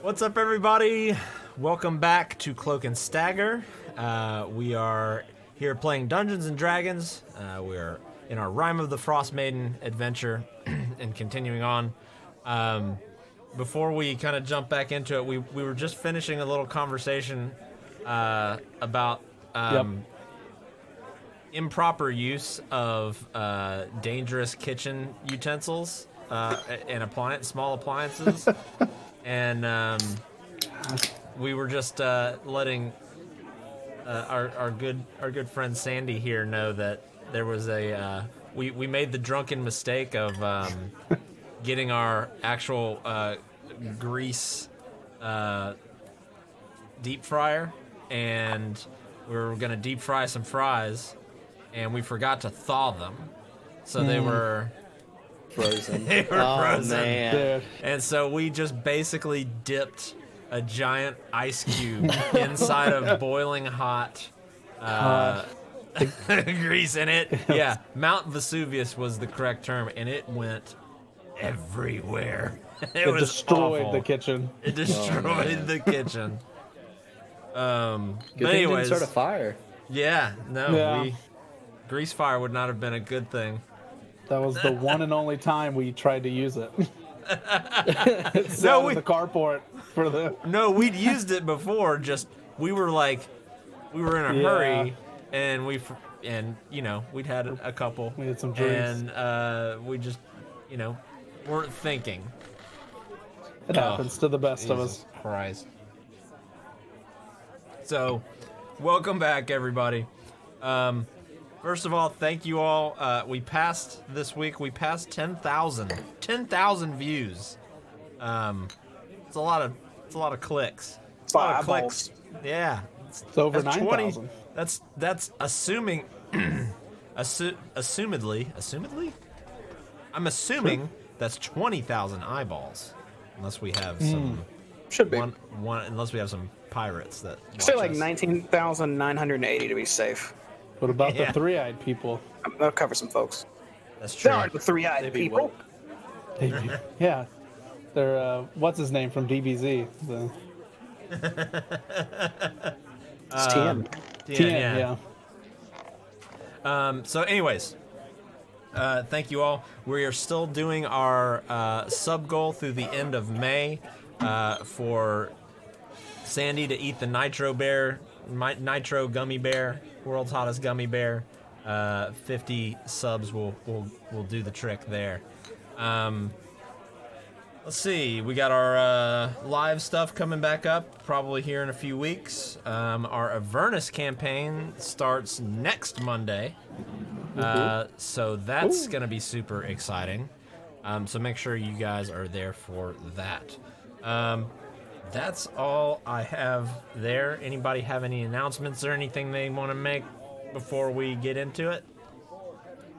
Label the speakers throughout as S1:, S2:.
S1: What's up, everybody? Welcome back to Cloak and Stagger. We are here playing Dungeons and Dragons. We are in our Rime of the Frost Maiden adventure and continuing on. Before we kind of jump back into it, we were just finishing a little conversation about improper use of dangerous kitchen utensils and small appliances. And we were just letting our good friend Sandy here know that there was we made the drunken mistake of getting our actual grease deep fryer, and we were gonna deep fry some fries, and we forgot to thaw them, so they were
S2: frozen.
S1: they were frozen.
S2: Man.
S1: And so we just basically dipped a giant ice cube inside of boiling hot grease in it. Yeah, Mount Vesuvius was the correct term, and it went everywhere. It was
S3: destroyed
S1: awful.
S3: the kitchen.
S1: It destroyed the kitchen.
S2: Good
S1: But
S2: thing you
S1: anyways,
S2: didn't start a fire.
S1: yeah, no,
S3: Yeah.
S1: grease fire would not have been a good thing.
S3: That was the one and only time we tried to use it. It's
S1: No,
S3: out of the carport for the.
S1: No, we'd used it before. Just we were in a hurry, and we'd had a couple.
S3: We had some drinks.
S1: and we just weren't thinking.
S3: It happens to the best of us.
S1: Jesus Christ. So, welcome back, everybody. First of all, thank you all. We passed 10,000 views. It's a lot of clicks. It's a lot of clicks. Yeah.
S3: It's over
S1: That's
S3: 9,000.
S1: That's assuming assumedly? I'm assuming that's 20,000 eyeballs. Unless we have some
S4: Should be.
S1: unless we have some pirates that watch
S4: Say like
S1: us.
S4: 19,980 to be safe.
S3: What about
S1: Yeah.
S3: the three-eyed people?
S4: That'll cover some folks.
S1: That's true.
S4: There are the three-eyed people.
S3: Yeah. They're, what's his name from DBZ?
S4: It's TM.
S1: Yeah. So anyways, thank you all. We are still doing our sub goal through the end of May for Sandy to eat the Nitro Gummy Bear, world's hottest gummy bear. 50 subs will do the trick there. Let's see, we got our live stuff coming back up probably here in a few weeks. Our Avernus campaign starts next Monday, so that's going to be super exciting. So make sure you guys are there for that. That's all I have there. Anybody have any announcements or anything they want to make before we get into it?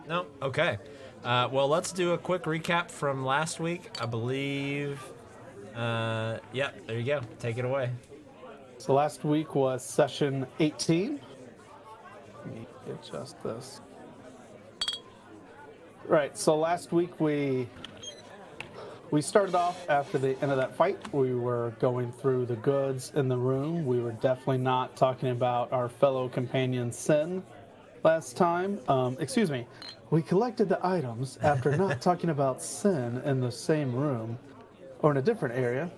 S1: No? Okay. Well, let's do a quick recap from last week. I believe, yep, there you go. Take it away.
S3: So last week was session 18. Let me adjust this. Right, so last week we started off after the end of that fight. We were going through the goods in the room. We were definitely not talking about our fellow companion Sin last time. Excuse me. We collected the items after not talking about Sin in the same room or in a different area.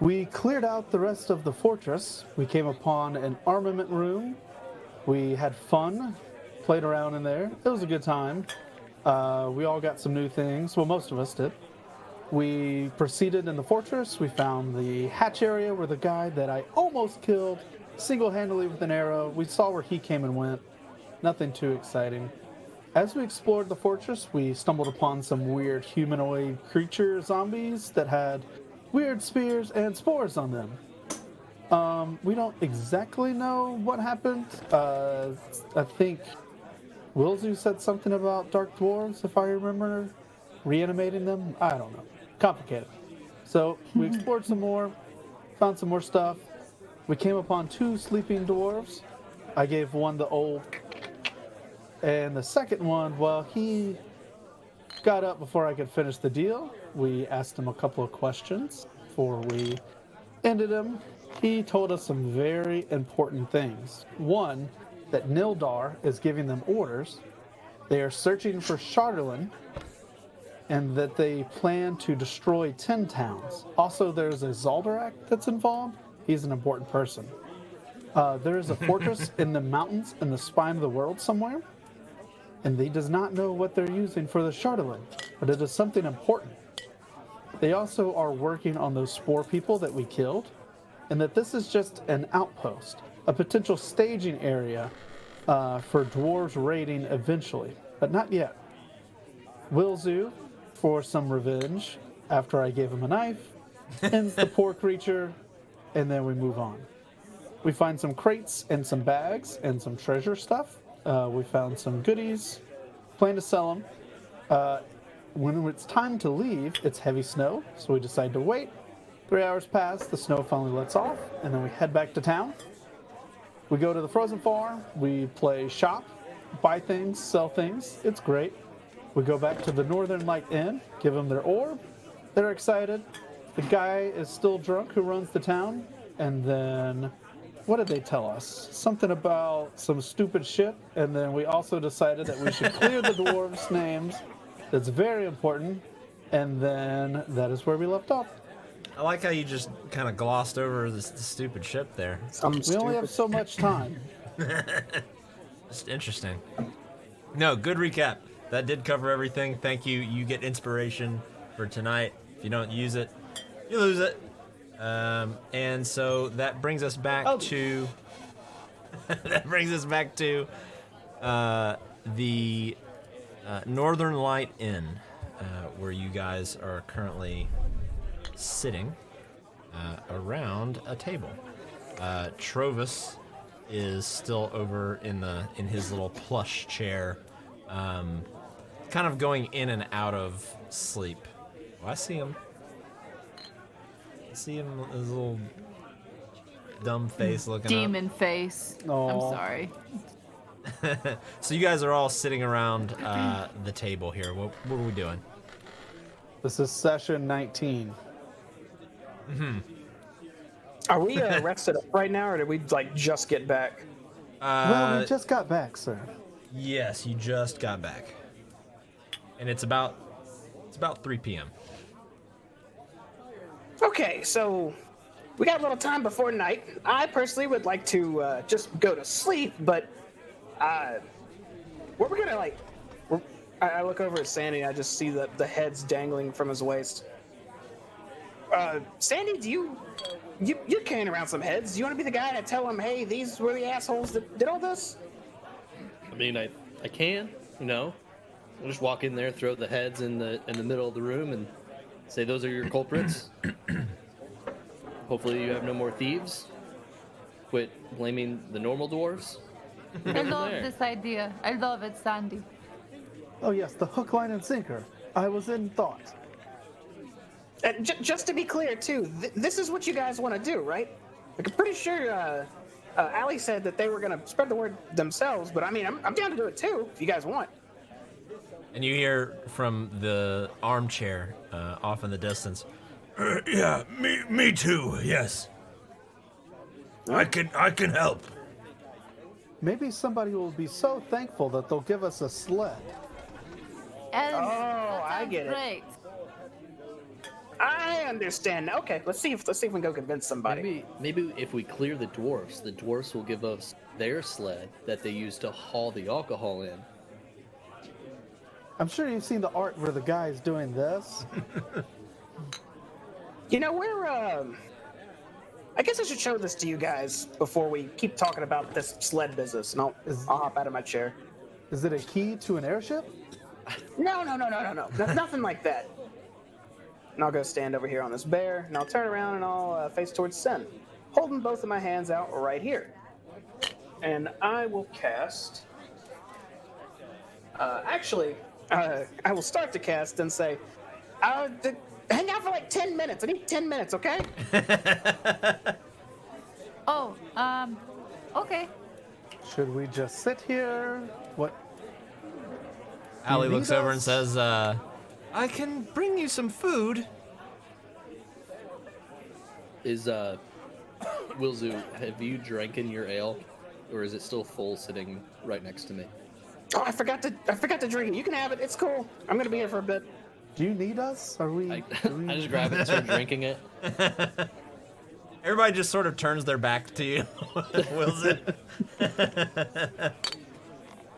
S3: We cleared out the rest of the fortress. We came upon an armament room. We had fun, played around in there. It was a good time. We all got some new things. Well, most of us did. We proceeded in the fortress. We found the hatch area where the guy that I almost killed single-handedly with an arrow. We saw where he came and went. Nothing too exciting. As we explored the fortress, we stumbled upon some weird humanoid creature zombies that had weird spears and spores on them. We don't exactly know what happened. I think Wilzu said something about dark dwarves, if I remember, reanimating them. I don't know. Complicated. So we explored some more, found some more stuff. We came upon 2 sleeping dwarves. I gave one the old, and the second one, well, he got up before I could finish the deal. We asked him a couple of questions before we ended him, he told us some very important things. One, that Nildar is giving them orders. They are searching for Charderlin, and that they plan to destroy 10 towns. Also, there's a Zaldarak that's involved. He's an important person. There is a fortress in the mountains in the spine of the world somewhere, and he does not know what they're using for the Charderlin, but it is something important. They also are working on those spore people that we killed, and that this is just an outpost, a potential staging area for dwarves raiding eventually, but not yet. Wilzu, for some revenge, after I gave him a knife, ends the poor creature, and then we move on. We find some crates and some bags and some treasure stuff. We found some goodies, plan to sell them. When it's time to leave, it's heavy snow, so we decide to wait. 3 hours pass, the snow finally lets off, and then we head back to town. We go to the Frozen Farm, we play shop, buy things, sell things. It's great. We go back to the Northern Light Inn, give them their orb. They're excited. The guy is still drunk who runs the town. And then, what did they tell us? Something about some stupid shit. And then we also decided that we should clear the dwarves' names. That's very important. And then that is where we left off.
S1: I like how you just kind of glossed over the stupid ship there.
S3: We only have so much time.
S1: It's interesting. No, good recap. That did cover everything. Thank you. You get inspiration for tonight. If you don't use it, you lose it. And so that brings us back to the Northern Light Inn, where you guys are currently sitting around a table. Trovis is still over in his little plush chair, kind of going in and out of sleep. Oh, I see him. His little dumb face looking
S5: Demon face.
S3: Aw.
S5: I'm sorry.
S1: up. So you guys are all sitting around the table here. What are we doing?
S3: This is session 19.
S4: Are we rested up right now, or did we just get back?
S3: Well, we just got back, sir.
S1: Yes, you just got back, and it's about 3 p.m.
S4: Okay, so we got a little time before night. I personally would like to just go to sleep, but we're gonna I look over at Sandy. And I just see the heads dangling from his waist. Sandy, you're carrying around some heads. Do you want to be the guy to tell them, hey, these were the assholes that did all this?
S2: I mean, I can, I'll just walk in there, throw the heads in the middle of the room, and say those are your culprits. Hopefully, you have no more thieves. Quit blaming the normal dwarves.
S5: I love this idea. I love it, Sandy.
S3: Oh, yes, the hook, line, and sinker. I was in thought.
S4: And just to be clear, too, this is what you guys want to do, right? Like, I'm pretty sure Allie said that they were going to spread the word themselves, but I mean, I'm down to do it, too, if you guys want.
S1: And you hear from the armchair off in the distance. Yeah, me too. Yes, I can help.
S3: Maybe somebody will be so thankful that they'll give us a sled.
S5: And
S4: I get it.
S5: Great.
S4: I understand. Okay, let's see if we can go convince somebody.
S2: Maybe if we clear the dwarves will give us their sled that they use to haul the alcohol in.
S3: I'm sure you've seen the art where the guy's doing this.
S4: We're I guess I should show this to you guys before we keep talking about this sled business, and I'll hop out of my chair.
S3: Is it a key to an airship?
S4: No. Nothing like that. And I'll go stand over here on this bear, and I'll turn around and I'll face towards Sen, holding both of my hands out right here. And I will cast. I will start to cast and say, hang out for like 10 minutes. I need 10 minutes, okay?
S5: Oh, okay.
S3: Should we just sit here? What?
S1: Allie
S3: You
S1: looks
S3: need
S1: over and
S3: us?
S1: says, I can bring you some food.
S2: Is Wilzu, have you drinking your ale, or is it still full sitting right next to me?
S4: Oh, I forgot to drink it. You can have it. It's cool. I'm gonna be here for a bit.
S3: Do you need us? Are we?
S2: I just grab it and start drinking it.
S1: Everybody just sort of turns their back to you. Wills it.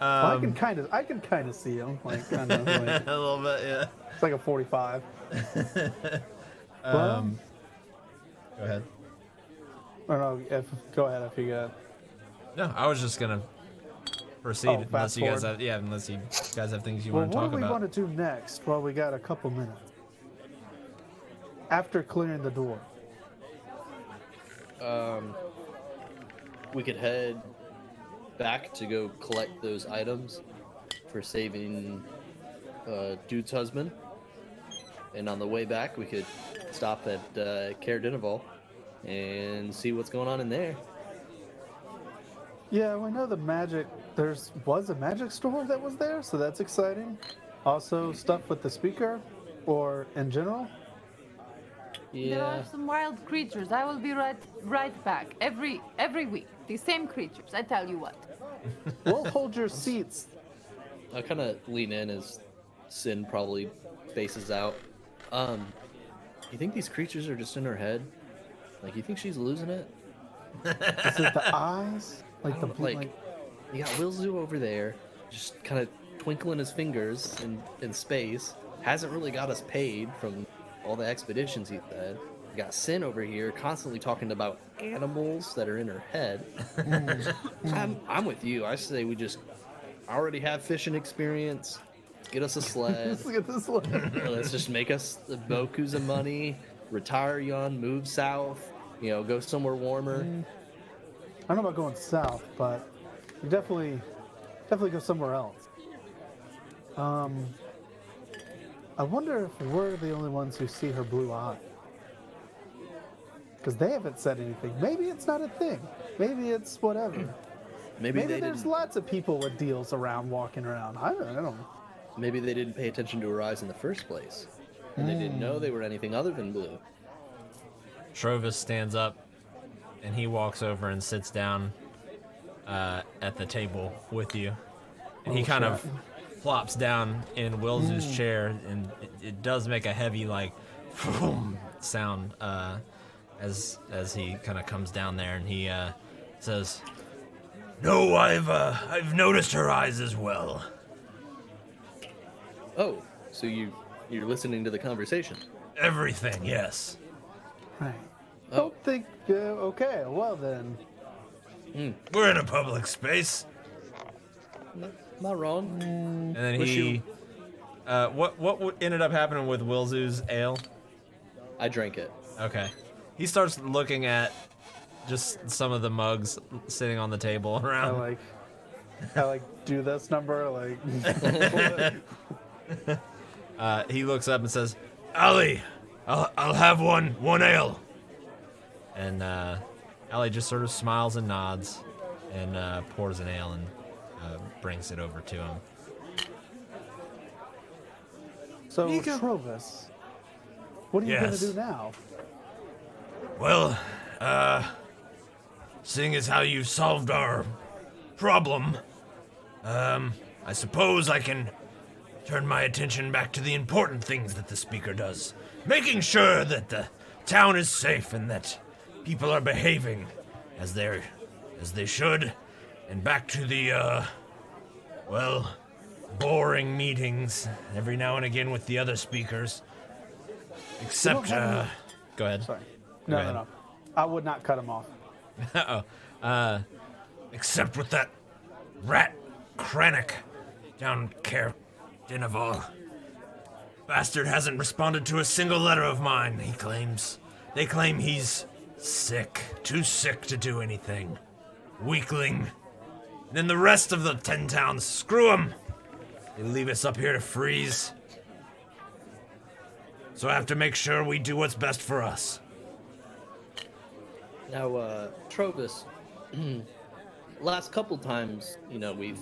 S3: Well, I can kind of see him, like kind of like
S1: A little bit, yeah.
S3: it's like a 45.
S1: Go ahead.
S3: Or no, go ahead if you got.
S1: No, I was just gonna proceed
S3: Oh,
S1: unless
S3: fast
S1: you guys
S3: forward.
S1: unless you guys have things you
S3: Well,
S1: want to
S3: what
S1: talk
S3: do we
S1: about.
S3: want to do next? Well, we got a couple minutes after clearing the door.
S2: We could head back to go collect those items for saving Dude's husband. And on the way back, we could stop at Caer Dineval and see what's going on in there.
S3: Yeah, we know the magic. Was a magic store that was there, so that's exciting. Also, stuff with the speaker, or in general.
S5: There are
S2: Yeah,
S5: some wild creatures. I will be right back. Every week. The same creatures, I tell you what.
S3: We'll hold your seats.
S2: I kind of lean in as Sin probably faces out. You think these creatures are just in her head? Like, you think she's losing it?
S3: Is it the eyes? Like the
S2: Like, you got Wilzu over there, just kind of twinkling his fingers in space. Hasn't really got us paid from all the expeditions he's had. You got Sin over here constantly talking about animals that are in her head. I'm with you. I say we just already have fishing experience. Get us a sled.
S3: Look at this one.
S2: Let's just make us the Boku's of money. Retire young, move south. Go somewhere warmer.
S3: I don't know about going south, but you definitely go somewhere else. I wonder if we're the only ones who see her blue eye. Because they haven't said anything. Maybe it's not a thing. Maybe it's whatever.
S2: Maybe
S3: Maybe
S2: they
S3: there's
S2: didn't.
S3: lots of people with deals around walking around. I don't know.
S2: Maybe they didn't pay attention to her eyes in the first place, and they didn't know they were anything other than blue.
S1: Trovis stands up and he walks over and sits down at the table with you. And he kind of plops down in Will's chair, and it does make a heavy like sound as he kind of comes down there, and he says, "No, I've noticed her eyes as well."
S2: Oh, so you're listening to the conversation?
S1: Everything, yes.
S3: Right.
S2: Oh.
S3: Don't think. Okay, well then.
S1: We're in a public space.
S2: Not wrong.
S1: And then
S2: Wish
S1: he,
S2: you-
S1: what ended up happening with Willzu's ale?
S2: I drank it.
S1: Okay. He starts looking at just some of the mugs sitting on the table around.
S3: I like do this number like.
S1: He looks up and says, "Ali, I'll have one ale." And Ali just sort of smiles and nods, and pours an ale and brings it over to him.
S3: So
S1: Nico.
S3: Trovis, what are you
S1: Yes.
S3: gonna do now?
S1: Well, seeing as how you've solved our problem, I suppose I can turn my attention back to the important things that the speaker does. Making sure that the town is safe and that people are behaving as they should. And back to the, boring meetings every now and again with the other speakers. Except,
S3: have
S1: go ahead.
S3: Sorry.
S1: Go
S3: No,
S1: ahead.
S3: no. I would not cut him off.
S1: Except with that rat Kranich down Caer Dineval. Bastard hasn't responded to a single letter of mine, he claims. They claim he's sick, too sick to do anything. Weakling. And then the rest of the 10 towns, screw them. They leave us up here to freeze. So I have to make sure we do what's best for us.
S2: Now, Trovis, last couple times, we've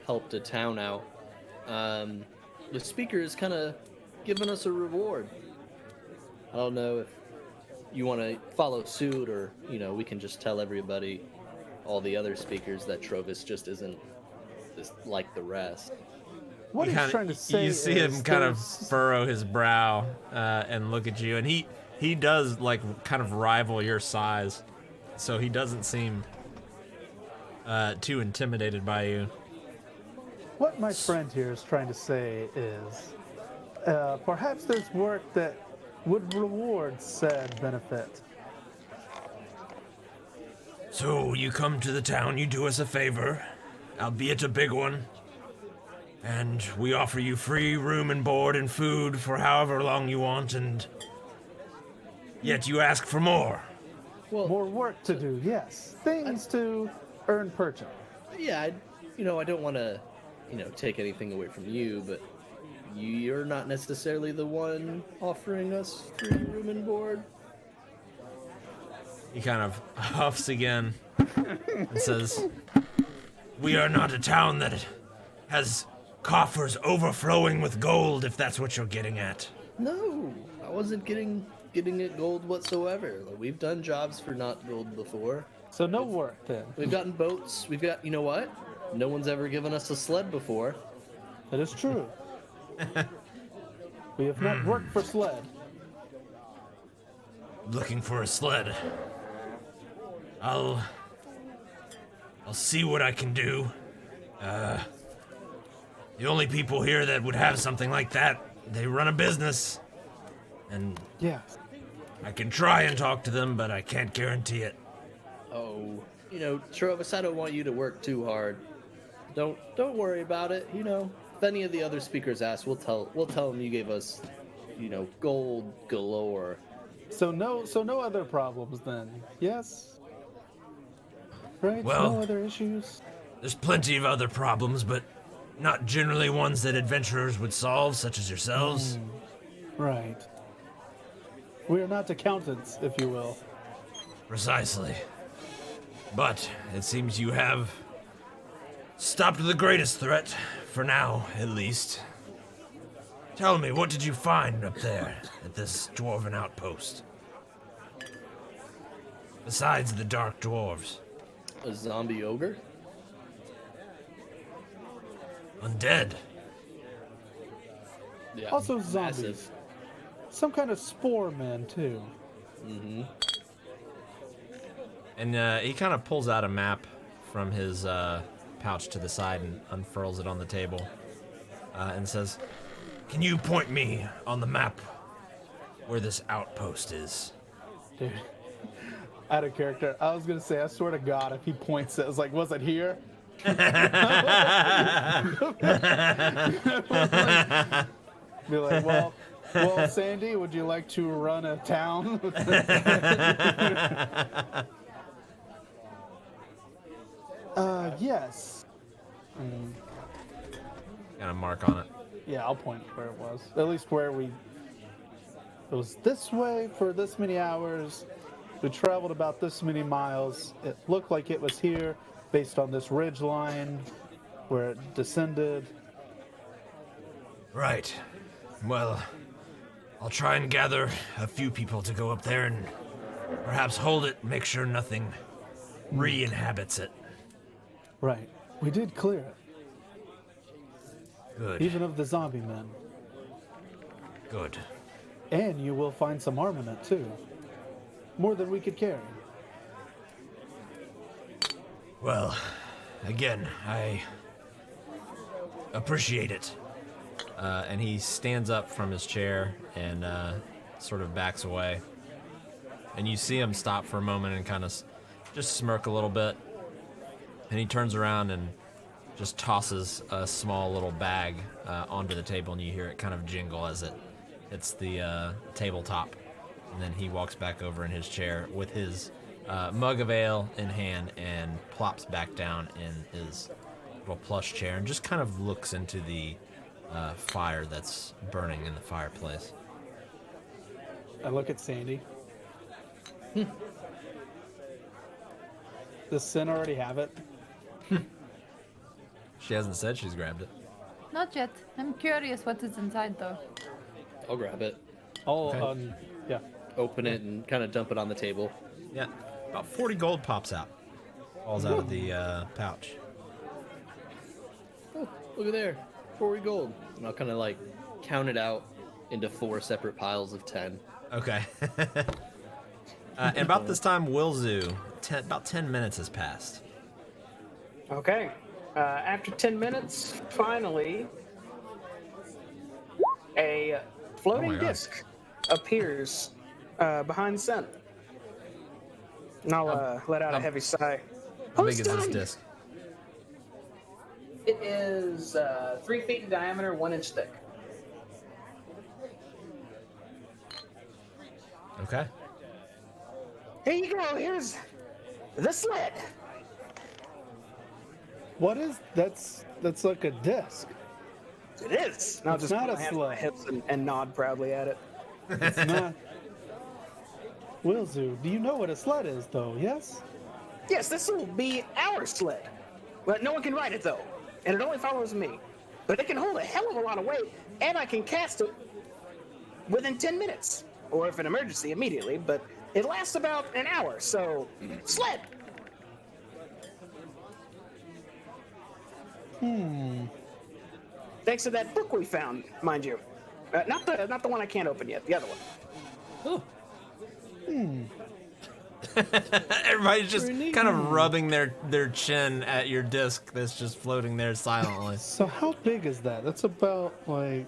S2: helped a town out. The speaker has kind of given us a reward. I don't know if you want to follow suit, or we can just tell everybody, all the other speakers, that Trovis just isn't just like the rest.
S3: What he's trying to say
S1: you see
S3: is
S1: him kind of
S3: there's-
S1: furrow his brow and look at you, and he does like kind of rival your size, so he doesn't seem too intimidated by you.
S3: What my friend here is trying to say is, perhaps there's work that would reward said benefit.
S1: So you come to the town, you do us a favor, albeit a big one, and we offer you free room and board and food for however long you want, and yet you ask for more.
S2: Well,
S3: More work to do, yes. Things to earn purchase.
S2: yeah, I don't want to, take anything away from you, but you're not necessarily the one offering us free room and board.
S1: He kind of huffs again and says, "We are not a town that has coffers overflowing with gold, if that's what you're getting at."
S2: No, I wasn't getting it gold whatsoever. Like, we've done jobs for not gold before.
S3: So no work then.
S2: We've gotten boats. We've got, you know what? No one's ever given us a sled before.
S3: That is true. We have not worked for sled.
S1: Looking for a sled. I'll see what I can do. The only people here that would have something like that, they run a business. And
S3: Yes.
S1: I can try and talk to them, but I can't guarantee it.
S2: Oh, Trovis, I don't want you to work too hard. Don't worry about it. If any of the other speakers ask, we'll tell them you gave us, gold galore.
S3: So no other problems then. Yes. Right?
S1: Well-
S3: No other issues.
S1: There's plenty of other problems, but not generally ones that adventurers would solve, such as yourselves.
S3: Right. We are not accountants, if you will.
S1: Precisely. But it seems you have stopped the greatest threat, for now, at least. Tell me, what did you find up there at this dwarven outpost? Besides the dark dwarves.
S2: A zombie ogre?
S1: Undead.
S2: Yeah.
S3: Also zombies.
S2: massive.
S3: Some kind of spore men too.
S1: And he kind of pulls out a map from his pouch to the side and unfurls it on the table and says, "Can you point me on the map where this outpost is?"
S3: Dude. Out of character. I was gonna say, I swear to God, if he points it, I was like, was it here? Be like, well, Sandy, would you like to run a town? Yes.
S1: Got a mark on it.
S3: Yeah, I'll point where it was. At least where it was this way for this many hours. We traveled about this many miles. It looked like it was here based on this ridge line where it descended.
S1: Right. Well, I'll try and gather a few people to go up there and perhaps hold it, make sure nothing re-inhabits it.
S3: Right. We did clear it,
S1: Good.
S3: even of the zombie men.
S1: Good.
S3: And you will find some armament too. More than we could carry.
S1: Well, again, I appreciate it. And he stands up from his chair and sort of backs away. And you see him stop for a moment and kind of just smirk a little bit. And he turns around and just tosses a small little bag onto the table, and you hear it kind of jingle as it hits the tabletop. And then he walks back over in his chair with his mug of ale in hand and plops back down in his little plush chair and just kind of looks into the fire that's burning in the fireplace.
S3: I look at Sandy. Does Sin already have it?
S1: She hasn't said she's grabbed it.
S5: Not yet. I'm curious what is inside though.
S2: I'll grab it.
S3: Oh,
S1: Okay.
S3: yeah.
S2: open it and kind of dump it on the table.
S1: Yeah, about 40 gold pops out. Falls out of the pouch.
S2: Oh, look at there, 40 gold. And I'll kind of like count it out into 4 separate piles of 10.
S1: Okay. And about this time, Wilzu, about 10 minutes has passed.
S4: Okay. After 10 minutes, finally, a floating
S1: Oh my God.
S4: disc appears behind Sen. And I'll let out a heavy sigh.
S1: How big is this
S4: Who's
S1: disc?
S4: It is 3 feet in diameter, 1 inch thick.
S1: Okay.
S4: Here you go. Here's the sled.
S3: What is that's like a disc.
S4: It is. And I'll
S3: It's
S4: just
S3: not
S4: put
S3: a
S4: my hands on my
S3: sled.
S4: hips and nod proudly at it.
S3: It's not. Wilzu, do you know what a sled is, though? Yes.
S4: Yes, this will be our sled. But no one can ride it though, and it only follows me. But it can hold a hell of a lot of weight, and I can cast it within 10 minutes, or if an emergency, immediately. But it lasts about an hour, so sled. Thanks to that book we found, mind you. Not the one I can't open yet. The other one.
S1: Everybody's just
S3: Pretty
S1: kind of
S3: neat.
S1: rubbing their chin at your disc that's just floating there silently.
S3: So how big is that? That's about like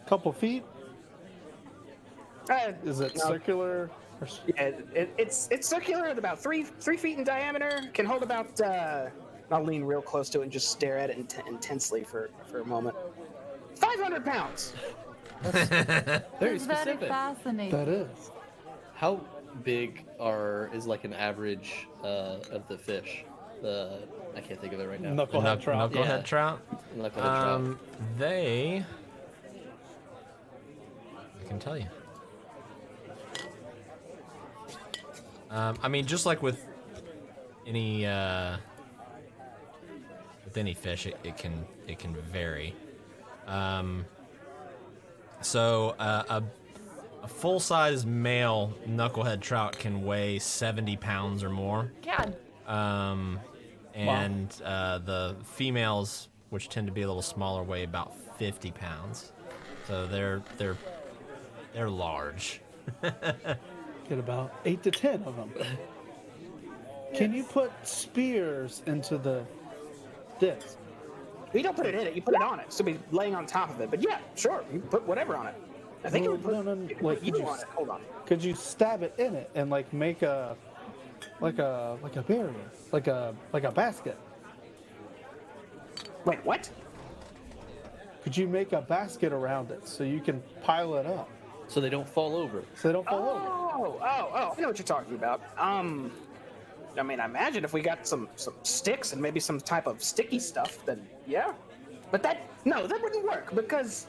S3: a couple feet. Is it
S4: No.
S3: circular? Or
S4: Yeah, it's circular, at about 3 feet in diameter. Can hold about. I'll lean real close to it and just stare at it intensely for a moment. 500 pounds.
S2: Very
S5: It's very
S2: specific.
S5: fascinating.
S3: that is.
S2: How big is like an average of the fish? I can't think of it right now.
S3: Knucklehead trout.
S1: Knucklehead
S2: Yeah.
S1: trout.
S2: Knucklehead trout.
S1: They. I can tell you. I mean, just like with any fish, it can vary. So a full-size male knucklehead trout can weigh 70 pounds or more.
S5: God.
S1: And the females, which tend to be a little smaller, weigh about 50 pounds. So they're large.
S3: Get about 8 to 10 of them. Can you put spears into the disc?
S4: You don't put it in it. You put it on it. So it'll be laying on top of it. But yeah, sure. You can put whatever on it. I think
S3: No,
S4: you would put,
S3: no, no,
S4: you can
S3: like,
S4: put you
S3: could you
S4: on it. Hold on.
S3: Could you stab it in it and like make a barrier, like a basket?
S4: Wait, what?
S3: Could you make a basket around it so you can pile it up
S2: So they don't fall over.
S3: so they don't fall over?
S4: Oh! I know what you're talking about. I mean, I imagine if we got some sticks and maybe some type of sticky stuff, then yeah. But that wouldn't work because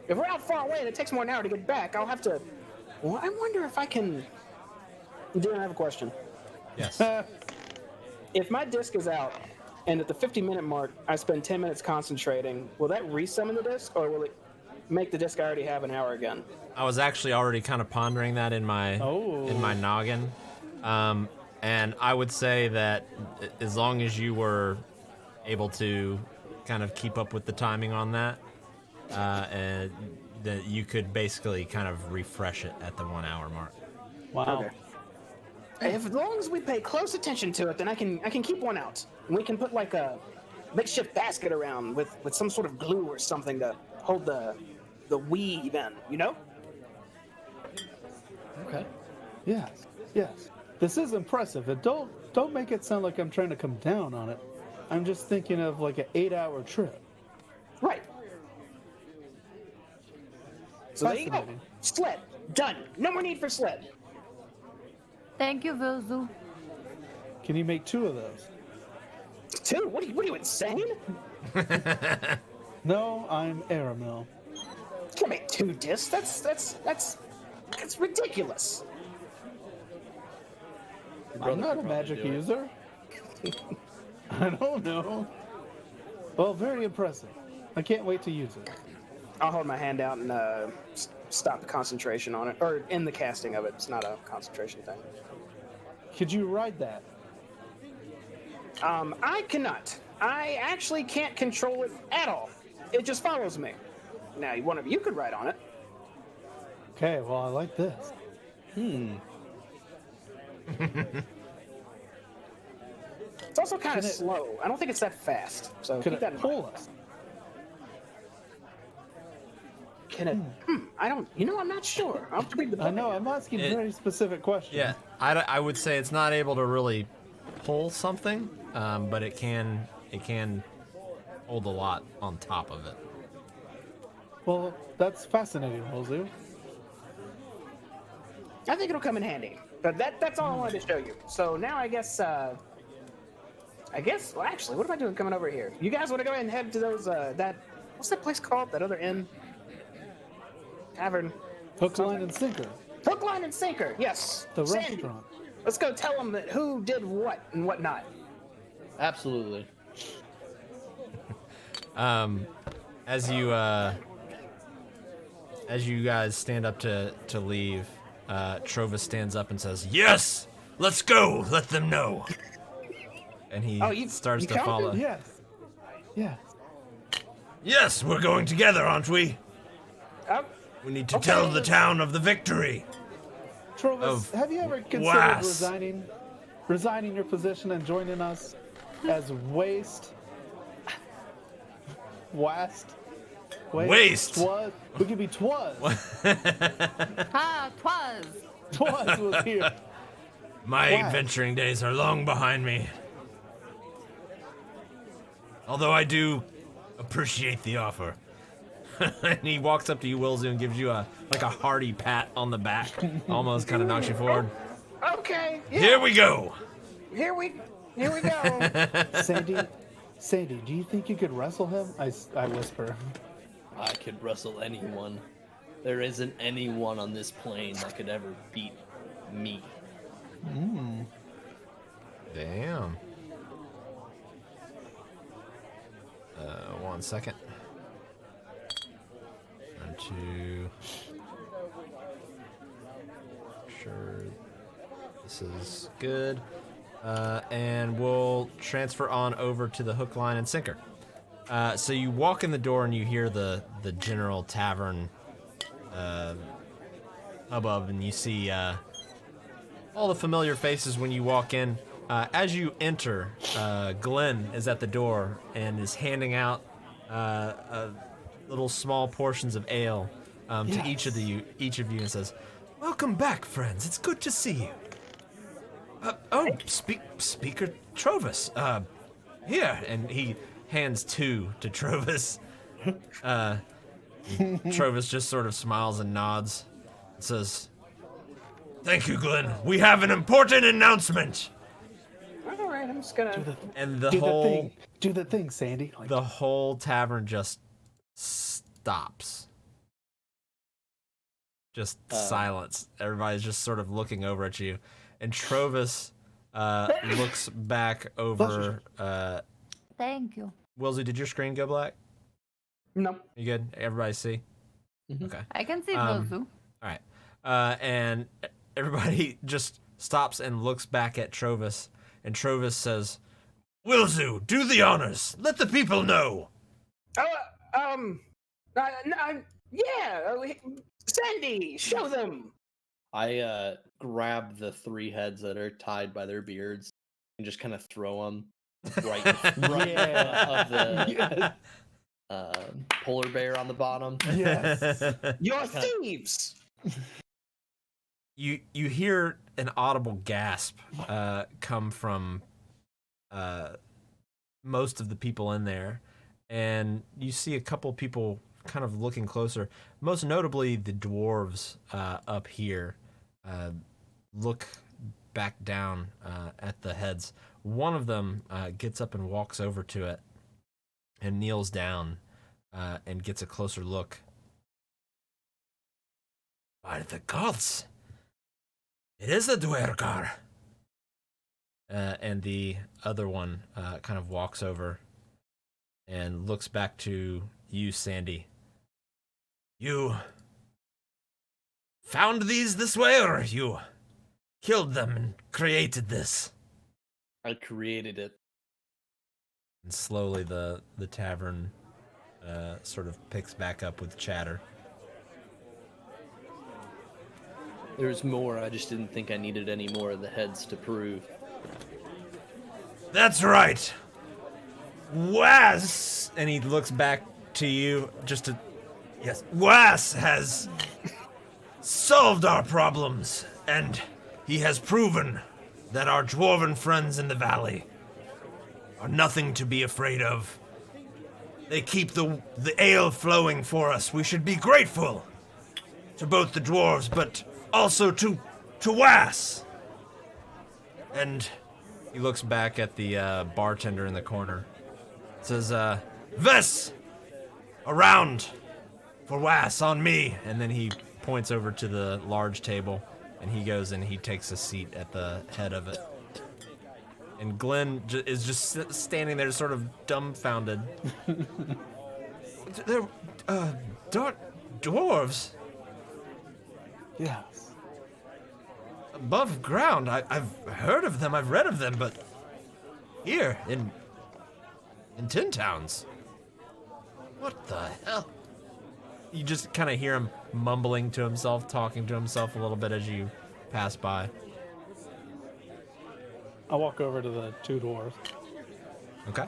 S4: if we're out far away and it takes more than an hour to get back, I'll have to. Well, I wonder if I can. Dylan, I have a question.
S1: Yes.
S4: If my disc is out and at the 50-minute mark I spend 10 minutes concentrating, will that resummon the disc or will it make the disc I already have an hour again?
S1: I was actually already kind of pondering that in my noggin, and I would say that as long as you were able to kind of keep up with the timing on that, and that you could basically kind of refresh it at the 1 hour mark.
S3: Wow.
S4: Okay. If as long as we pay close attention to it, then I can keep one out. And we can put like a makeshift basket around with some sort of glue or something to hold the weave in, you know?
S2: Okay.
S3: Yes. Yes. This is impressive. And don't make it sound like I'm trying to come down on it. I'm just thinking of like an 8-hour trip.
S4: Right. So there you go.
S3: Fascinating.
S4: Sled. Done. No more need for sled.
S5: Thank you, Vilzu.
S3: Can you make 2 of those?
S4: 2? What are you insane?
S3: No, I'm Aramil.
S4: You can't make 2 discs. That's ridiculous.
S3: I'm not a magic user. I don't know. Well, very impressive. I can't wait to use it.
S4: I'll hold my hand out and stop concentration on it, or in the casting of it. It's not a concentration thing.
S3: Could you ride that?
S4: I cannot. I actually can't control it at all. It just follows me. Now, one of you could ride on it.
S3: Okay, well, I like this.
S4: It's also kind of
S3: Can it-
S4: slow. I don't think it's that fast. So
S3: Could
S4: keep that
S3: it
S4: in
S3: pull
S4: mind.
S3: us?
S4: Can it? I don't. You know, I'm not sure. I'll read the book.
S3: I know, I'm asking
S1: It-
S3: very specific questions.
S1: Yeah, I would say it's not able to really pull something, but it can hold a lot on top of it.
S3: Well, that's fascinating, Wilzu.
S4: I think it'll come in handy. But that's all I wanted to show you. So now I guess. Well, actually, what am I doing coming over here? You guys want to go ahead and head to those what's that place called? That other inn? Tavern.
S3: Hook, line, and sinker.
S4: Hook, line, and sinker. Yes.
S3: The
S4: Sandy.
S3: restaurant.
S4: Let's go tell them who did what and what not.
S2: Absolutely.
S1: As you guys stand up to leave, Trovis stands up and says, "Yes, let's go. Let them know." And he starts
S4: you
S1: to
S4: counted?
S1: follow.
S3: Yes. Yes.
S1: Yes, we're going together, aren't we?
S4: Oh,
S1: We need to
S4: Okay.
S1: tell the town of the victory.
S3: Trovis,
S1: Of
S3: have you ever considered
S1: was.
S3: resigning your position and joining us as Waste?
S1: Waste.
S3: Twas. We could be Twas.
S5: Ah, 'twas.
S3: Twas was here.
S1: My
S3: Why?
S1: adventuring days are long behind me. Although I do appreciate the offer. And he walks up to you, Wilzu, and gives you a hearty pat on the back. Almost kind of knocks you forward.
S4: okay. Yeah.
S1: Here we go.
S4: Here we go.
S3: Sandy, do you think you could wrestle him? I whisper.
S2: I could wrestle anyone. There isn't anyone on this plane that could ever beat me.
S1: Damn. 1 second. Trying to sure this is good. And we'll transfer on over to the hook, line, and sinker. So you walk in the door and you hear the general tavern hubbub, and you see all the familiar faces when you walk in. As you enter, Glenn is at the door and is handing out little small portions of ale to each of you, and says, "Welcome back, friends. It's good to see you." Speaker Trovis. Here, and he hands two to Trovis. Trovis just sort of smiles and nods, and says, "Thank you, Glenn. We have an important announcement."
S4: All right, I'm just gonna.
S1: And the
S3: Do
S1: whole
S3: the thing. Do the thing, Sandy. Like,
S1: the whole tavern just stops. Just silence. Everybody's just sort of looking over at you. And Trovis looks back over.
S5: Thank you.
S1: Wilsey, did your screen go black?
S4: No.
S1: You good? Everybody see? Okay.
S5: I can see
S1: All
S5: Wilzu.
S1: right. And everybody just stops and looks back at Trovis. And Trovis says, "Wilzu, do the honors. Let the people know."
S4: Sandy, show them.
S2: I grab the three heads that are tied by their beards and just kind of throw them right in front of the polar bear on the bottom.
S3: yes.
S4: You're thieves.
S1: You hear an audible gasp come from most of the people in there, and you see a couple people kind of looking closer. Most notably, the dwarves up here look back down at the heads. One of them gets up and walks over to it and kneels down and gets a closer look. By the gods! It is a Dwergar. And the other one kind of walks over and looks back to you, Sandy. You found these this way, or you killed them and created this?
S2: I created it.
S1: And slowly the tavern sort of picks back up with chatter.
S2: There's more, I just didn't think I needed any more of the heads to prove.
S1: That's right. Was, and he looks back to you just to, yes, Was has solved our problems, and he has proven that our dwarven friends in the valley are nothing to be afraid of. They keep the ale flowing for us. We should be grateful to both the dwarves, but also to Was. And he looks back at the bartender in the corner. Says, Ves! Around! For Was, on me! And then he points over to the large table, and he goes and he takes a seat at the head of it. And Glenn is just standing there sort of dumbfounded. They're, dwarves?
S3: Yes.
S1: Above ground. I've heard of them, I've read of them, but here, in Tin Towns. What the hell? You just kind of hear him mumbling to himself, talking to himself a little bit as you pass by.
S3: I walk over to the two dwarves,
S1: Okay.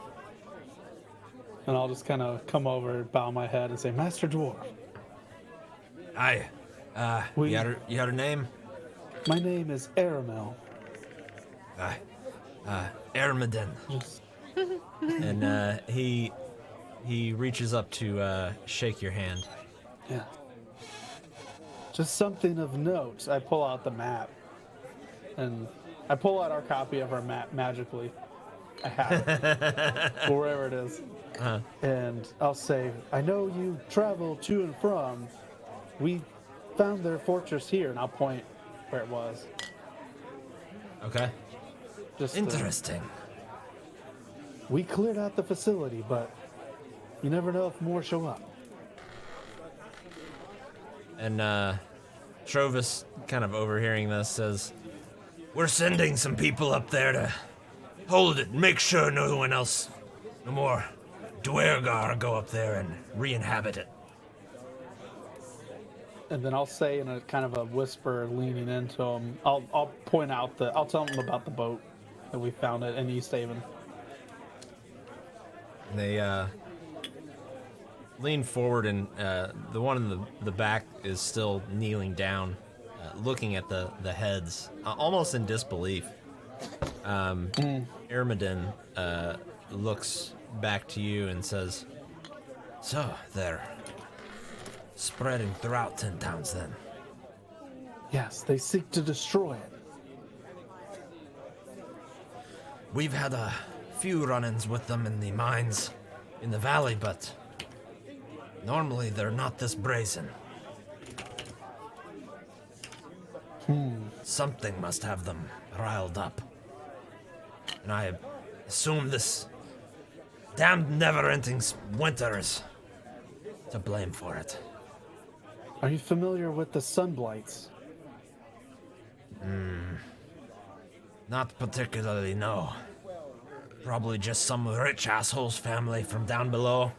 S3: and I'll just kind of come over, bow my head, and say, Master Dwarf,
S1: Hi.
S3: We-
S1: You had her name?
S3: my name is Aramel.
S1: Ermidon.
S3: Just,
S1: And he reaches up to shake your hand.
S3: yeah. Just something of note. I pull out the map, and I pull out our copy of our map magically. I have it, wherever it is. And I'll say, I know you travel to and from. We found their fortress here, and I'll point where it was.
S1: Okay.
S3: Just
S1: Interesting.
S3: we cleared out the facility, but you never know if more show up.
S1: And Trovis, kind of overhearing this, says, we're sending some people up there to hold it and make sure no one else, no more Dwergar go up there and re-inhabit it.
S3: And then I'll say in a kind of a whisper, leaning into him, I'll point out I'll tell him about the boat that we found it in East Haven.
S1: And they lean forward, and the one in the back is still kneeling down, looking at the heads, almost in disbelief. Ermidon looks back to you and says, so they're spreading throughout 10 towns then.
S3: Yes, they seek to destroy it.
S1: We've had a few run-ins with them in the mines in the valley, but normally they're not this brazen. Something must have them riled up. And I assume this damned never-ending winter is to blame for it.
S3: Are you familiar with the Sunblights?
S1: Not particularly, no. Probably just some rich asshole's family from down below.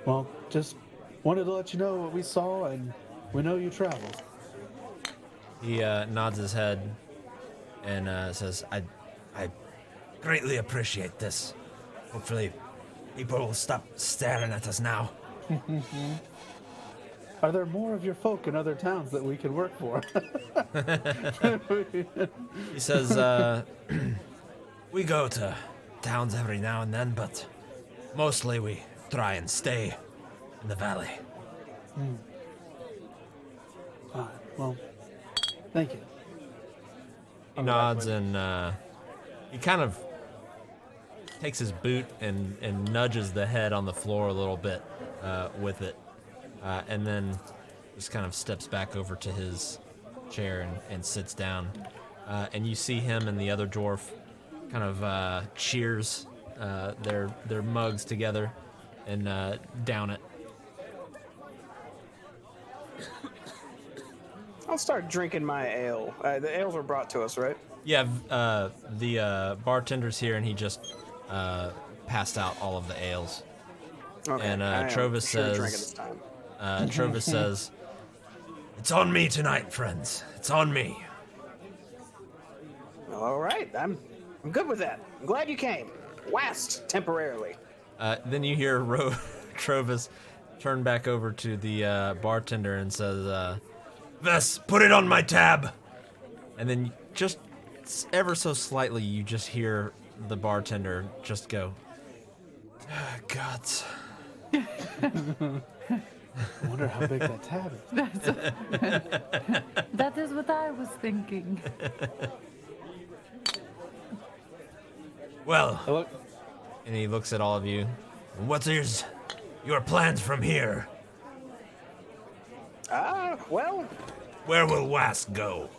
S3: Well, just wanted to let you know what we saw, and we know you traveled.
S1: He nods his head and says, I greatly appreciate this. Hopefully people will stop staring at us now.
S3: Are there more of your folk in other towns that we can work for?
S1: He says, we go to towns every now and then, but mostly we try and stay in the valley.
S3: Well, thank you.
S1: He nods and he kind of takes his boot and nudges the head on the floor a little bit with it, and then just kind of steps back over to his chair and sits down. And you see him and the other dwarf kind of cheers their mugs together, and down it.
S4: I'll start drinking my ale. The ales were brought to us, right?
S1: Yeah, the bartender's here, and he just passed out all of the ales.
S4: Okay.
S1: And
S4: I am
S1: Trovis
S4: sure to drink it
S1: says,
S4: this time.
S1: Trovis says, "It's on me tonight, friends. It's on me."
S4: Well, all right. I'm good with that. I'm glad you came. Last temporarily.
S1: Then you hear Trovis turn back over to the bartender and says, "Vess, put it on my tab." And then just ever so slightly, you just hear the bartender just go, "Gods."
S3: I wonder how big that tab is.
S5: That is what I was thinking.
S1: Well,
S3: Look,
S1: and he looks at all of you. "What is your plans from here?
S4: Well,
S1: Where will Wask go?"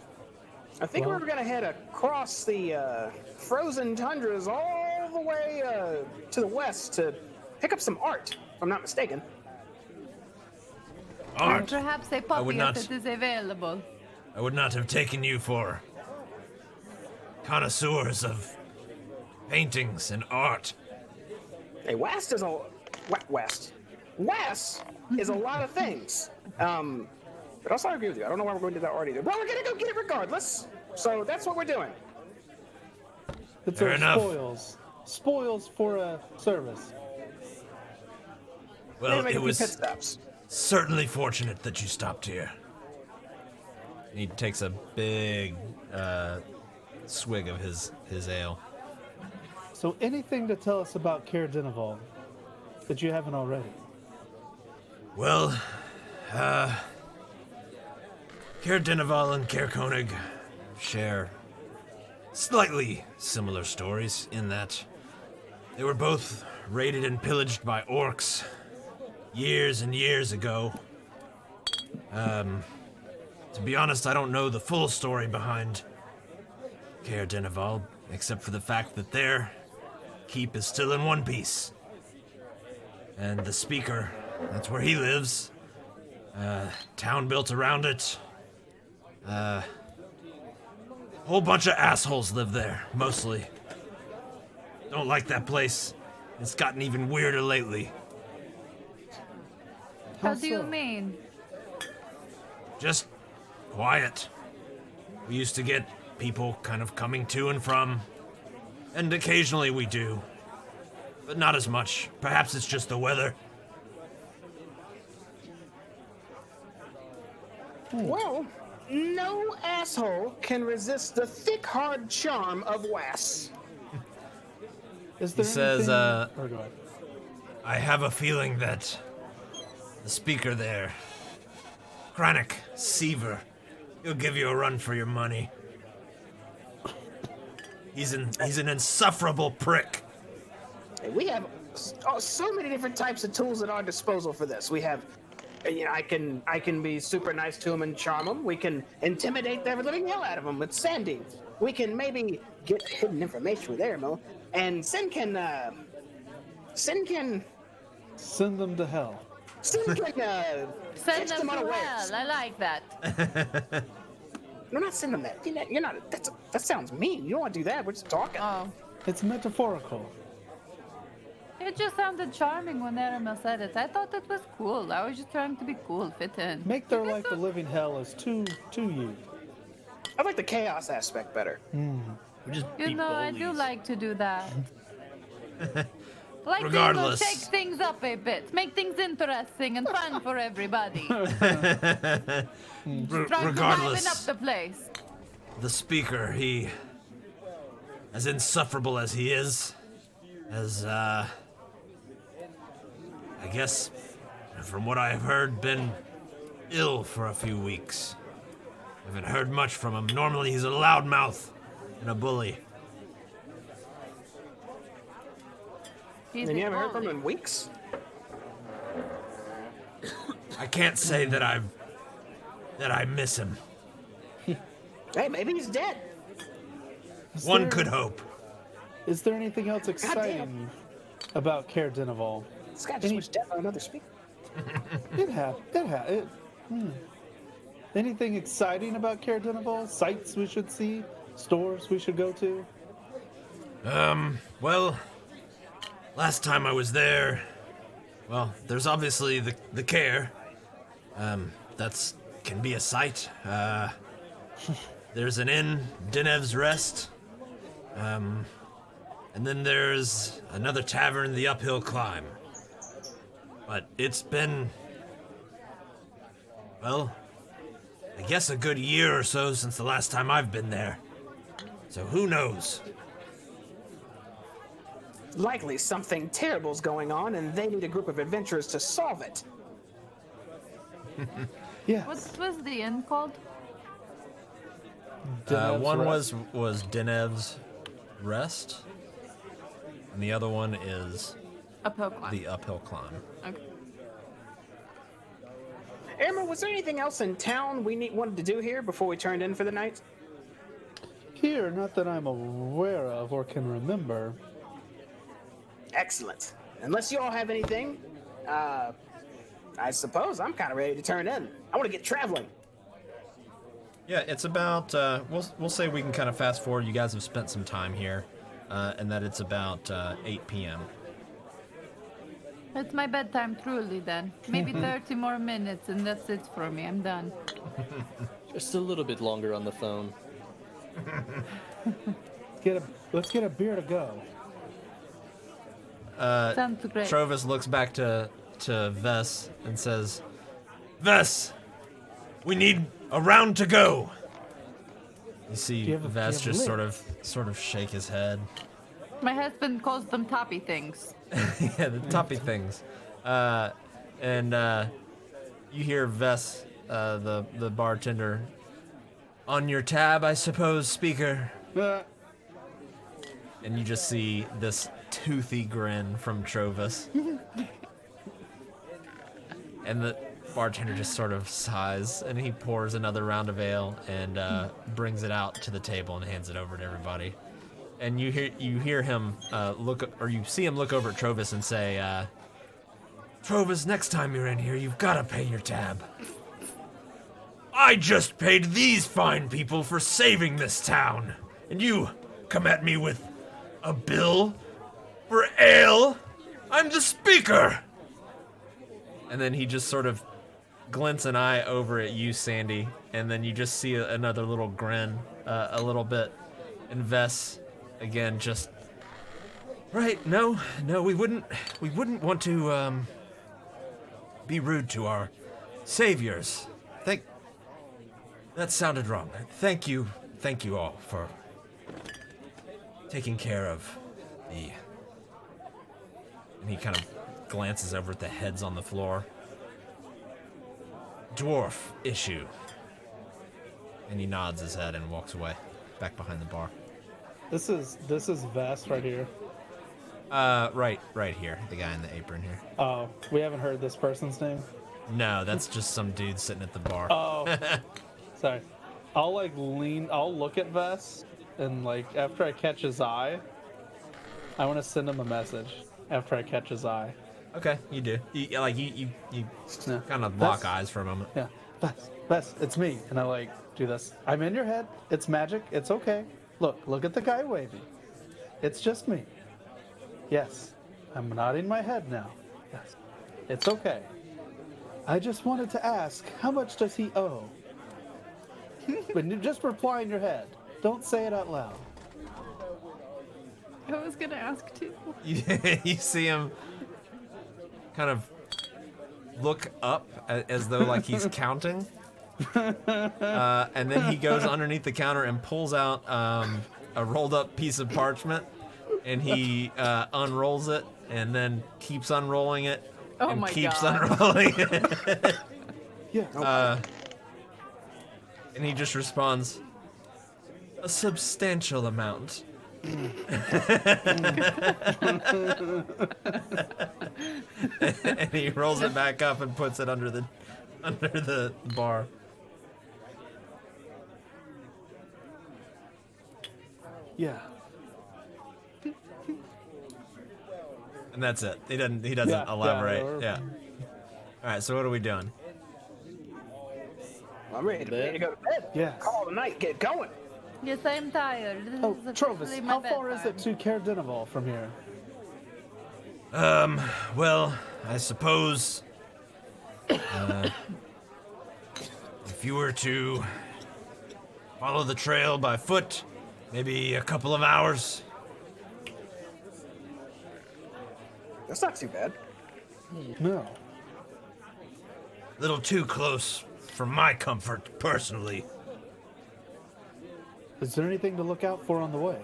S4: I think we were gonna head across the frozen tundras all the way to the west to pick up some art, if I'm not mistaken.
S1: Art.
S5: Perhaps a
S1: would
S5: puppy
S1: not-
S5: if it is available.
S1: I would not have taken you for connoisseurs of paintings and art.
S4: Hey, West is a West. West is a lot of things. But also I agree with you. I don't know why we're going to do that art either. But we're gonna go get it regardless. So that's what we're doing.
S3: it's
S1: Fair
S3: our
S1: enough.
S3: spoils. Spoils for a service.
S1: Well,
S4: Maybe make
S1: it
S4: a few
S1: was
S4: pit stops.
S1: certainly fortunate that you stopped here. He takes a big swig of his ale.
S3: So anything to tell us about Caer Dineval that you haven't already?
S1: Well, Caer Dineval and Caer Koenig share slightly similar stories in that they were both raided and pillaged by orcs years and years ago. To be honest, I don't know the full story behind Caer Dineval, except for the fact that their keep is still in one piece. And the Speaker, that's where he lives. Town built around it. Whole bunch of assholes live there, mostly. Don't like that place. It's gotten even weirder lately.
S5: How do you
S3: so?
S5: mean?
S1: Just quiet. We used to get people kind of coming to and from, and occasionally we do. But not as much. Perhaps it's just the weather.
S4: Well, no asshole can resist the thick, hard charm of Wass.
S3: Is there
S1: says,
S3: anything... Or go ahead.
S1: I have a feeling that the Speaker there, Kranich Seaver, he'll give you a run for your money. He's an insufferable prick.
S4: Hey, we have so many different types of tools at our disposal for this. We have, I can be super nice to him and charm him. We can intimidate the living hell out of him with Sandy. We can maybe get hidden information with Airmo, and Sin can
S3: Send them to hell.
S5: Send
S4: catch
S5: them to
S4: unawares.
S5: hell. I like that.
S4: No, not send them that. You're not. That sounds mean. You don't want to do that. We're just talking.
S5: Oh.
S3: It's metaphorical.
S5: It just sounded charming when Erema said it. I thought it was cool. I was just trying to be cool, fit in.
S3: Make their life a living hell as to you.
S4: I like the chaos aspect better.
S6: We just
S5: You
S6: be
S5: know, I do
S6: bullies.
S5: like to do that. Like
S1: Regardless.
S5: to shake things up a bit, make things interesting and fun for everybody. Trying to liven up
S1: Regardless,
S5: the place.
S1: the Speaker, he, as insufferable as he is, has, I guess, from what I have heard, been ill for a few weeks. I haven't heard much from him. Normally he's a loudmouth and a bully.
S5: He's
S4: And you
S5: a
S4: haven't heard from
S5: bully.
S4: him in weeks?
S1: I can't say that I miss him.
S4: Hey, maybe he's dead.
S1: One could hope.
S3: Is there anything else exciting about Caer Dineval?
S4: This guy just wished death on another speaker.
S3: Anything exciting about Caer Dineval? Sites we should see? Stores we should go to?
S1: Well, last time I was there, well, there's obviously the Caer. That's can be a sight. There's an inn, Dinev's Rest. And then there's another tavern, the Uphill Climb. But it's been, well, I guess a good year or so since the last time I've been there. So who knows?
S4: Likely something terrible's going on, and they need a group of adventurers to solve it.
S3: Yes.
S5: What was the inn called?
S3: Dinev's
S1: One
S3: Rest.
S1: was Dinev's Rest, and the other one is
S5: Uphill Climb.
S1: the Uphill Climb.
S5: Okay.
S4: Emma, was there anything else in town we wanted to do here before we turned in for the night?
S3: Here, not that I'm aware of or can remember.
S4: Excellent. Unless you all have anything, I suppose I'm kind of ready to turn in. I want to get traveling.
S1: Yeah, it's about. We'll say we can kind of fast forward. You guys have spent some time here, and that it's about 8 p.m.
S5: It's my bedtime, truly, then. Maybe 30 more minutes, and that's it for me. I'm done.
S2: Just a little bit longer on the phone.
S3: Let's get a beer to go.
S5: Sounds great.
S1: Trovis looks back to Vess and says, "Vess, we need a round to go." You see
S3: Do you have a
S1: Vess just
S3: lid?
S1: sort of shake his head.
S5: My husband calls them toppy things.
S1: Yeah, the toppy things. And you hear Vess, the bartender, "On your tab, I suppose, speaker." And you just see this toothy grin from Trovis. And the bartender just sort of sighs, and he pours another round of ale and brings it out to the table and hands it over to everybody. And you hear him you see him look over at Trovis and say, "Trovis, next time you're in here, you've got to pay your tab. I just paid these fine people for saving this town, and you come at me with a bill for ale? I'm the speaker!" And then he just sort of glints an eye over at you, Sandy, and then you just see another little grin, a little bit. And Vess, again, just, "Right, no, we wouldn't want to, be rude to our saviors. That sounded wrong. Thank you all for taking care of the," and he kind of glances over at the heads on the floor, "dwarf issue." And he nods his head and walks away, back behind the bar.
S3: This is Vess right here.
S1: Right here, the guy in the apron here.
S3: Oh, we haven't heard this person's name.
S1: No, that's just some dude sitting at the bar.
S3: Oh, sorry. I'll look at Vess, and after I catch his eye, I want to send him a message. After I catch his eye.
S1: Okay, you do. You
S3: Yeah.
S1: kind of lock
S3: Vess?
S1: eyes for a moment.
S3: Yeah, Vess, it's me. And I do this. I'm in your head. It's magic. It's okay. Look at the guy waving. It's just me. Yes, I'm nodding my head now. Yes, it's okay. I just wanted to ask, how much does he owe? But you just reply in your head. Don't say it out loud.
S5: I was gonna ask too.
S1: You see him kind of look up as though he's counting. And then he goes underneath the counter and pulls out a rolled up piece of parchment, and he unrolls it and then keeps unrolling it
S5: Oh
S1: and
S5: my
S1: keeps
S5: God.
S1: unrolling it.
S3: Yeah.
S1: And he just responds, "A substantial amount." And he rolls it back up and puts it under the bar.
S3: Yeah.
S1: And that's it. He doesn't elaborate. Yeah. All right. So what are we doing?
S4: I'm ready to go to bed.
S3: Yes.
S4: Call it a night. Get going.
S5: Yes, I'm tired. This
S3: Oh,
S5: is
S3: Trovis,
S5: officially my
S3: how far is
S5: bedtime.
S3: it to Caer Dineval from here?
S1: Well, I suppose if you were to follow the trail by foot, maybe a couple of hours.
S4: That's not too bad.
S3: No.
S1: A little too close for my comfort, personally.
S3: Is there anything to look out for on the way?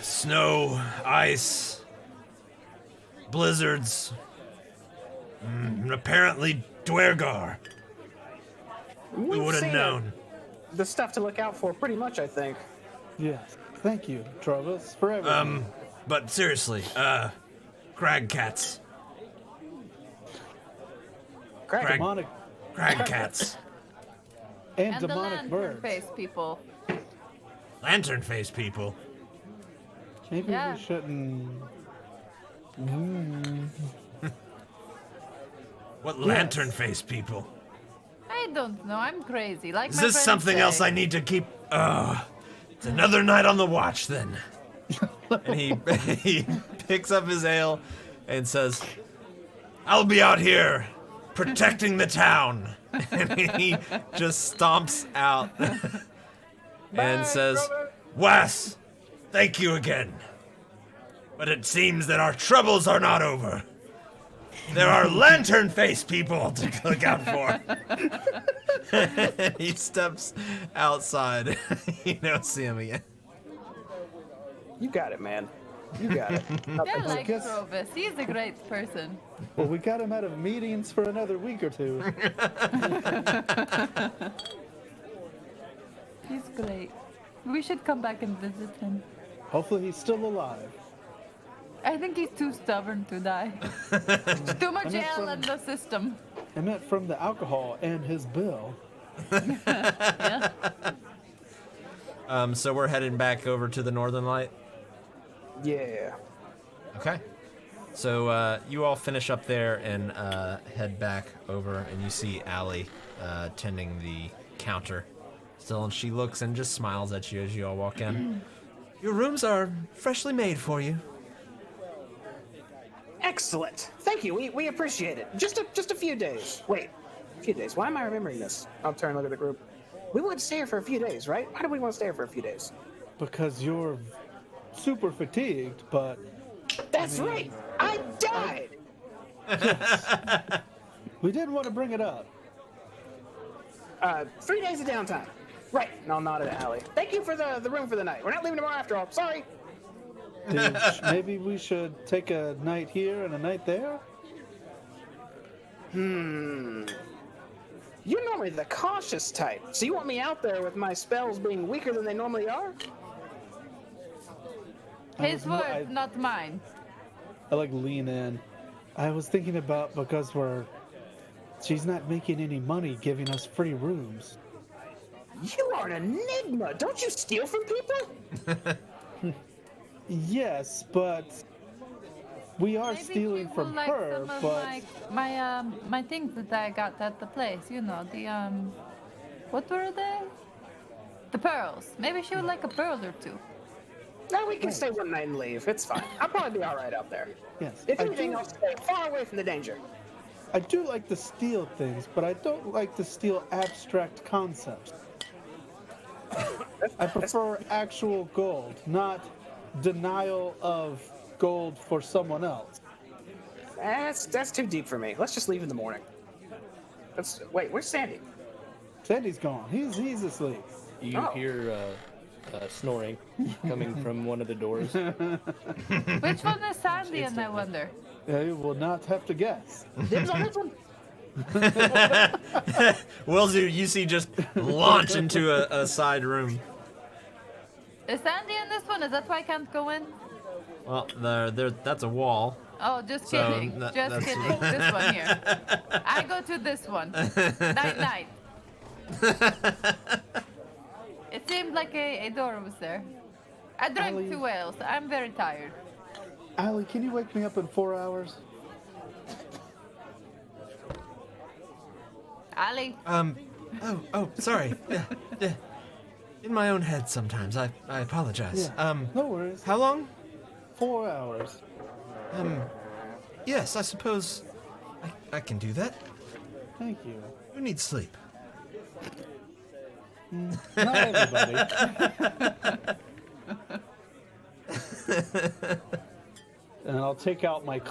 S1: Snow, ice, blizzards, and apparently Dwergar. We would have known.
S4: The stuff to look out for, pretty much, I think.
S3: Yes. Thank you, Trovis, for everything.
S1: But seriously, crag cats.
S4: Crag.
S3: Demonic
S1: Crag cats.
S3: and
S5: And the
S3: demonic
S5: lantern
S3: birds.
S5: face people.
S1: Lantern face people.
S3: Maybe
S5: Yeah.
S3: we shouldn't.
S1: What lantern face people?
S5: I don't know. I'm crazy. Like
S1: Is
S5: my
S1: this
S5: friends
S1: something
S5: say.
S1: else I need to keep? It's another night on the watch then. And he picks up his ale and says, "I'll be out here protecting the town." And he just stomps out and says, "Was, thank you again. But it seems that our troubles are not over. There are lantern face people to look out for." And he steps outside. You don't see him again.
S4: You got it, man. You got it.
S5: Yeah, like
S3: guess-
S5: Provis. He's a great person.
S3: Well, we got him out of meetings for another week or two.
S5: He's great. We should come back and visit him.
S3: Hopefully, he's still alive.
S5: I think he's too stubborn to die. Too much ale in the system.
S3: I meant from the alcohol and his bill.
S5: Yeah.
S1: So we're heading back over to the Northern Light.
S4: Yeah.
S1: Okay. So you all finish up there and head back over, and you see Allie tending the counter still, and she looks and just smiles at you as you all walk in. Your rooms are freshly made for you.
S4: Excellent. Thank you. We appreciate it. Just a few days. Wait. A few days. Why am I remembering this? I'll turn and look at the group. We want to stay here for a few days, right? Why do we want to stay here for a few days?
S3: Because you're super fatigued, but
S4: That's right. I died.
S3: we didn't want to bring it up.
S4: 3 days of downtime. Right. And I'll nod at Allie. Thank you for the room for the night. We're not leaving tomorrow after all. Sorry.
S3: Maybe we should take a night here and a night there?
S4: You're normally the cautious type, so you want me out there with my spells being weaker than they normally are?
S5: His words, not mine.
S3: I like lean in. I was thinking about because she's not making any money giving us free rooms.
S4: You are an enigma. Don't you steal from people?
S3: Yes, but we are
S5: Maybe
S3: stealing
S5: she
S3: from
S5: will like
S3: her,
S5: some of
S3: but
S5: my things that I got at the place. You know, the what were they? The pearls. Maybe she would like a pearl or two.
S4: No, we can stay one night and leave. It's fine. I'll probably be all right out there.
S3: yes,
S4: If anything, I'll stay far away from the danger.
S3: I do like to steal things, but I don't like to steal abstract concepts. I prefer actual gold, not denial of gold for someone else.
S4: That's too deep for me. Let's just leave in the morning. Wait, where's Sandy?
S3: Sandy's gone. He's asleep.
S2: You
S4: Oh.
S2: hear snoring coming from one of the doors.
S5: Which one is Sandy? And I wonder.
S3: You will not have to guess.
S4: Dibs on this one?
S1: Willzu, you see just launch into a side room.
S5: Is Sandy in this one? Is that why I can't go in?
S1: Well, that's a wall.
S5: Oh, just
S1: So,
S5: kidding.
S1: that-
S5: Just
S1: that's-
S5: kidding. This one here. I go to this one. Night, night. It seemed like a door was there. I drank
S3: Allie.
S5: 2 ales. I'm very tired.
S3: Allie, can you wake me up in 4 hours?
S5: Ali,
S1: Oh, sorry. Yeah. In my own head sometimes. I apologize.
S3: No worries.
S1: How long?
S3: 4 hours.
S1: Yes, I suppose I can do that.
S3: Thank you.
S1: Who needs sleep?
S3: Not everybody. And I'll take out my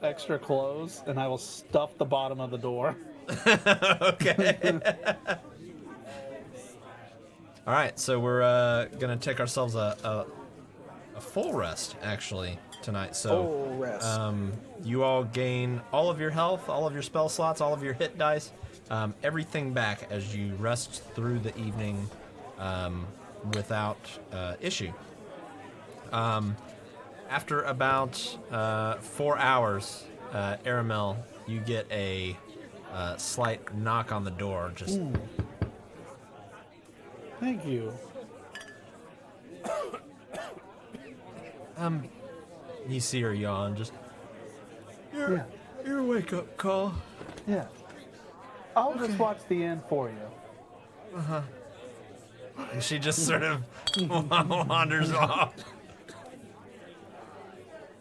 S3: extra clothes and I will stuff the bottom of the door.
S1: Okay. All right, so we're gonna take ourselves a full rest actually tonight. So
S4: Full rest.
S1: you all gain all of your health, all of your spell slots, all of your hit dice, everything back as you rest through the evening without issue. After about 4 hours, Aramel, you get a slight knock on the door. Just
S3: Thank you.
S1: you see her yawn. Just
S3: Yeah.
S1: your wake up call.
S3: Yeah. I'll just watch the end for you.
S1: And she just sort of wanders off.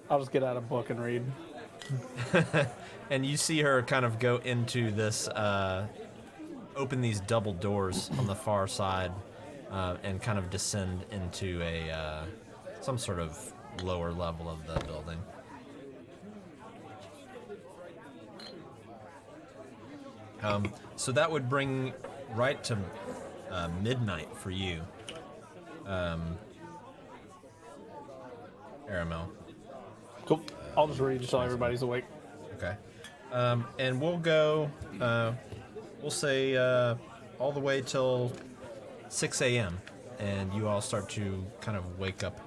S3: I'll just get out a book and read.
S1: And you see her kind of go into this, open these double doors on the far side, and kind of descend into a some sort of lower level of the building. So that would bring right to midnight for you, Aramel.
S3: Cool. I'll just read until everybody's awake.
S1: Okay. And we'll go, we'll say all the way till 6 a.m. And you all start to kind of wake up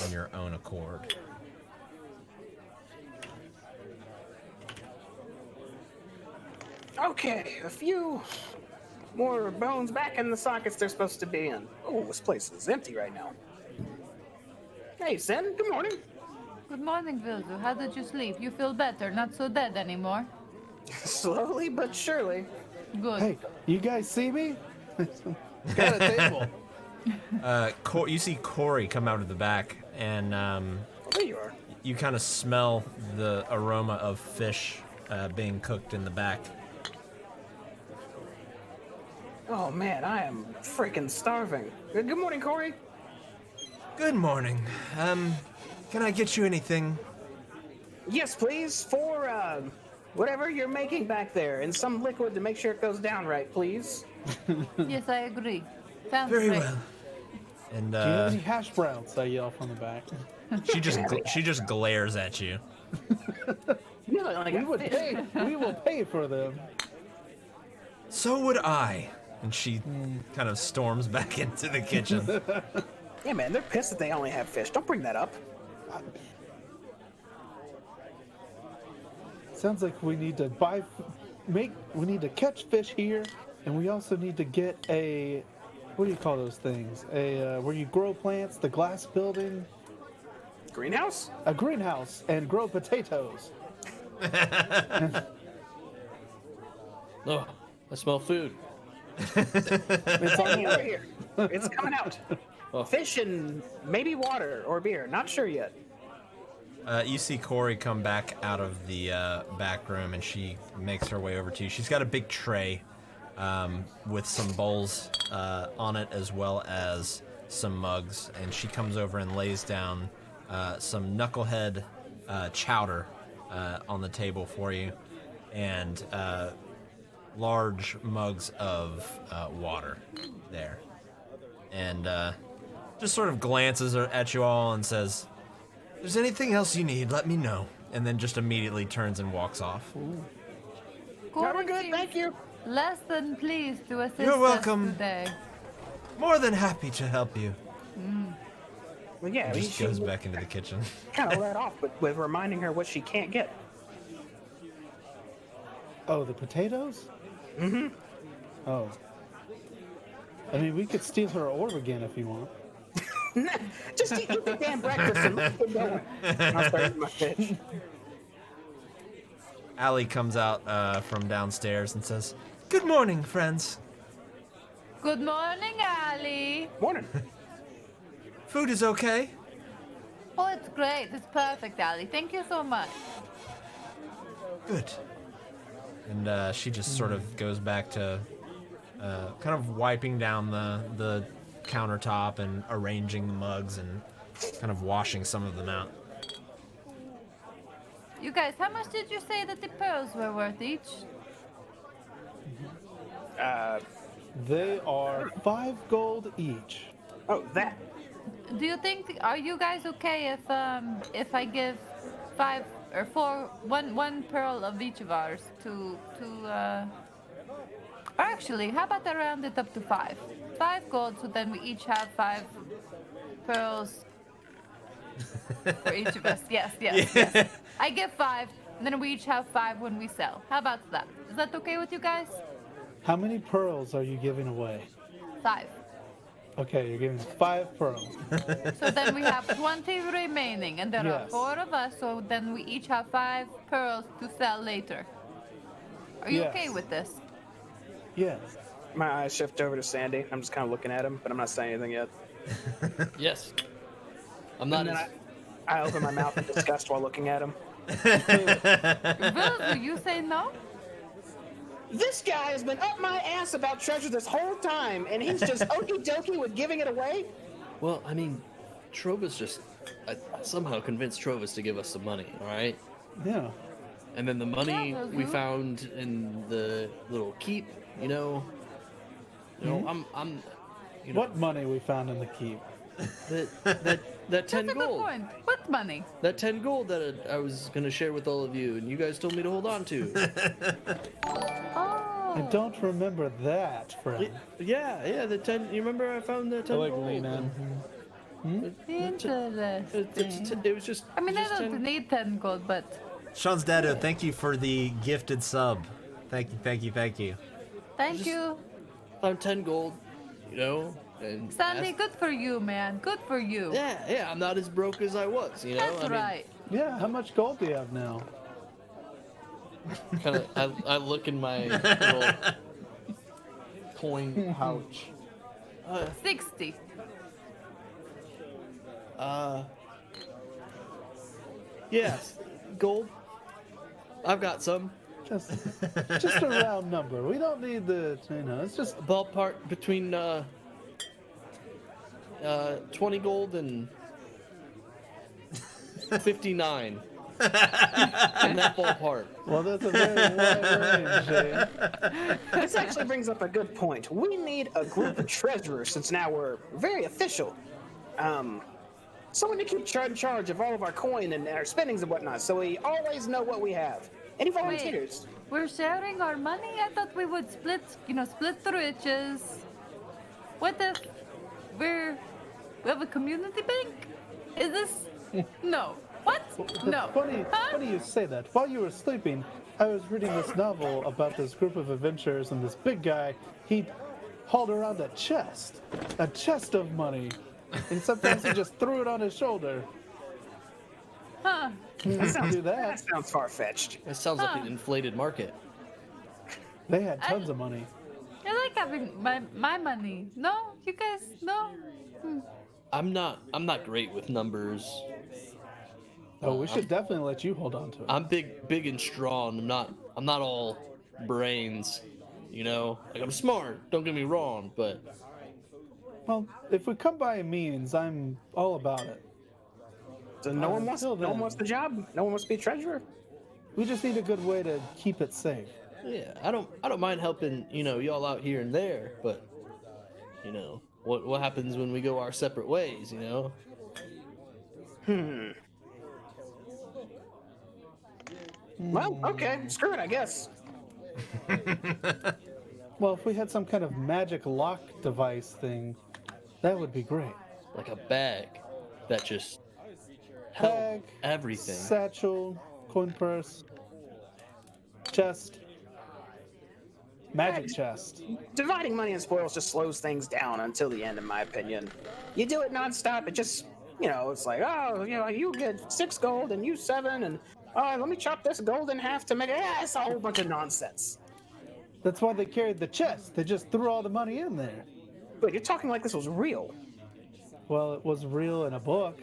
S1: on your own accord.
S4: Okay, a few more bones back in the sockets they're supposed to be in. Oh, this place is empty right now. Hey, Sin, good morning.
S5: good morning, Vilzu. How did you sleep? You feel better, not so dead anymore.
S4: Slowly but surely.
S5: Good.
S3: Hey, you guys see me? Got a table.
S1: You see Corey come out of the back, and
S4: Oh, there you are.
S1: you kind of smell the aroma of fish being cooked in the back.
S4: Oh man, I am freaking starving. Good morning, Corey.
S1: Good morning. Can I get you anything?
S4: Yes, please, for whatever you're making back there, and some liquid to make sure it goes down right, please.
S5: Yes, I agree. Sounds
S1: Very
S5: great.
S1: well. And
S3: Do you have any hash browns? I yell from the back.
S1: she just glares at you.
S4: You look like
S3: We
S4: a
S3: would
S4: fish.
S3: pay. We will pay for them.
S1: So would I. And she kind of storms back into the kitchen.
S4: Yeah, man, they're pissed that they only have fish. Don't bring that up.
S3: Sounds like we need to we need to catch fish here, and we also need to get a, what do you call those things? Where you grow plants, the glass building,
S4: Greenhouse?
S3: a greenhouse, and grow potatoes.
S2: Oh, I smell food.
S3: It's on the
S4: Over
S3: way.
S4: here. It's coming out.
S2: Oh.
S4: Fish and maybe water or beer. Not sure yet.
S1: You see Corey come back out of the back room, and she makes her way over to you. She's got a big tray with some bowls on it, as well as some mugs, and she comes over and lays down some knucklehead chowder on the table for you, and large mugs of water there. And just sort of glances at you all and says, "If there's anything else you need, let me know." And then just immediately turns and walks off.
S4: No,
S5: Corey
S4: we're good.
S5: seems
S4: Thank you.
S5: Less than pleased to assist
S1: You're welcome.
S5: us today.
S1: More than happy to help you.
S4: Well, yeah,
S1: Just goes back into the kitchen.
S4: kind of let off, but with reminding her what she can't get.
S3: Oh, the potatoes? Mm-hmm. Oh. I mean, we could steal her orb again if you want.
S4: Just eat the damn breakfast and let's get going. And I'll start my pitch.
S1: Allie comes out from downstairs and says, "Good morning, friends.
S5: Good morning, Allie.
S4: Morning.
S1: Food is okay."
S5: Oh, it's great. It's perfect, Allie. Thank you so much.
S1: Good. And she just sort of goes back to kind of wiping down the countertop and arranging the mugs and kind of washing some of them out.
S5: You guys, how much did you say that the pearls were worth each?
S3: They are 5 gold each.
S4: Oh, that.
S5: Do you think? Are you guys okay if I give 5 or 4, one pearl of each of ours to or actually, how about I round it up to 5? 5 gold, so then we each have 5 pearls for each of us. Yes. I give 5, and then we each have 5 when we sell. How about that? Is that okay with you guys?
S3: How many pearls are you giving away?
S5: 5.
S3: Okay, you're giving 5 pearls.
S5: So then we have 20 remaining, and there are
S3: Yes.
S5: 4 of us, so then we each have 5 pearls to sell later. Are you okay
S3: Yes.
S5: with this?
S3: Yes.
S4: My eyes shift over to Sandy. I'm just kind of looking at him, but I'm not saying anything yet.
S2: Yes. I'm not
S4: And then
S2: as...
S4: I open my mouth in disgust while looking at him.
S5: Will, do you say no?
S4: This guy has been up my ass about treasure this whole time, and he's just okie dokie with giving it away?
S2: Well, I mean, Trova's just... I somehow convinced Trova's to give us some money, all right?
S3: Yeah.
S2: And then the money
S5: Yeah,
S2: we
S5: mhm.
S2: found in the little keep, you know, I'm you know,
S3: What money we found in the keep?
S2: that 10
S5: That's a good
S2: gold.
S5: point. What money?
S2: That 10 gold that I was going to share with all of you, and you guys told me to hold on to.
S5: Oh.
S3: I don't remember that, friend.
S2: Yeah, the 10. You remember I found the 10
S3: I like
S2: gold?
S3: lean in.
S5: Interesting.
S2: It was just.
S5: I mean, I
S2: just
S5: don't
S2: 10
S5: need 10 gold, but
S1: Sean's Dado, thank you for the gifted sub. Thank you.
S5: thank you.
S2: Found 10 gold, you know, and
S5: Sandy,
S2: asked-
S5: good for you, man. Good for you.
S2: Yeah, I'm not as broke as I was, you know.
S5: That's
S2: I mean,
S5: right.
S3: Yeah, how much gold do you have now?
S2: Kind of, I look in my little coin pouch.
S5: 60.
S2: Yes, gold. I've got some.
S3: Just a round number. We don't need the, it's just
S2: Ballpark between 20 gold and 59. In that ballpark.
S3: well, that's a very wide range, Shane.
S4: This actually brings up a good point. We need a group of treasurers since now we're very official. Someone to keep in charge of all of our coin and our spendings and whatnot, so we always know what we have. Any volunteers?
S5: We're sharing our money? I thought we would split the riches. What if we have a community bank? Is this? No. What? No.
S3: Funny,
S5: Huh?
S3: funny you say that. While you were sleeping, I was reading this novel about this group of adventurers and this big guy. He hauled around a chest of money, and sometimes he just threw it on his shoulder.
S5: Huh.
S3: Do
S4: That
S3: that.
S4: sounds far-fetched.
S2: That sounds like an inflated market.
S3: They had tons of money.
S5: I like having my money. No? You guys? No?
S2: I'm not great with numbers.
S3: Oh, we should definitely let you hold on to it.
S2: I'm big and strong. I'm not all brains, you know. Like I'm smart. Don't get me wrong, but
S3: Well, if we come by means, I'm all about it.
S4: So no one wants the job? No one wants to be a treasurer?
S3: We just need a good way to keep it safe.
S2: yeah, I don't mind helping, you know, y'all out here and there, but you know, what happens when we go our separate ways, you know?
S4: Well, okay, screw it, I guess.
S3: Well, if we had some kind of magic lock device thing, that would be great.
S2: Like a bag that just held
S3: Bag,
S2: everything.
S3: satchel, coin purse, chest. Magic chest.
S4: Dividing money and spoils just slows things down until the end, in my opinion. You do it nonstop, it just, it's like, oh, you get 6 gold and you 7, and let me chop this gold in half to make it. Yeah, it's a whole bunch of nonsense.
S3: That's why they carried the chest. They just threw all the money in there.
S4: But you're talking like this was real.
S3: Well, it was real in a book.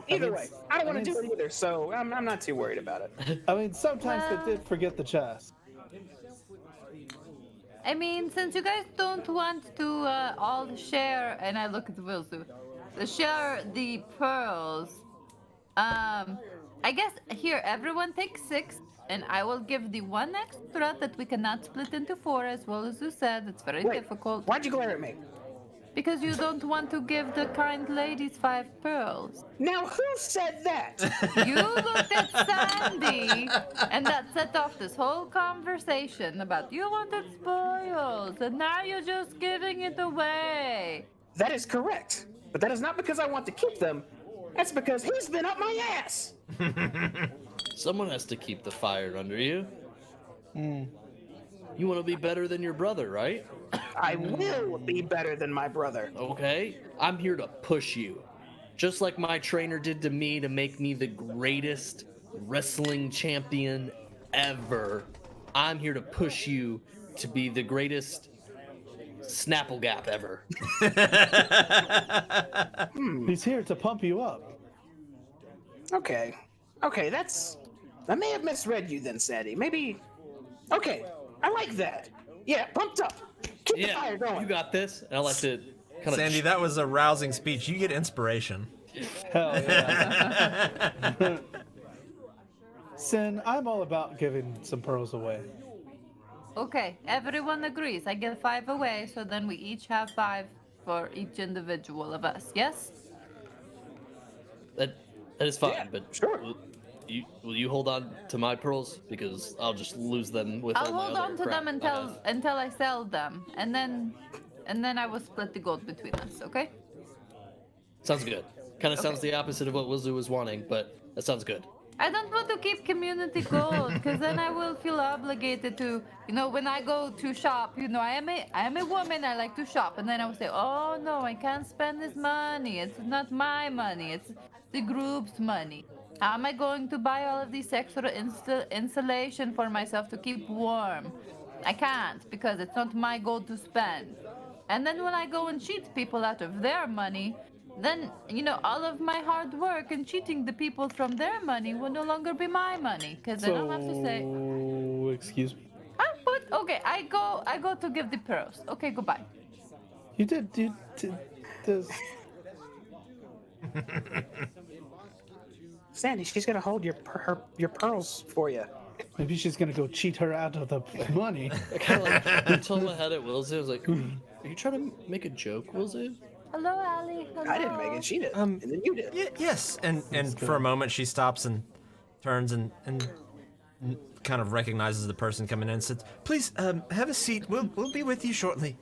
S4: Either way, I don't want to do it either, so I'm not too worried about it.
S3: I mean, sometimes they did forget the chest.
S5: I mean, since you guys don't want to all share, and I look at the Wilsu, share the pearls, I guess here everyone takes 6, and I will give the 1 extra that we cannot split into 4, as well as you said. It's very difficult.
S4: Why'd you glare at me?
S5: Because you don't want to give the kind ladies 5 pearls.
S4: Now, who said that?
S5: You looked at Sandy, and that set off this whole conversation about you wanted spoils, and now you're just giving it away.
S4: That is correct. But that is not because I want to keep them. That's because he's been up my ass.
S2: Someone has to keep the fire under you. You want to be better than your brother, right?
S4: I will be better than my brother.
S2: Okay, I'm here to push you. Just like my trainer did to me to make me the greatest wrestling champion ever. I'm here to push you to be the greatest Snapplegap ever.
S3: He's here to pump you up.
S4: Okay, I may have misread you then, Sandy. Maybe, okay, I like that. Yeah, pumped up. Keep the fire going.
S2: You got this. And I like to kind of...
S1: Sandy, that was a rousing speech. You get inspiration.
S3: Hell yeah. Sin, I'm all about giving some pearls away.
S5: Okay, everyone agrees. I give 5 away, so then we each have 5 for each individual of us. Yes?
S2: That is fine,
S4: Yeah,
S2: but
S4: sure.
S2: Will you hold on to my pearls? Because I'll just lose them with all
S5: I'll
S2: my
S5: hold
S2: other
S5: on to
S2: crap
S5: them
S2: I have.
S5: until I sell them, and then I will split the gold between us. Okay?
S2: Sounds good. Kind of sounds the opposite of what Wizu was wanting, but that sounds good.
S5: I don't want to keep community gold, because then I will feel obligated to, when I go to shop, I am a woman, I like to shop, and then I will say, oh no, I can't spend this money, it's not my money, it's the group's money. How am I going to buy all of these extra insulation for myself to keep warm? I can't, because it's not my gold to spend. And then when I go and cheat people out of their money, then, all of my hard work and cheating the people from their money will no longer be my money, because then I'll have to say,
S3: Excuse me.
S5: but okay, I go to give the pearls. Okay, goodbye.
S3: You did this.
S4: Sandy, she's gonna hold your pearls for you.
S3: Maybe she's gonna go cheat her out of the money.
S2: I kind of until my head at Wilzu, I was like, are you trying to make a joke, Wilzu?
S5: Hello, Allie. Hello.
S4: I didn't make it, she did. And then you did.
S1: Yes, and for a moment she stops and turns and kind of recognizes the person coming in and says, "Please, have a seat. We'll be with you shortly."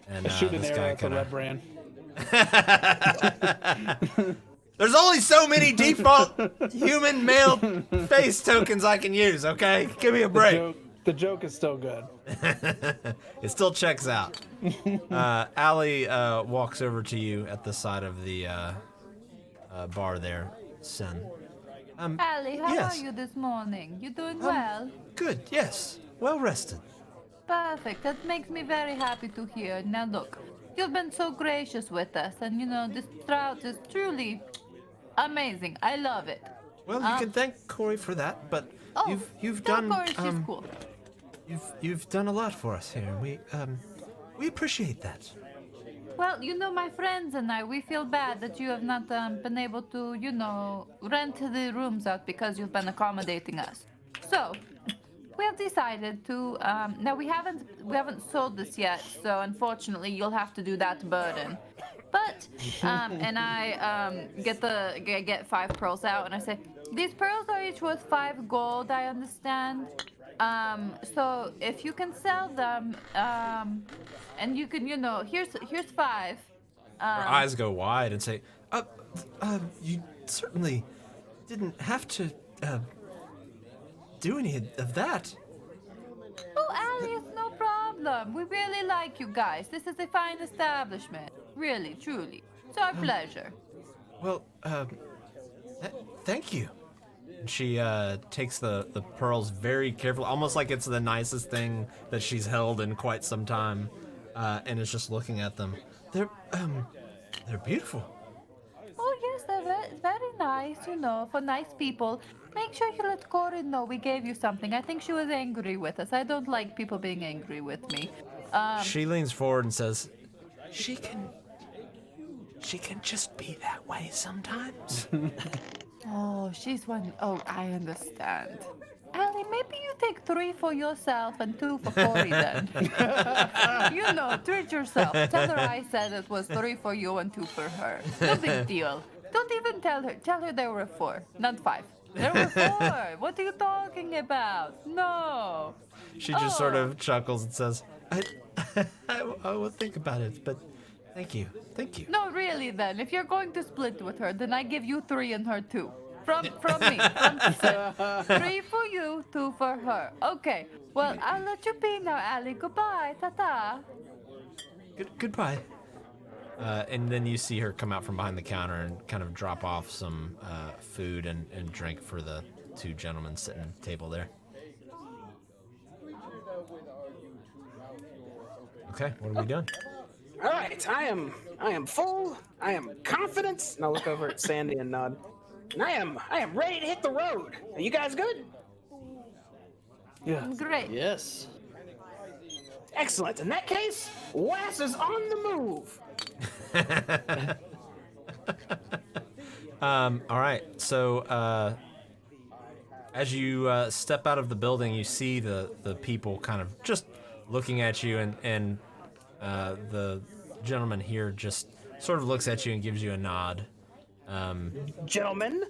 S1: And
S3: Shoot an
S1: this
S3: arrow
S1: guy
S3: at the
S1: kinda-
S3: red brand.
S1: There's only so many default human male face tokens I can use. Okay, give me a break.
S3: The joke is still good.
S1: It still checks out. Allie walks over to you at the side of the bar there, Sen.
S5: Allie, how
S1: yes.
S5: are you this morning? You doing well?
S1: Good, yes. Well rested.
S5: Perfect. That makes me very happy to hear. Now look, you've been so gracious with us, and this trout is truly amazing. I love it.
S1: Well, you can thank Corey for that, but you've done
S5: Of course, she's cool.
S1: you've done a lot for us here. We appreciate that.
S5: Well, my friends and I, we feel bad that you have not been able to, rent the rooms out because you've been accommodating us. So, we have decided to. Now we haven't sold this yet, so unfortunately you'll have to do that burden. But and I get 5 pearls out, and I say these pearls are each worth 5 gold. I understand. So if you can sell them, and you can, here's 5.
S1: Her eyes go wide and say, "You certainly didn't have to do any of that.
S5: Oh, Ali, it's no problem. We really like you guys. This is a fine establishment. Really, truly. It's our pleasure.
S1: Well, thank you. She takes the pearls very carefully, almost like it's the nicest thing that she's held in quite some time, and is just looking at them. They're beautiful.
S5: Oh, yes, they're very nice, for nice people. Make sure you let Corin know we gave you something. I think she was angry with us. I don't like people being angry with me.
S1: She leans forward and says, She can just be that way sometimes.
S5: Oh, she's one. Oh, I understand. Allie, maybe you take 3 for yourself and 2 for Cory then. Treat yourself. Tell her I said it was 3 for you and 2 for her. No big deal. Don't even tell her. Tell her there were 4, not 5. There were 4. What are you talking about? No.
S1: She just sort of chuckles and says, I will think about it, but thank you. Thank you.
S5: No, really then. If you're going to split with her, then I give you 3 and her 2. From me, from Giselle. 3 for you, 2 for her. Okay. Well, I'll let you be now, Allie. Goodbye. Ta-ta.
S1: Goodbye. And then you see her come out from behind the counter and kind of drop off some food and drink for the 2 gentlemen sitting at the table there. Okay, what are we doing?
S4: All right, I am full. I am confident. And I'll look over at Sandy and nod. And I am ready to hit the road. Are you guys good?
S3: Yeah.
S5: Great.
S2: Yes.
S4: Excellent. In that case, Wass is on the move.
S1: All right. So, as you step out of the building, you see the people kind of just looking at you, and the gentleman here just sort of looks at you and gives you a nod.
S4: Gentlemen.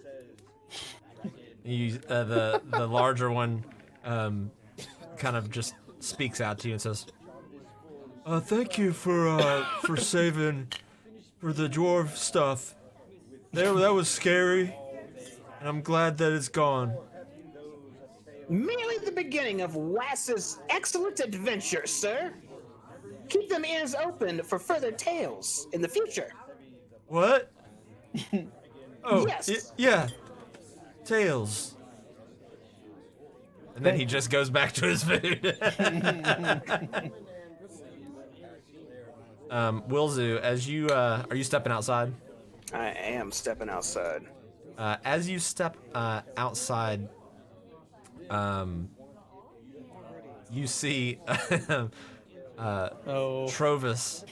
S1: The larger one kind of just speaks out to you and says, "Thank you for saving for the dwarf stuff. That was scary, and I'm glad that it's gone."
S4: Merely the beginning of Wass's excellent adventure, sir. Keep them ears open for further tales in the future.
S1: What? Oh,
S4: Yes.
S1: yeah. Tails. And then he just goes back to his food. Wilzu, as you are you stepping outside?
S4: I am stepping outside.
S1: As you step outside, you see Trovis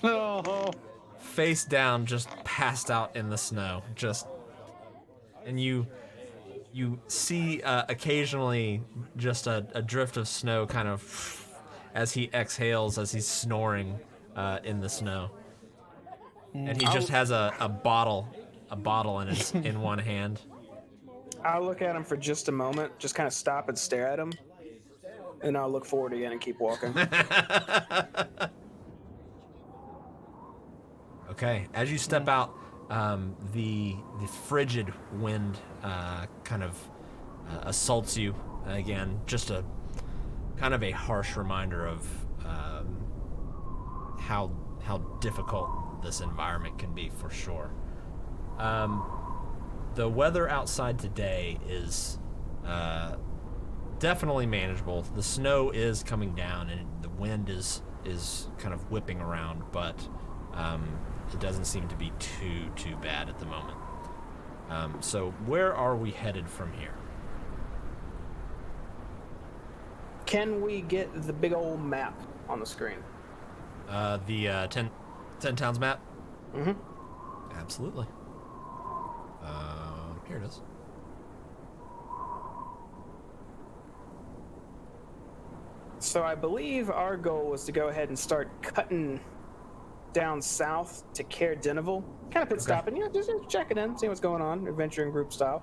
S1: face down, just passed out in the snow. And you see occasionally just a drift of snow kind of as he exhales, as he's snoring in the snow. And he just has a bottle in one hand.
S4: I'll look at him for just a moment, just kind of stop and stare at him, and I'll look forward again and keep walking.
S1: Okay, as you step out, the frigid wind kind of assaults you again. Just a kind of a harsh reminder of how difficult this environment can be, for sure. The weather outside today is definitely manageable. The snow is coming down and the wind is kind of whipping around, but it doesn't seem to be too bad at the moment. So where are we headed from here?
S4: Can we get the big old map on the screen?
S1: The 10 towns map?
S4: Mm-hmm.
S1: Absolutely. Here it is.
S4: So I believe our goal was to go ahead and start cutting down south to Caer Dineval. Kind of pit stopping, just checking in, seeing what's going on, adventuring group style.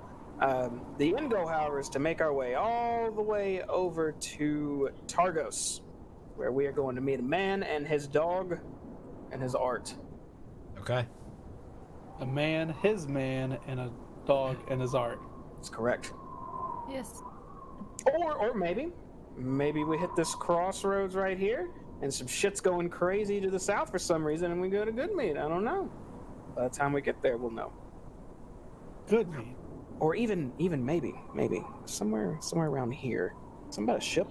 S4: The end goal, however, is to make our way all the way over to Targos, where we are going to meet a man and his dog and his art.
S1: Okay.
S3: A man, his man, and a dog and his art.
S4: That's correct.
S5: Yes.
S4: Or maybe we hit this crossroads right here, and some shit's going crazy to the south for some reason, and we go to Goodmead. I don't know. By the time we get there, we'll know.
S3: Good meat.
S4: Or even maybe somewhere around here. Something about a ship,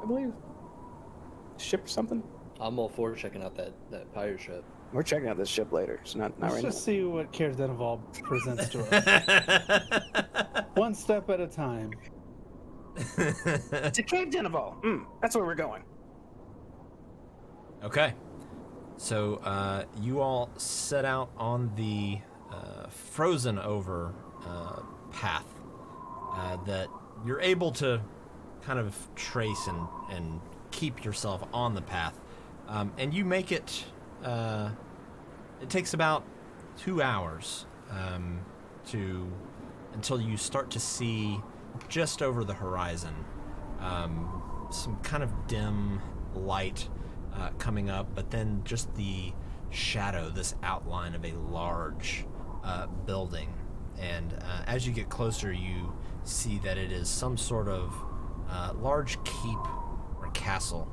S4: I believe. Ship or something.
S2: I'm all for checking out that pirate ship.
S4: We're checking out this ship later. So not
S3: Let's
S4: right
S3: just
S4: now.
S3: see what Caer Dineval presents to us. One step at a time.
S4: To Caer Dineval. That's where we're going.
S1: Okay. So you all set out on the frozen over path that you're able to kind of trace and keep yourself on the path. And you make it, it takes about 2 hours until you start to see just over the horizon some kind of dim light coming up, but then just the shadow, this outline of a large building. And as you get closer, you see that it is some sort of large keep or castle.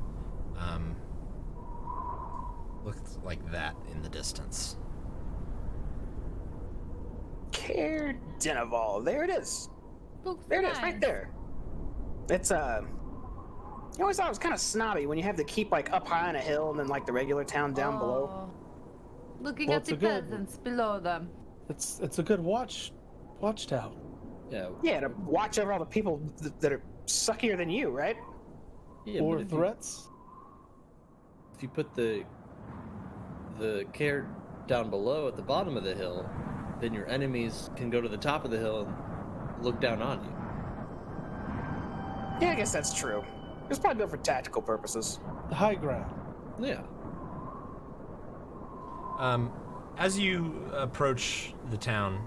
S1: Looks like that in the distance.
S4: Caer Dineval. There it is.
S5: Looks
S4: There it is,
S5: nice.
S4: right there. It's I always thought it was kind of snobby when you have the keep like up high on a hill and then like the regular town down below.
S5: Oh. Looking
S3: Well,
S5: at
S3: it's
S5: the
S3: a good-
S5: peasants below them.
S3: It's a good watchtower.
S2: Yeah.
S4: Yeah, to watch over all the people that are suckier than you, right?
S2: Yeah,
S3: Or
S2: but if
S3: threats.
S2: if you put the Caer down below at the bottom of the hill, then your enemies can go to the top of the hill and look down on you.
S4: Yeah, I guess that's true. It's probably built for tactical purposes.
S3: The high ground.
S2: Yeah.
S1: As you approach the town,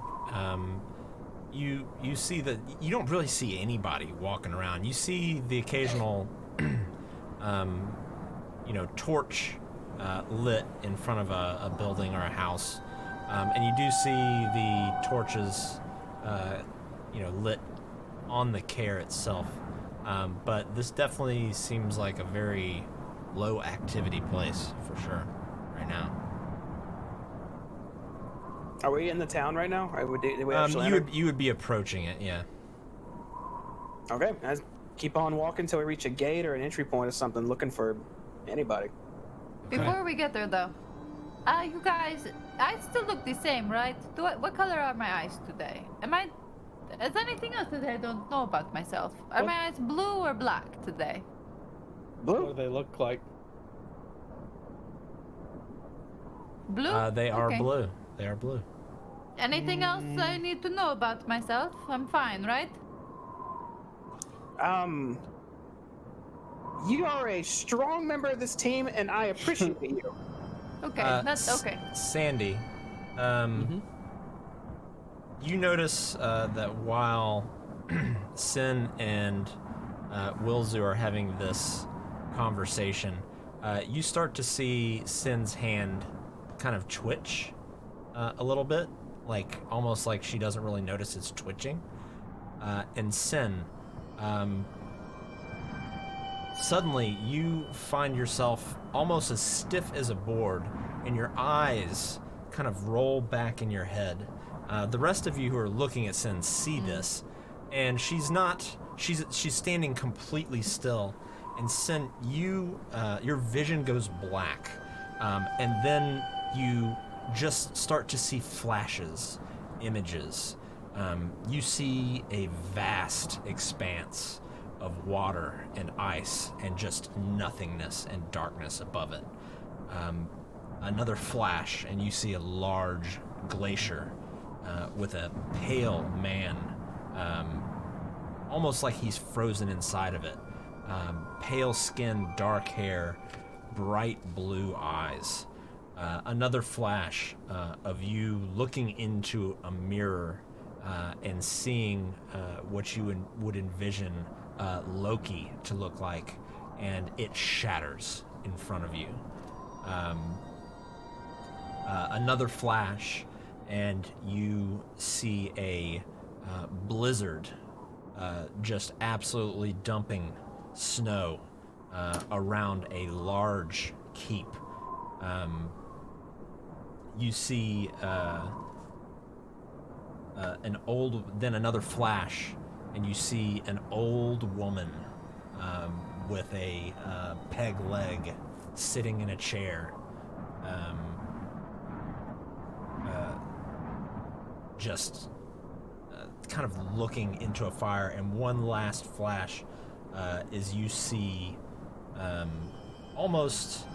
S1: you see that you don't really see anybody walking around. You see the occasional, torch lit in front of a building or a house, and you do see the torches, lit on the Caer itself. But this definitely seems like a very low activity place for sure right now.
S4: Are we in the town right now? Did we actually enter?
S1: You would be approaching it, yeah.
S4: Okay, I keep on walking until we reach a gate or an entry point or something, looking for anybody.
S5: Before we get there, though, you guys, I still look the same, right? What color are my eyes today? Is there anything else that I don't know about myself? Are my eyes blue or black today?
S4: Blue?
S3: What do they look like?
S5: Blue?
S1: They are
S5: Okay.
S1: blue. They are blue.
S5: Anything else I need to know about myself? I'm fine, right?
S4: You are a strong member of this team, and I appreciate you.
S5: Okay, that's okay.
S1: Sandy, you notice that while Sin and Wilzu are having this conversation, you start to see Sin's hand kind of twitch a little bit, like almost like she doesn't really notice it's twitching. And Sin, suddenly you find yourself almost as stiff as a board, and your eyes kind of roll back in your head. The rest of you who are looking at Sin see this, and she's standing completely still. And Sin, your vision goes black, and then you just start to see flashes, images. You see a vast expanse of water and ice and just nothingness and darkness above it. Another flash, and you see a large glacier with a pale man, almost like he's frozen inside of it. Pale skin, dark hair, bright blue eyes. Another flash of you looking into a mirror and seeing what you would envision Loki to look like, and it shatters in front of you. Another flash, and you see a blizzard just absolutely dumping snow around a large keep. You see then another flash, and you see an old woman with a peg leg sitting in a chair, just kind of looking into a fire. And one last flash is you see almost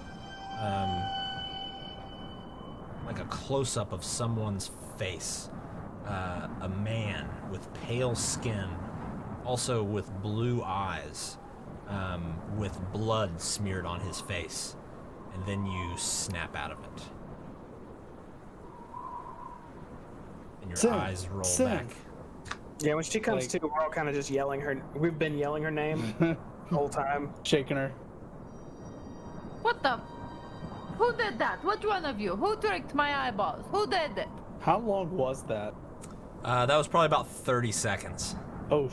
S1: like a close-up of someone's face, a man with pale skin, also with blue eyes, with blood smeared on his face, and then you snap out of it. And your
S3: Sin,
S1: eyes roll
S3: Sin.
S1: back.
S4: Yeah, when she comes
S3: Like-
S4: to, we're all kind of just yelling her. We've been yelling her name the whole time.
S3: Shaking her.
S5: What the? Who did that? Which one of you? Who tricked my eyeballs? Who did it?
S3: How long was that?
S1: That was probably about 30 seconds.
S3: Oh,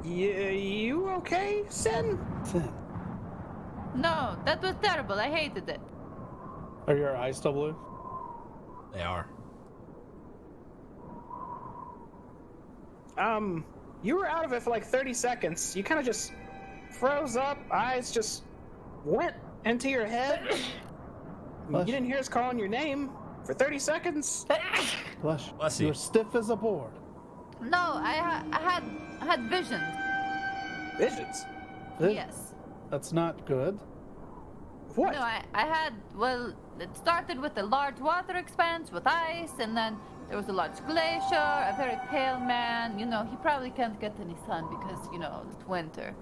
S4: Yeah, you okay, Sin?
S3: Sin.
S5: No, that was terrible. I hated it.
S3: Are your eyes still blue?
S1: They are.
S4: You were out of it for like 30 seconds. You kind of just froze up, eyes just went into your head. You didn't hear us calling your name for 30 seconds.
S3: Blush.
S1: Bless you.
S3: You're stiff as a board.
S5: No, I had visions.
S4: Visions.
S5: Yes.
S3: That's not good.
S4: What?
S5: No, I had, well, it started with a large water expanse with ice, and then there was a large glacier, a very pale man. You know, he probably can't get any sun because, you know, it's winter.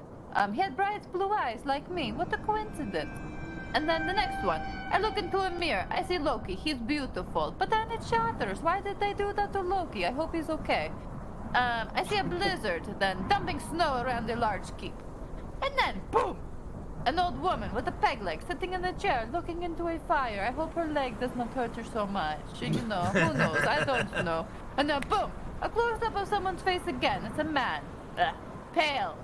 S5: He had bright blue eyes like me. What a coincidence. And then the next one, I look into a mirror. I see Loki. He's beautiful. But then it shatters. Why did they do that to Loki? I hope he's okay. I see a blizzard, then dumping snow around a large keep. And then, boom! An old woman with a peg leg sitting in a chair looking into a fire. I hope her leg does not hurt her so much. You know, who knows? I don't know. And then, boom! A close-up of someone's face again. It's a man. Pale.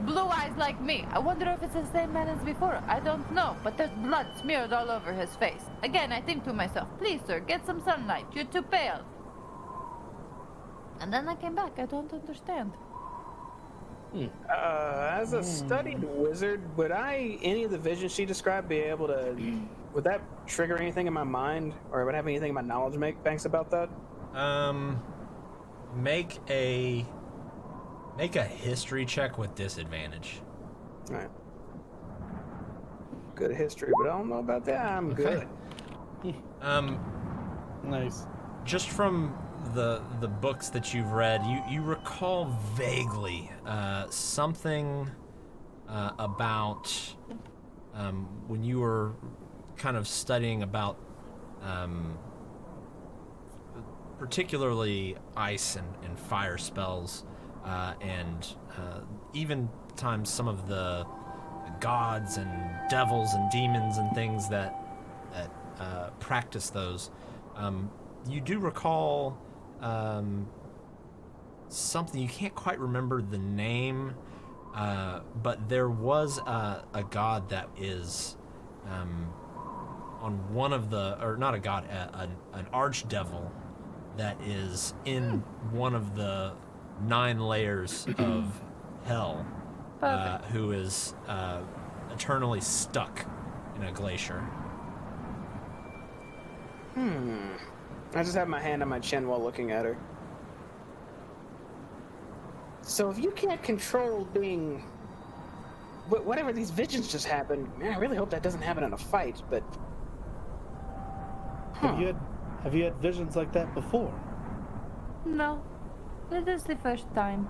S5: Blue eyes like me. I wonder if it's the same man as before. I don't know, but there's blood smeared all over his face. Again, I think to myself, please, sir, get some sunlight. You're too pale. And then I came back. I don't understand.
S4: As a studied wizard, would any of the visions she described be able to, would that trigger anything in my mind, or would I have anything in my knowledge make banks about that?
S1: Make a history check with disadvantage.
S4: All right. Good history, but I don't know about that. I'm good.
S3: Nice.
S1: Just from the books that you've read, you recall vaguely something about when you were kind of studying about particularly ice and fire spells, and even times some of the gods and devils and demons and things that practice those. You do recall something, you can't quite remember the name, but there was a god that is on one of the, or not a god, an archdevil that is in one of the 9 layers of hell, who is eternally stuck in a glacier.
S4: I just have my hand on my chin while looking at her. So if you can't control being... whatever these visions just happened, man, I really hope that doesn't happen in a fight, but...
S3: Have you had visions like that before?
S5: No, it is the first time.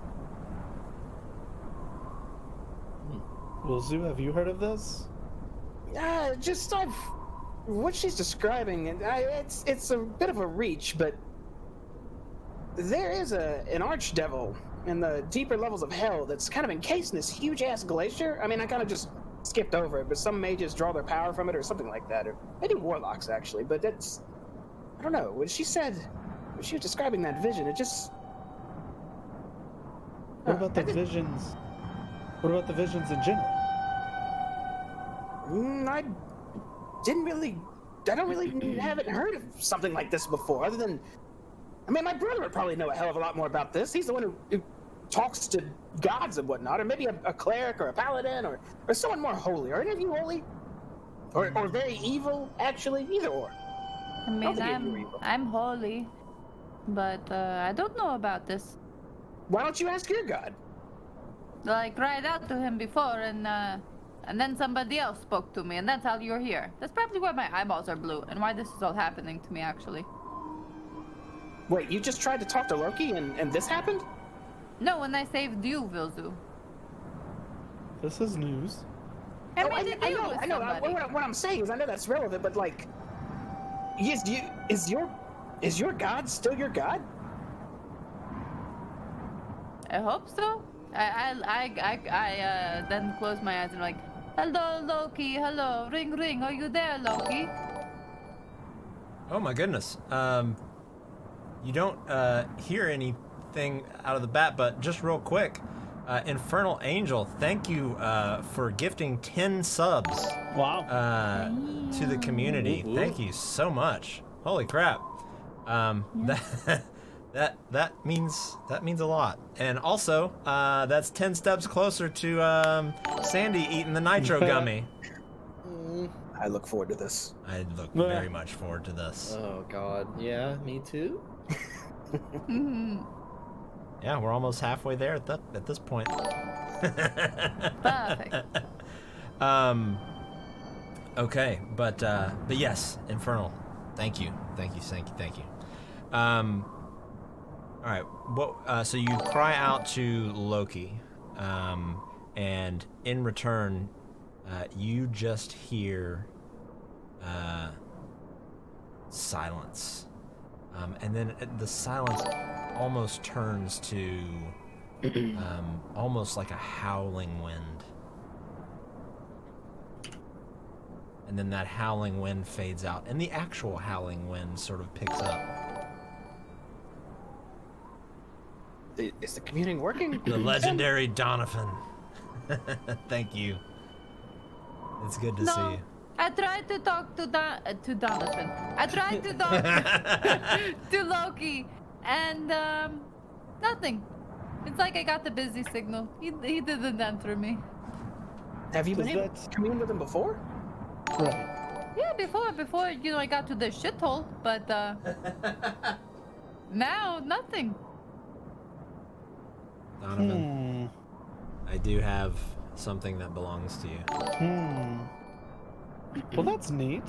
S3: Well, Zoo, have you heard of this?
S4: What she's describing, and it's a bit of a reach, but there is an archdevil in the deeper levels of hell that's kind of encased in this huge-ass glacier. I mean, I kind of just skipped over it, but some mages draw their power from it or something like that, or maybe warlocks, actually, but that's... I don't know. When she was describing that vision, it just...
S3: What about the visions? What about the visions in general?
S4: I don't really haven't heard of something like this before. Other than, I mean, my brother would probably know a hell of a lot more about this. He's the one who talks to gods and whatnot, or maybe a cleric or a paladin or someone more holy. Are any of you holy? Or very evil, actually? Either or.
S5: I mean,
S4: think any of you are evil.
S5: I'm holy, but I don't know about this.
S4: Why don't you ask your god?
S5: Like, cried out to him before, and then somebody else spoke to me, and that's how you're here. That's probably why my eyeballs are blue, and why this is all happening to me, actually.
S4: Wait, you just tried to talk to Loki and this happened?
S5: No, when I saved you, Vilzu.
S3: This is news.
S5: I
S4: Oh,
S5: made a deal with
S4: I know.
S5: somebody.
S4: What I'm saying is, I know that's relevant, but like, is your god still your god?
S5: I hope so. I then close my eyes and like, hello, Loki, hello, ring, ring, are you there, Loki?
S1: Oh my goodness. You don't hear anything out of the bat, but just real quick, Infernal Angel, thank you for gifting 10 subs
S3: Wow.
S1: to the community.
S2: Ooh.
S1: Thank you so much. Holy crap. That means a lot. And also, that's 10 steps closer to Sandy eating the nitro gummy.
S4: I look forward to this.
S1: I look very much forward to this.
S2: Oh God, yeah, me too.
S1: Yeah, we're almost halfway there at this point.
S5: Perfect.
S1: Okay, but yes, Infernal. Thank you. All right. So you cry out to Loki, and in return, you just hear silence, and then the silence almost turns to almost like a howling wind, and then that howling wind fades out, and the actual howling wind sort of picks up.
S4: Is the commuting working?
S1: The legendary Donovan. Thank you. It's good to see
S5: No,
S1: you.
S5: I tried to talk to Donovan. I tried to talk to Loki, and nothing. It's like I got the busy signal. He didn't answer me.
S4: Have you been
S3: Does
S4: able
S3: that-
S4: to commune with him before?
S3: Right.
S5: Yeah, before I got to the shithole, but now nothing.
S1: Donovan, I do have something that belongs to you.
S3: Well, that's neat.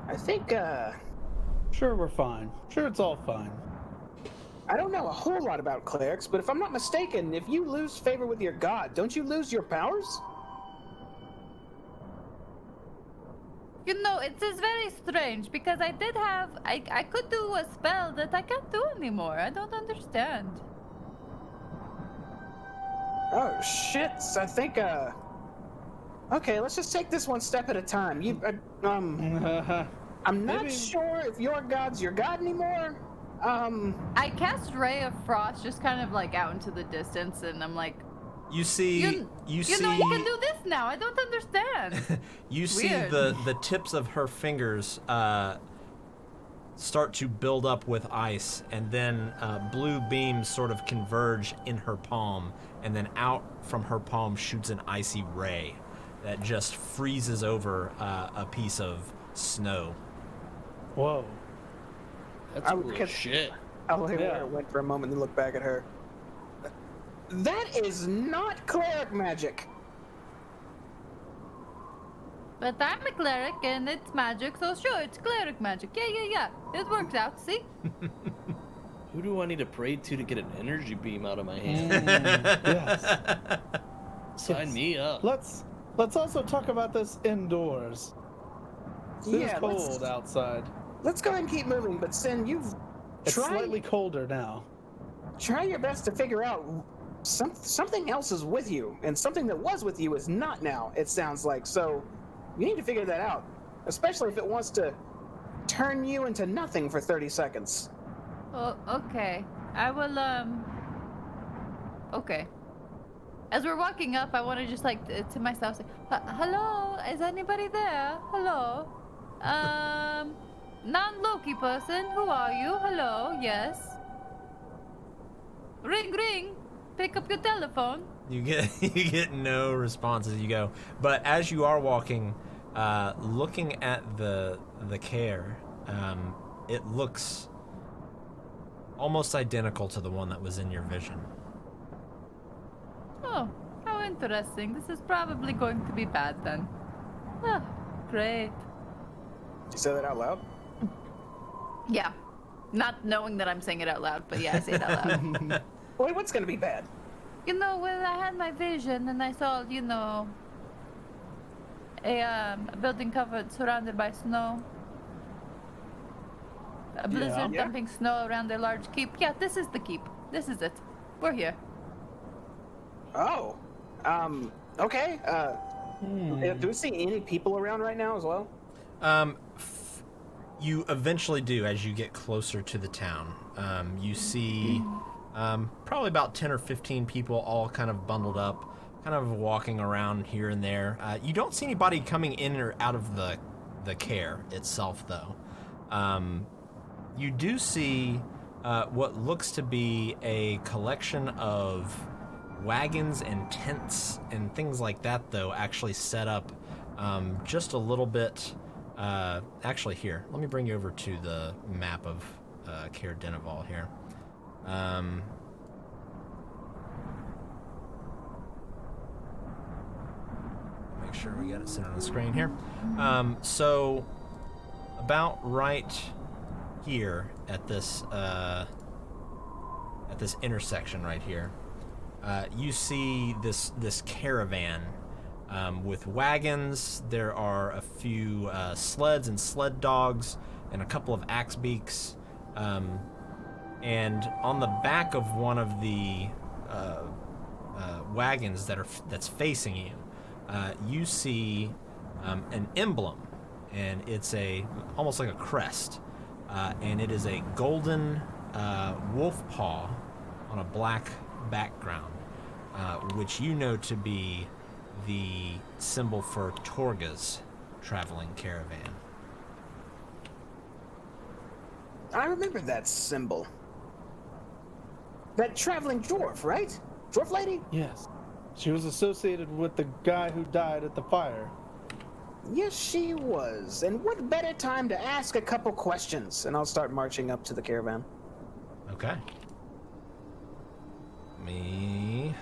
S4: I think,
S3: Sure, we're fine. Sure, it's all fine.
S4: I don't know a whole lot about clerics, but if I'm not mistaken, if you lose favor with your god, don't you lose your powers?
S5: You know, it is very strange because I could do a spell that I can't do anymore. I don't understand.
S4: Oh, shit. So I think, okay, let's just take this one step at a time. I'm not
S3: Maybe-
S4: sure if your god's your god anymore.
S5: I cast Ray of Frost just kind of like out into the distance, and I'm like,
S1: You see,
S5: you
S1: see,
S5: know, you can do this now. I don't understand.
S1: you see
S5: Weird.
S1: the tips of her fingers start to build up with ice, and then blue beams sort of converge in her palm, and then out from her palm shoots an icy ray that just freezes over a piece of snow.
S3: Whoa.
S2: That's
S4: I
S2: cool
S4: would
S2: as
S4: get-
S2: shit.
S4: I'll let
S3: Yeah.
S4: her went for a moment and look back at her. That is not cleric magic.
S5: But I'm a cleric and it's magic, so sure, it's cleric magic. Yeah. It works out, see?
S2: Who do I need to pray to get an energy beam out of my hand?
S3: Yes.
S2: Sign me up.
S3: Let's also talk about this indoors. It is
S4: Yeah,
S3: cold outside.
S4: let's go ahead and keep moving. But Sin, you've
S3: It's
S4: tried
S3: slightly colder now.
S4: try your best to figure out something else is with you, and something that was with you is not now. It sounds like so. You need to figure that out, especially if it wants to turn you into nothing for 30 seconds.
S5: Oh, okay. I will Okay. As we're walking up, I want to just like to myself say, "Hello, is anybody there? Hello, non-Loki person. Who are you? Hello, yes. Ring, ring. Pick up your telephone."
S1: You get no response as you go. But as you are walking, looking at the Caer, it looks almost identical to the one that was in your vision.
S5: Oh, how interesting. This is probably going to be bad then. Oh, great.
S4: Did you say that out loud?
S5: Yeah. Not knowing that I'm saying it out loud, but yeah, I say it out loud.
S4: Wait, what's gonna be bad?
S5: You know, when I had my vision and I saw, you know, a building surrounded by snow. A blizzard
S4: Yeah.
S5: dumping snow around a large keep. Yeah, this is the keep. This is it. We're here.
S4: Oh, okay. Do we see any people around right now as well?
S1: You eventually do as you get closer to the town. You see probably about 10 or 15 people all kind of bundled up, kind of walking around here and there. You don't see anybody coming in or out of the Caer itself, though. You do see what looks to be a collection of wagons and tents and things like that, though, actually set up just a little bit. Actually, here, let me bring you over to the map of Caer Dineval here. Make sure we got it centered on the screen here. So, about right here at this intersection right here, you see this caravan with wagons. There are a few sleds and sled dogs and a couple of axe beaks. And on the back of one of the wagons that's facing you, you see an emblem, and it's almost like a crest, and it is a golden wolf paw on a black background, which you know to be the symbol for Torga's traveling caravan.
S4: I remember that symbol. That traveling dwarf, right? Dwarf lady?
S3: Yes. She was associated with the guy who died at the fire.
S4: Yes, she was. And what better time to ask a couple questions? And I'll start marching up to the caravan.
S1: Okay. Let me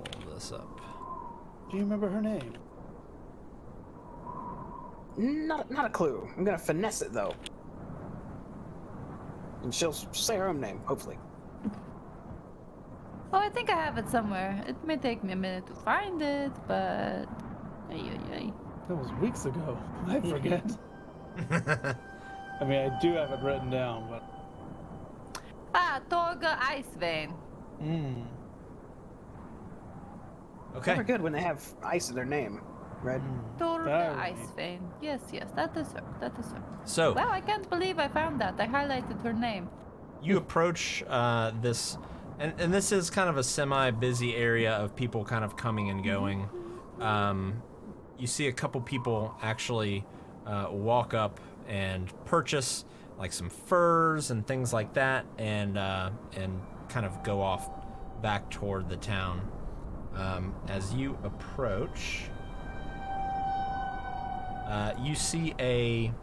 S1: pull this up.
S3: Do you remember her name?
S4: Not a clue. I'm gonna finesse it though. And she'll say her own name, hopefully.
S5: Oh, I think I have it somewhere. It may take me a minute to find it, but... Ay.
S3: That was weeks ago. I forget. I mean, I do have it written down, but...
S5: Ah, Torga Icewind.
S1: Okay.
S4: Never good when they have ice in their name, right?
S5: Torga
S3: Very.
S5: Icewind. Yes, that is her. That is her.
S1: So,
S5: Wow, I can't believe I found that. I highlighted her name.
S1: you approach this, and this is kind of a semi-busy area of people kind of coming and going. You see a couple people actually walk up and purchase like some furs and things like that, and kind of go off back toward the town. As you approach, you see a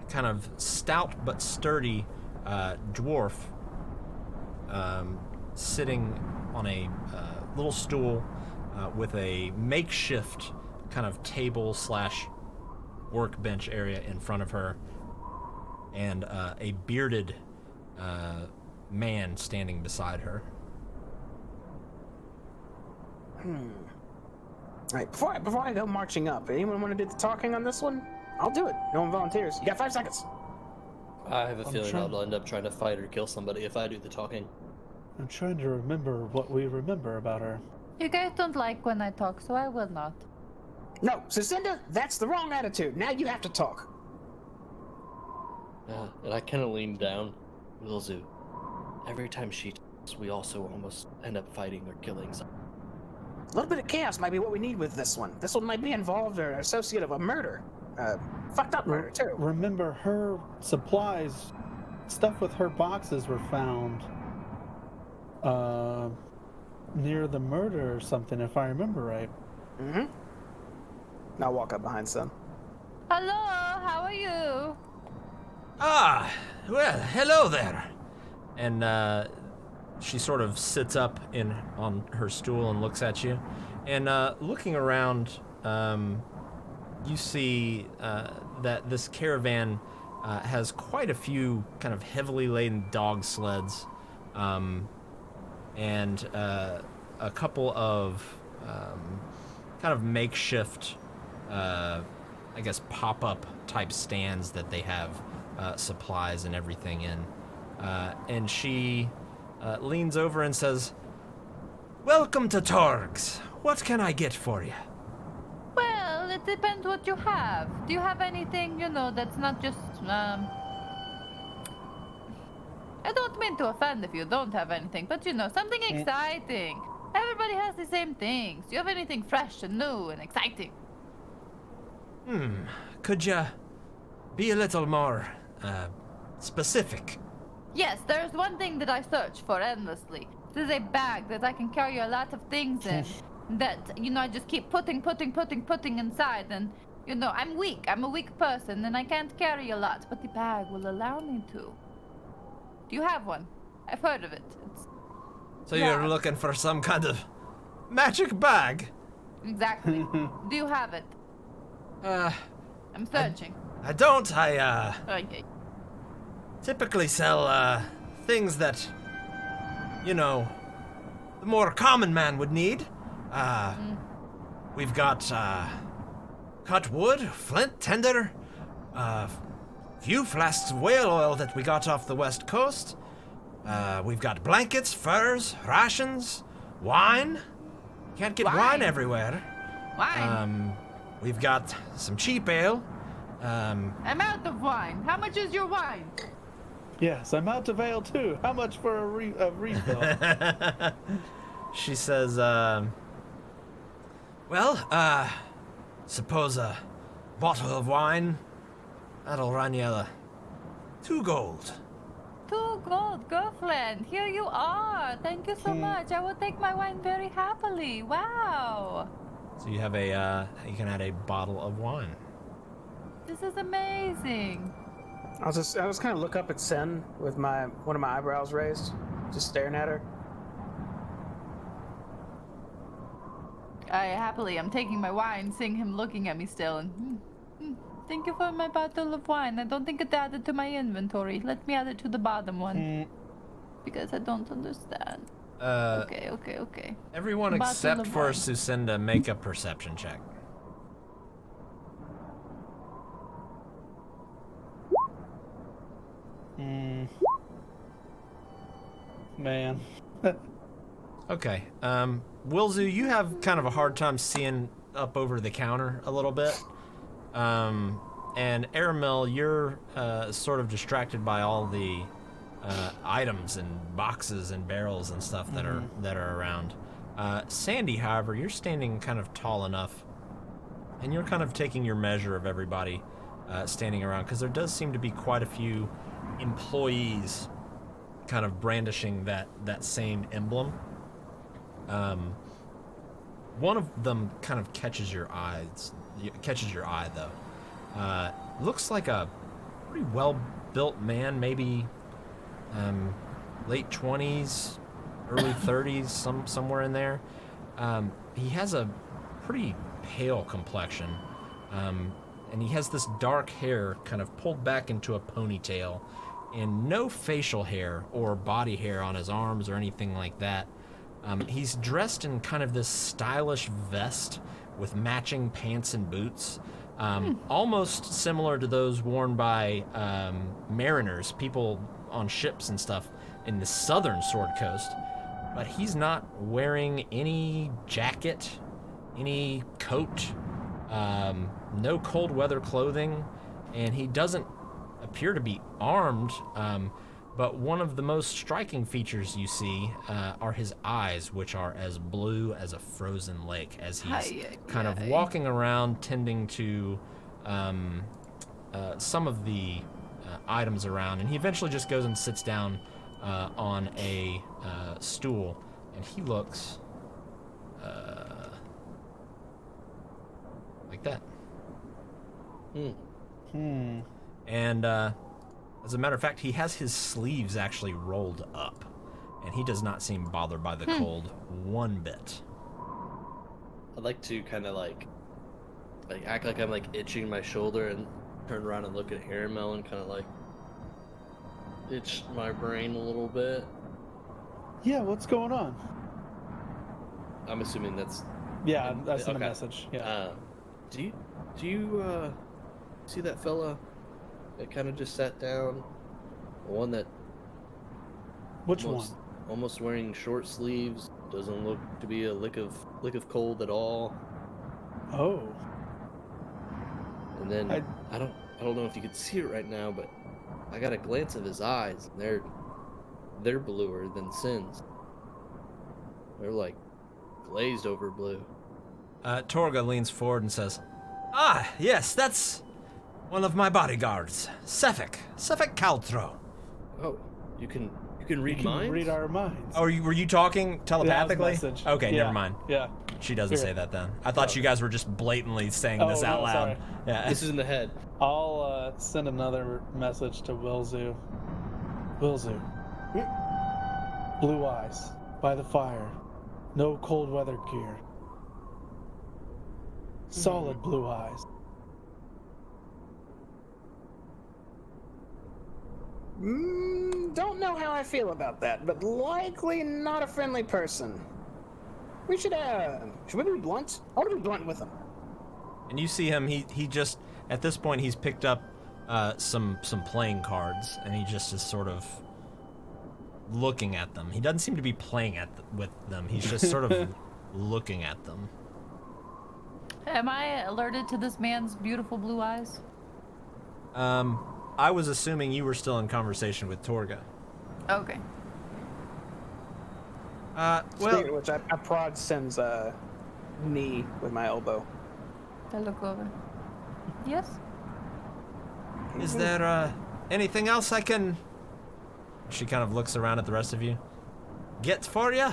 S1: kind of stout but sturdy dwarf sitting on a little stool with a makeshift kind of table / workbench area in front of her, and a bearded man standing beside her.
S4: Alright, before I go marching up, anyone want to do the talking on this one? I'll do it. No one volunteers. You got 5 seconds.
S2: I have a feeling
S3: trying-
S2: I'll end up trying to fight or kill somebody if I do the talking.
S3: I'm trying to remember what we remember about her.
S5: You guys don't like when I talk, so I will not.
S4: No, Cicinda, that's the wrong attitude. Now you have to talk.
S2: And I kind of lean down. Wilzu, every time she talks, we also almost end up fighting or killing someone.
S4: A little bit of chaos might be what we need with this one. This one might be involved or associate of a murder. Fucked up murder, too.
S3: Remember, her supplies, stuff with her boxes were found near the murder or something, if I remember right.
S4: Mm-hmm. Now walk up behind Sun.
S5: Hello, how are you?
S1: Ah, well, hello there. And she sort of sits up on her stool and looks at you. And looking around, you see that this caravan has quite a few kind of heavily laden dog sleds, and a couple of kind of makeshift, I guess, pop-up type stands that they have supplies and everything in. And she leans over and says, "Welcome to Torgs. What can I get for you?"
S5: Well, it depends what you have. Do you have anything, that's not just, I don't mean to offend if you don't have anything, but something exciting. Everybody has the same things. Do you have anything fresh and new and exciting?
S1: Could you be a little more specific?
S5: Yes, there's one thing that I search for endlessly. This is a bag that I can carry a lot of things in. That, I just keep putting inside. And, I'm weak. I'm a weak person, and I can't carry a lot. But the bag will allow me to. Do you have one? I've heard of it.
S1: So you're looking for some kind of magic bag?
S5: Exactly. Do you have it? I'm searching.
S1: I don't.
S5: Okay.
S1: Typically sell things that, the more common man would need. We've got cut wood, flint, tinder, few flasks of whale oil that we got off the west coast. We've got blankets, furs, rations, wine. Can't get wine everywhere.
S5: Wine?
S1: We've got some cheap ale.
S5: I'm out of wine. How much is your wine?
S3: Yes, I'm out of ale too. How much for a refill?
S1: She says, suppose a bottle of wine, that'll run you 2 gold.
S5: 2 gold, girlfriend. Here you are. Thank you so much. I will take my wine very happily. Wow.
S1: So you have you can add a bottle of wine.
S5: This is amazing.
S4: I was kind of look up at Sen with one of my eyebrows raised, just staring at her.
S5: I'm taking my wine, seeing him looking at me still, and thank you for my bottle of wine. I don't think it's added to my inventory. Let me add it to the bottom one. Because I don't understand. Okay.
S1: Everyone except for Sucinda make a perception check.
S3: Man.
S1: Okay. Wilzu, you have kind of a hard time seeing up over the counter a little bit. And Aramil, you're sort of distracted by all the items and boxes and barrels and stuff that are around. Sandy, however, you're standing kind of tall enough, and you're kind of taking your measure of everybody standing around, because there does seem to be quite a few employees kind of brandishing that same emblem. One of them kind of catches your eye though. Looks like a pretty well-built man, maybe late 20s, early 30s, somewhere in there. He has a pretty pale complexion, and he has this dark hair kind of pulled back into a ponytail, and no facial hair or body hair on his arms or anything like that. He's dressed in kind of this stylish vest with matching pants and boots, almost similar to those worn by mariners, people on ships and stuff in the southern Sword Coast. But he's not wearing any jacket, any coat, no cold weather clothing, and he doesn't appear to be armed, But one of the most striking features you see are his eyes, which are as blue as a frozen lake, as he's kind of walking around tending to some of the items around. And he eventually just goes and sits down on a stool, and he looks like that. And as a matter of fact, he has his sleeves actually rolled up, and he does not seem bothered by the cold one bit.
S2: I'd like to kind of like act like I'm like itching my shoulder and turn around and look at Aramel and kind of like itch my brain a little bit.
S3: Yeah, what's going on?
S2: I'm assuming that's
S3: That's in the
S2: okay.
S3: message. Yeah.
S2: Do you see that fella that kind of just sat down? The one that
S3: Which one?
S2: almost wearing short sleeves, doesn't look to be a lick of cold at all.
S3: Oh.
S2: And then I don't know if you can see it right now, but I got a glance of his eyes, and they're bluer than Sin's. They're like glazed over blue.
S1: Torga leans forward and says, "Ah, yes, that's one of my bodyguards, Sefik Caltro."
S2: Oh, you can read
S3: You can
S2: minds?
S3: read our minds.
S1: Oh, were you talking telepathically?
S3: message.
S1: Okay,
S3: Yeah,
S1: never mind.
S3: Yeah.
S1: She doesn't
S3: Here.
S1: say that then. I thought you guys were just blatantly saying this
S3: Oh,
S1: out
S3: no,
S1: loud.
S3: sorry.
S1: Yeah.
S2: This is in the head.
S3: I'll send another message to Wilzu. Wilzu. Blue eyes, by the fire, no cold weather gear. Solid blue eyes.
S4: Don't know how I feel about that, but likely not a friendly person. Should we be blunt? I want to be blunt with him.
S1: And you see him, he just, at this point, he's picked up some playing cards, and he just is sort of looking at them. He doesn't seem to be playing with them. He's just sort of looking at them.
S5: Am I alerted to this man's beautiful blue eyes?
S1: I was assuming you were still in conversation with Torga.
S5: Okay.
S4: Speaking of which, I prod Sin's knee with my elbow.
S5: I look over. Yes?
S1: Is there anything else I can... She kind of looks around at the rest of you. Get for you?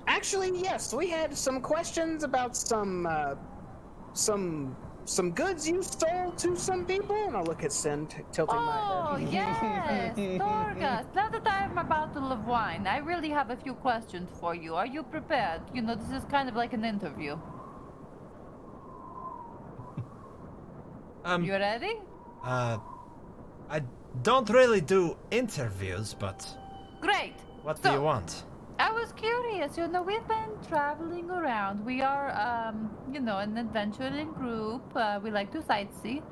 S4: Actually, yes. We had some questions about some goods you stole to some people, and I'll look at Sin, tilting my
S5: Oh,
S4: head.
S5: yes, Torgas. Now that I'm about to love wine, I really have a few questions for you. Are you prepared? You know, this is kind of like an interview. You ready?
S1: I don't really do interviews, but
S5: Great.
S1: what do
S5: So,
S1: you want?
S5: I was curious, you know, we've been traveling around. We are, you know, an adventuring group. We like to sightsee.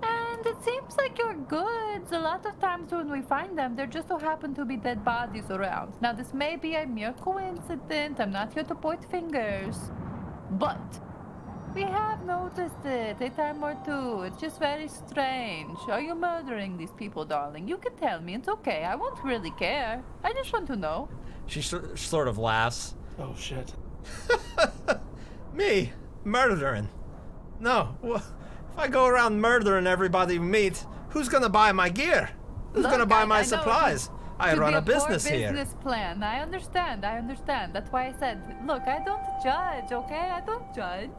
S5: And it seems like your goods, a lot of times when we find them, there just so happen to be dead bodies around. Now, this may be a mere coincidence. I'm not here to point fingers. But we have noticed it a time or two. It's just very strange. Are you murdering these people, darling? You can tell me. It's okay. I won't really care. I just want to know.
S1: She sort of laughs.
S3: Oh shit.
S1: Me? Murdering? No. If I go around murdering everybody we meet, who's gonna buy my gear? Who's
S5: Look,
S1: gonna buy
S5: I
S1: my
S5: know
S1: supplies? I
S5: Could
S1: run
S5: be
S1: a business
S5: poor
S1: here.
S5: business plan. I understand. That's why I said, look, I don't judge, okay? I don't judge.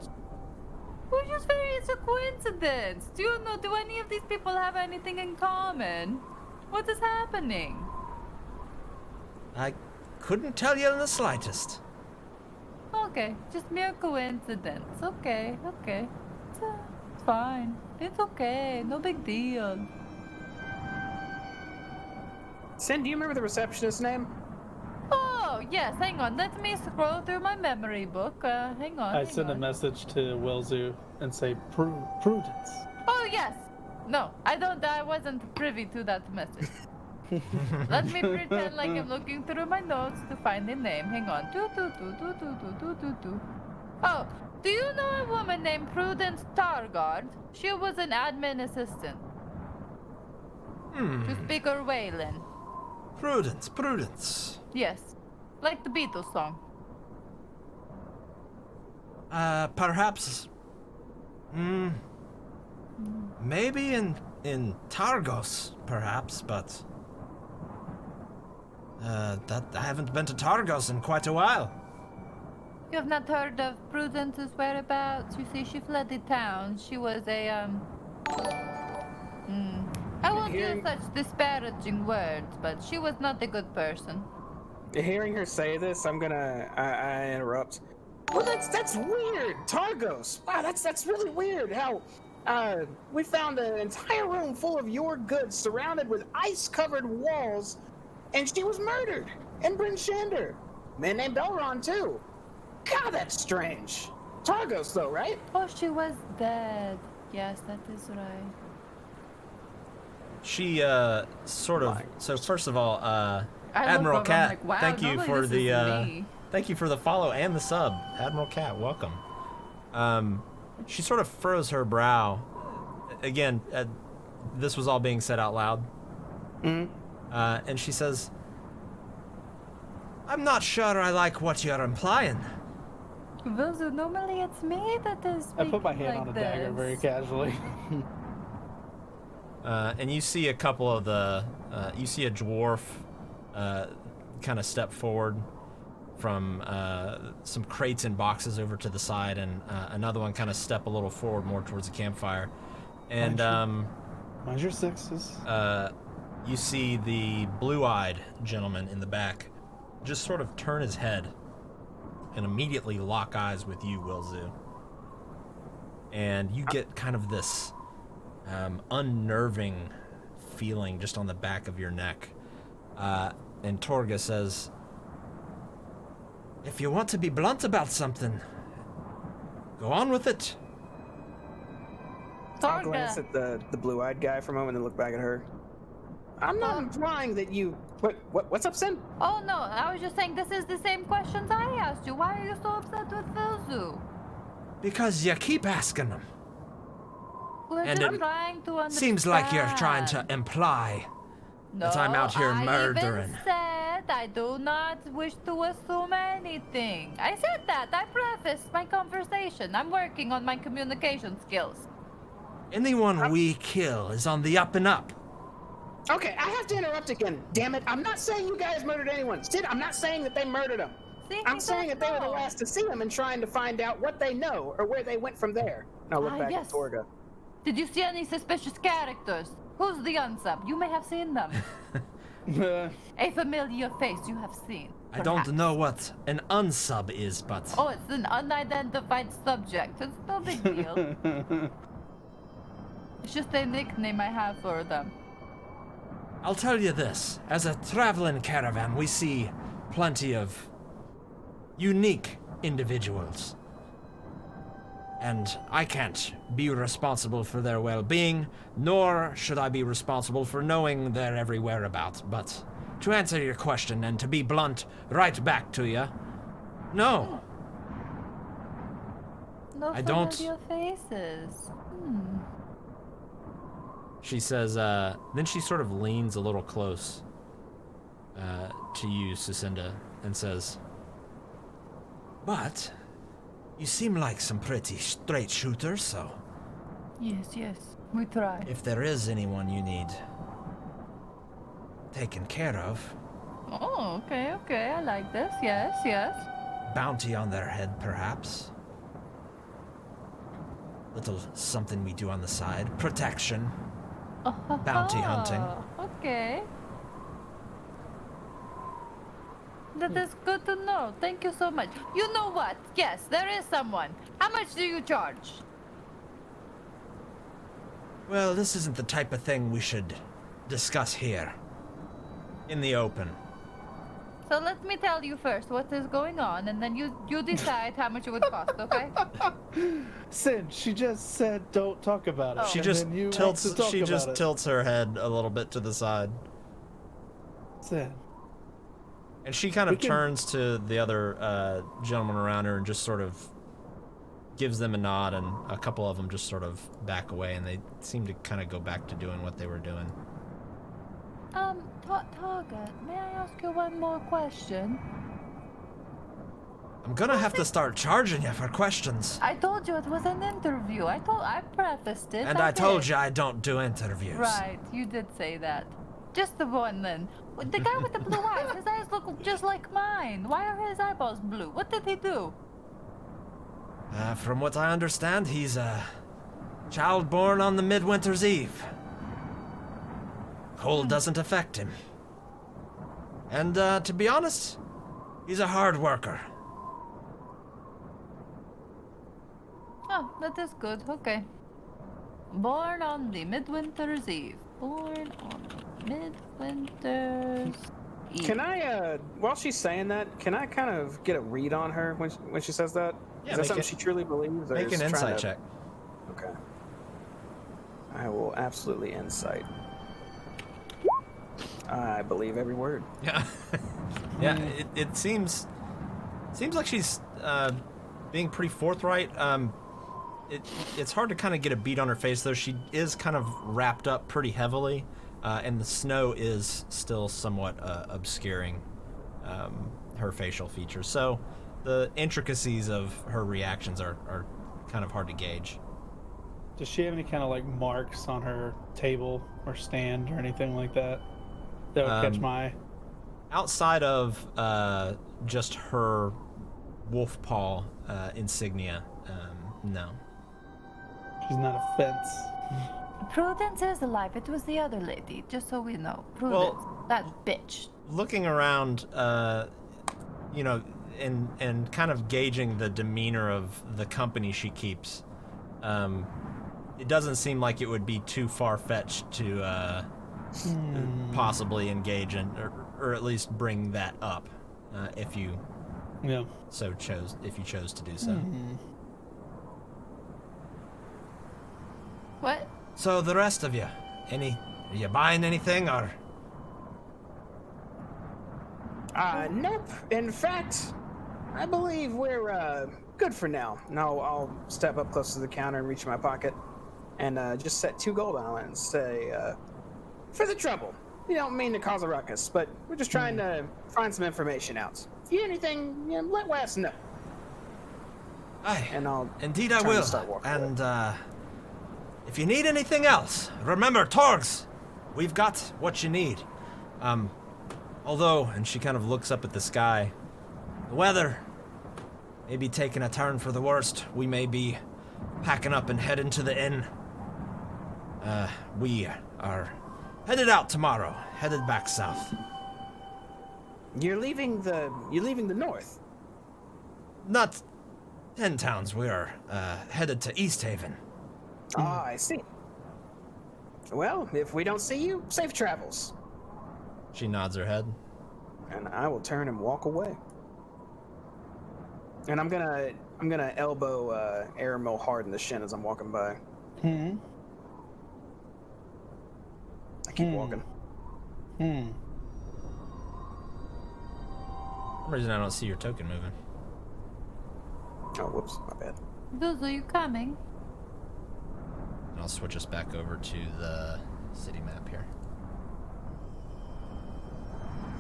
S5: We're just it's a coincidence. Do any of these people have anything in common? What is happening?
S1: I couldn't tell you in the slightest.
S5: Okay, just mere coincidence. Okay. It's fine. It's okay. No big deal.
S4: Sin, do you remember the receptionist's name?
S5: Oh, yes, hang on. Let me scroll through my memory book. Hang on.
S3: I send a message to Wilzu and say, prudence.
S5: Oh, yes. No, I wasn't privy to that message. Let me pretend like I'm looking through my notes to find the name. Hang on. Oh, do you know a woman named Prudence Targard? She was an admin assistant. To Speaker Whalen.
S1: Prudence, prudence.
S5: Yes. Like the Beatles song.
S1: Perhaps. Maybe in Targos, perhaps, but. That I haven't been to Targos in quite a while.
S5: You have not heard of Prudence's whereabouts? You see, she fled the town. She was a, I won't use such disparaging words, but she was not a good person.
S4: Hearing her say this, I'm gonna I interrupt. Well, that's weird, Targos. Wow, that's really weird. How we found an entire room full of your goods, surrounded with ice-covered walls, and she was murdered. And Bryn Shander, man named Elrond too. God, that's strange. Targos, though, right?
S5: Oh, she was dead. Yes, that is right.
S1: She sort of. So first of all,
S5: I
S1: Admiral
S5: look over, I'm
S1: Cat,
S5: like, wow,
S1: thank you
S5: normally
S1: for
S5: this
S1: the
S5: is me.
S1: thank you for the follow and the sub, Admiral Cat. Welcome. She sort of furrows her brow. Again, this was all being said out loud. And she says, "I'm not sure I like what you're implying."
S5: Well, so normally it's me that is
S3: I put my
S5: speaking
S3: hand
S5: like
S3: on a dagger
S5: this.
S3: very casually.
S1: And you see a couple of the, you see a dwarf kind of step forward from some crates and boxes over to the side, and another one kind of step a little forward more towards the campfire. And
S3: Mind your sixes.
S1: you see the blue-eyed gentleman in the back just sort of turn his head and immediately lock eyes with you, Wilzu. And you get kind of this unnerving feeling just on the back of your neck. And Torga says, "If you want to be blunt about something, go on with it."
S4: I'll glance at the blue-eyed guy for a moment and look back at her. I'm not implying that you. What's up, Sin?
S5: Oh no, I was just saying this is the same questions I asked you. Why are you so upset with Vilzu?
S1: Because you keep asking them.
S5: We're
S1: And
S5: just
S1: it
S5: trying to understand.
S1: Seems like you're trying to imply that I'm out here
S5: I
S1: murdering.
S5: even said I do not wish to assume anything. I said that. I prefaced my conversation. I'm working on my communication skills.
S1: Anyone we kill is on the up and up.
S4: Okay, I have to interrupt again. Damn it! I'm not saying you guys murdered anyone. Sid, I'm not saying that they murdered him.
S5: See,
S4: I'm saying that they were the last to see him and trying to find out what they know or where they went from there. Now look back
S5: yes.
S4: at Torga.
S5: Did you see any suspicious characters? Who's the unsub? You may have seen them. A familiar face you have seen.
S1: I don't know what an unsub is, but
S5: Oh, it's an unidentified subject. It's no big deal. It's just a nickname I have for them.
S1: I'll tell you this. As a traveling caravan, we see plenty of unique individuals. And I can't be responsible for their well-being, nor should I be responsible for knowing their every whereabouts. But to answer your question and to be blunt right back to you, no.
S5: No
S1: I don't-
S5: familiar faces.
S1: She says, then she sort of leans a little close to you, Sucinda, and says, "But you seem like some pretty straight shooters, so
S5: Yes, we try.
S1: if there is anyone you need taken care of,
S5: Oh, okay, I like this. Yes.
S1: bounty on their head, perhaps. Little something we do on the side, protection, bounty hunting.
S5: Okay. That is good to know. Thank you so much. You know what? Yes, there is someone. How much do you charge?
S1: Well, this isn't the type of thing we should discuss here, in the open.
S5: So let me tell you first what is going on, and then you decide how much it would cost, okay?
S3: Sin, she just said don't talk about it.
S5: Oh.
S1: She
S3: and
S1: just
S3: then you want
S1: tilts.
S3: to talk
S1: She just
S3: about it.
S1: tilts her head a little bit to the side,
S3: Sin.
S1: and she kind
S3: We
S1: of
S3: can-
S1: turns to the other gentleman around her and just sort of gives them a nod, and a couple of them just sort of back away, and they seem to kind of go back to doing what they were doing.
S5: Target, may I ask you one more question?
S1: I'm gonna have to start charging you for questions.
S5: I told you it was an interview. I prefaced it.
S1: And I told
S5: did.
S1: you I don't do interviews.
S5: Right, you did say that. Just the one then. The guy with the blue eyes, his eyes look just like mine. Why are his eyeballs blue? What did he do?
S1: From what I understand, he's a child born on the Midwinter's Eve. Cold doesn't affect him. And to be honest, he's a hard worker.
S5: Oh, that is good. Okay. Born on the Midwinter's Eve. Born on the Midwinter's Eve.
S4: Can I, while she's saying that, can I kind of get a read on her when she says that?
S1: Yeah,
S4: is that something she truly believes? Or
S1: Make
S4: is
S1: an
S4: trying
S1: insight
S4: to-
S1: check.
S4: Okay. I will absolutely insight. I believe every word.
S1: Yeah. Yeah, it seems like she's being pretty forthright. It's hard to kind of get a beat on her face, though. She is kind of wrapped up pretty heavily, and the snow is still somewhat obscuring her facial features. So the intricacies of her reactions are kind of hard to gauge.
S3: Does she have any kind of like marks on her table or stand or anything like that that would catch my eye?
S1: Outside of just her wolf paw insignia, no.
S3: She's not a fence.
S5: Prudence is alive. It was the other lady, just so we know. Prudence. That bitch.
S1: Looking around, you know, and kind of gauging the demeanor of the company she keeps, it doesn't seem like it would be too far-fetched to possibly engage in, or at least bring that up, if you chose to do so.
S5: What?
S1: So the rest of you, are you buying anything, or?
S4: Nope. In fact, I believe we're good for now. Now I'll step up close to the counter and reach in my pocket, and just set 2 gold on it and say, for the trouble. We don't mean to cause a ruckus, but we're just trying to find some information out. If you need anything, let Wes know.
S1: Aye,
S4: And I'll
S1: indeed I
S4: turn to
S1: will.
S4: start walking away.
S1: And if you need anything else, remember, Torgs, we've got what you need. Although, and she kind of looks up at the sky, the weather may be taking a turn for the worst. We may be packing up and heading to the inn. We are headed out tomorrow, headed back south.
S4: You're leaving the north.
S1: Not 10 towns. We are headed to East Haven.
S4: Ah, I see. Well, if we don't see you, safe travels.
S1: She nods her head.
S4: And I will turn and walk away. And I'm gonna elbow Aramil hard in the shin as I'm walking by. I keep walking.
S1: For some reason I don't see your token moving.
S4: Oh, whoops, my bad.
S5: Those are you coming?
S1: And I'll switch us back over to the city map here.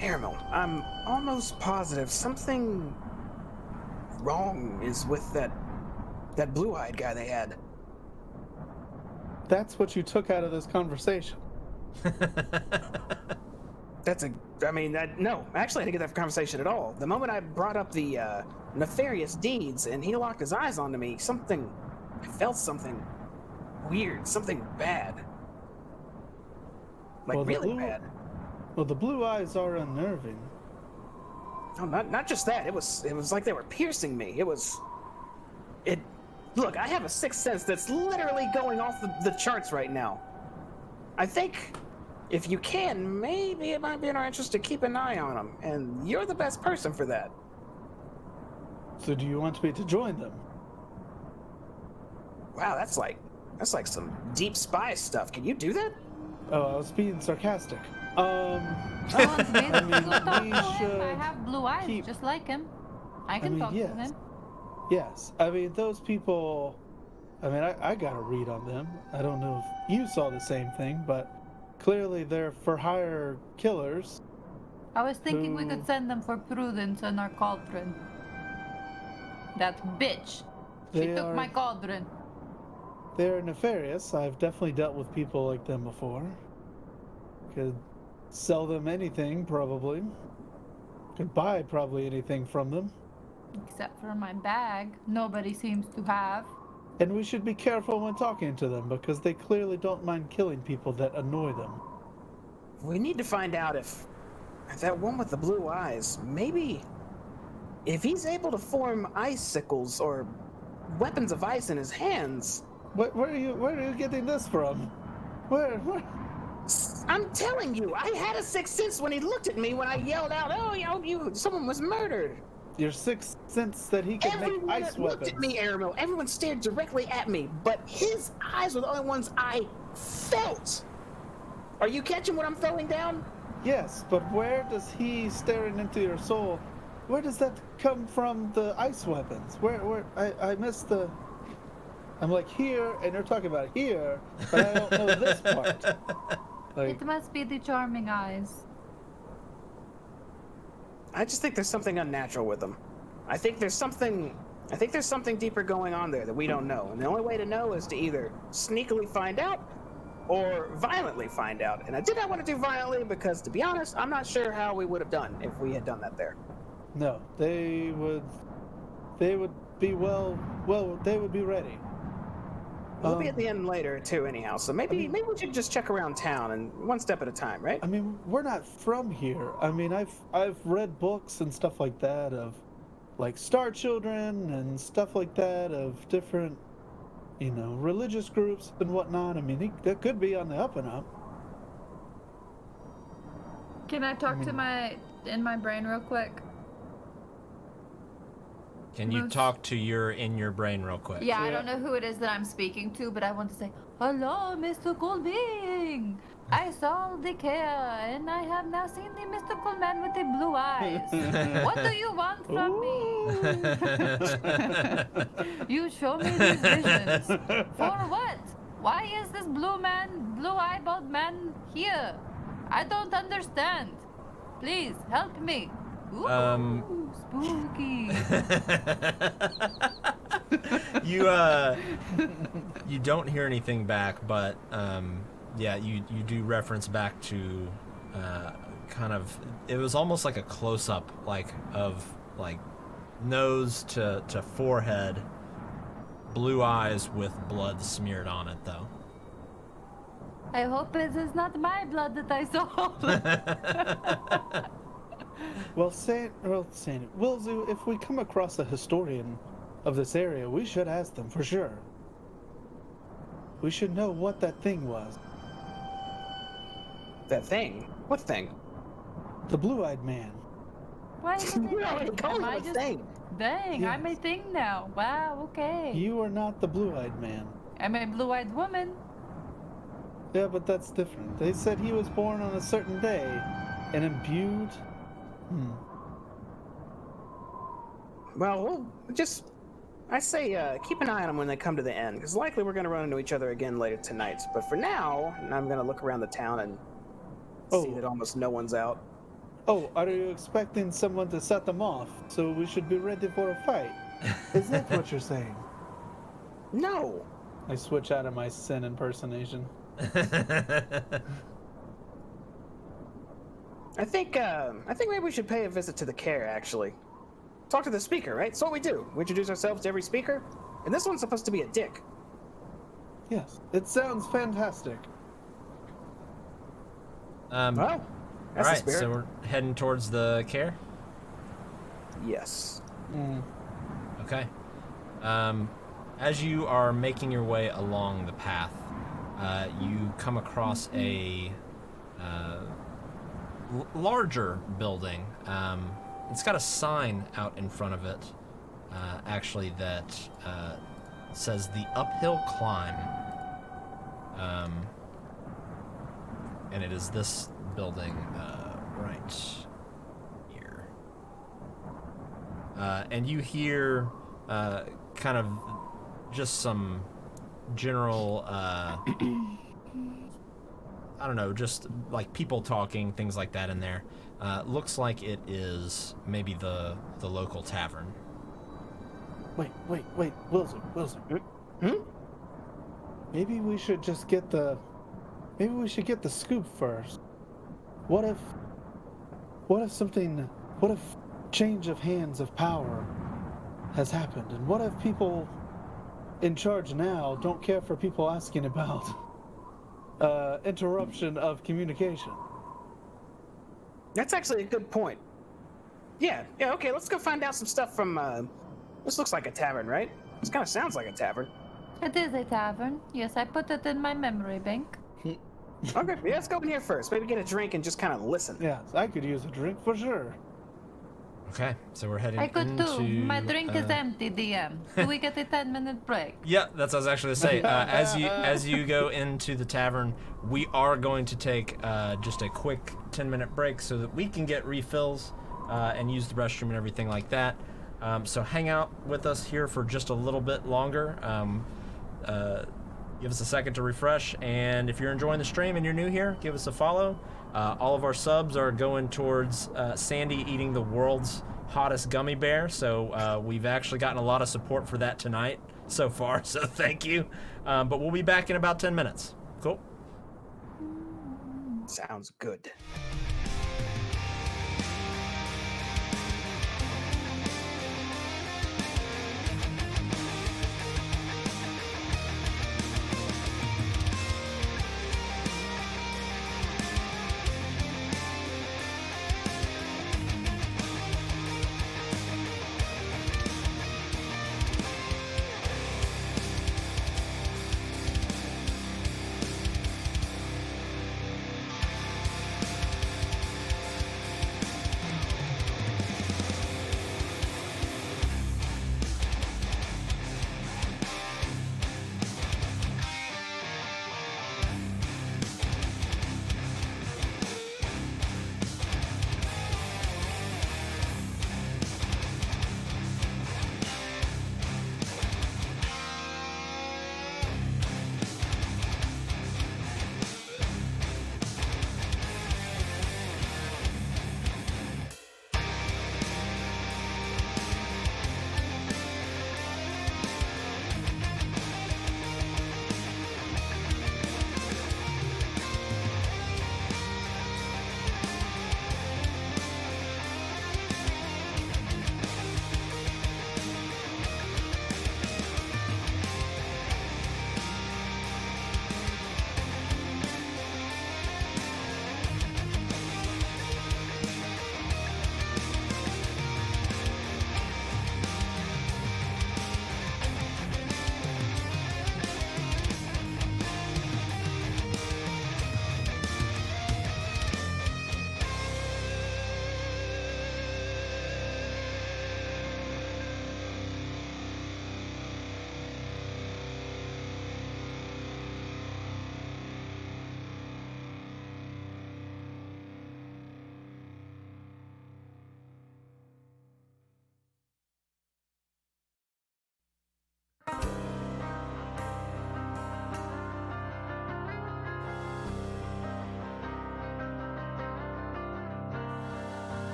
S4: Aramil, I'm almost positive something wrong is with that blue-eyed guy they had.
S3: That's what you took out of this conversation.
S4: No, actually I didn't get that conversation at all. The moment I brought up the nefarious deeds and he locked his eyes onto me, I felt something weird, something bad. Like really bad.
S3: Well, the blue eyes are unnerving.
S4: No, not just that. It was like they were piercing me. Look, I have a sixth sense that's literally going off the charts right now. I think if you can, maybe it might be in our interest to keep an eye on them, and you're the best person for that.
S3: So do you want me to join them?
S4: Wow, that's like some deep spy stuff. Can you do that?
S3: Oh, I was being sarcastic.
S5: Oh, it's me.
S3: I mean,
S5: Go talk
S3: we
S5: to him.
S3: should
S5: I have blue eyes,
S3: keep-
S5: just like him. I can talk
S3: yes.
S5: to him.
S3: Yes. I mean, those people, I got a read on them. I don't know if you saw the same thing, but clearly they're for hire killers.
S5: I was thinking we could send them for Prudence and our cauldron. That bitch. She took my cauldron.
S3: They're nefarious. I've definitely dealt with people like them before. Could sell them anything, probably. Could buy probably anything from them.
S5: Except for my bag. Nobody seems to have.
S3: And we should be careful when talking to them because they clearly don't mind killing people that annoy them.
S4: We need to find out if that one with the blue eyes, maybe if he's able to form icicles or weapons of ice in his hands.
S3: Where are you getting this from? Where?
S4: I'm telling you, I had a sixth sense when he looked at me when I yelled out, "Oh, someone was murdered."
S3: Your sixth sense that he can make
S4: Everyone
S3: ice
S4: that looked
S3: weapons.
S4: at me, Aramil. Everyone stared directly at me, but his eyes were the only ones I felt. Are you catching what I'm throwing down?
S3: Yes, but where does he staring into your soul? Where does that come from? The ice weapons. Where? I missed the. I'm like here, and you're talking about here, but I don't know this part. Like,
S5: It must be the charming eyes.
S4: I just think there's something unnatural with them. I think there's something deeper going on there that we don't know. And the only way to know is to either sneakily find out or violently find out. And I did not want to do violently because, to be honest, I'm not sure how we would have done if we had done that there.
S3: no, they would be they would be ready.
S4: We'll be at the end later too, anyhow. So maybe we should just check around town and one step at a time, right?
S3: I mean, we're not from here. I mean, I've read books and stuff like that of like Star Children and stuff like that of different, religious groups and whatnot. I mean, that could be on the up and up.
S5: Can I talk to in my brain real quick?
S1: Can you talk to in your brain real quick?
S5: Yeah, I don't know who it is that I'm speaking to, but I want to say, hello, mystical being. I saw the Caer, and I have now seen the mystical man with the blue eyes. What do you want from me? You show me these visions. For what? Why is this blue-eyeballed man here? I don't understand. Please, help me. Ooh, spooky.
S1: You don't hear anything back, but you do reference back to kind of, it was almost like a close-up of nose to forehead, blue eyes with blood smeared on it though.
S5: I hope it is not my blood that I saw.
S3: Well, Wilzu, if we come across a historian of this area, we should ask them for sure. We should know what that thing was.
S4: That thing? What thing?
S3: The blue-eyed man.
S5: Why is it
S4: You already called
S5: am I
S4: it a
S5: just
S4: thing.
S5: Dang, I'm a
S3: Yes.
S5: thing now. Wow, okay.
S3: You are not the blue-eyed man.
S5: I'm a blue-eyed woman.
S3: Yeah, but that's different. They said he was born on a certain day and imbued.
S4: Well, I say keep an eye on them when they come to the end, because likely we're going to run into each other again later tonight. But for now, I'm going to look around the town and see that almost no one's out.
S3: Oh, are you expecting someone to set them off? So we should be ready for a fight. Is that what you're saying?
S4: No.
S3: I switch out of my Sin impersonation.
S4: I think maybe we should pay a visit to the Caer, actually. Talk to the speaker, right? That's what we do. We introduce ourselves to every speaker, and this one's supposed to be a dick.
S3: Yes, it sounds fantastic.
S4: Well,
S1: All
S4: that's the
S1: right,
S4: spirit.
S1: so we're heading towards the Caer.
S4: Yes.
S1: Okay. As you are making your way along the path, you come across a larger building. It's got a sign out in front of it, actually, that says the uphill climb. And it is this building right here. And you hear kind of just some general I don't know, just like people talking, things like that in there. Looks like it is maybe the local tavern.
S3: Wait, Wilson.
S4: Hmm?
S3: Maybe we should just get the scoop first. What if change of hands of power has happened, and what if people in charge now don't care for people asking about interruption of communication?
S4: That's actually a good point. Yeah, okay, let's go find out some stuff from, this looks like a tavern, right? This kind of sounds like a tavern.
S5: It is a tavern. Yes, I put it in my memory bank.
S4: Okay, yeah, let's go in here first. Maybe get a drink and just kind of listen.
S3: Yes, I could use a drink for sure.
S1: Okay, so we're heading
S5: I could
S1: into...
S5: too. My drink is empty, DM. Do we get a 10-minute break?
S1: Yeah, that's what I was actually to say. As you go into the tavern, we are going to take just a quick 10-minute break so that we can get refills and use the restroom and everything like that. So hang out with us here for just a little bit longer. Give us a second to refresh, and if you're enjoying the stream and you're new here, give us a follow. All of our subs are going towards Sandy eating the world's hottest gummy bear, so we've actually gotten a lot of support for that tonight so far, so thank you. But we'll be back in about 10 minutes. Cool?
S4: Sounds good.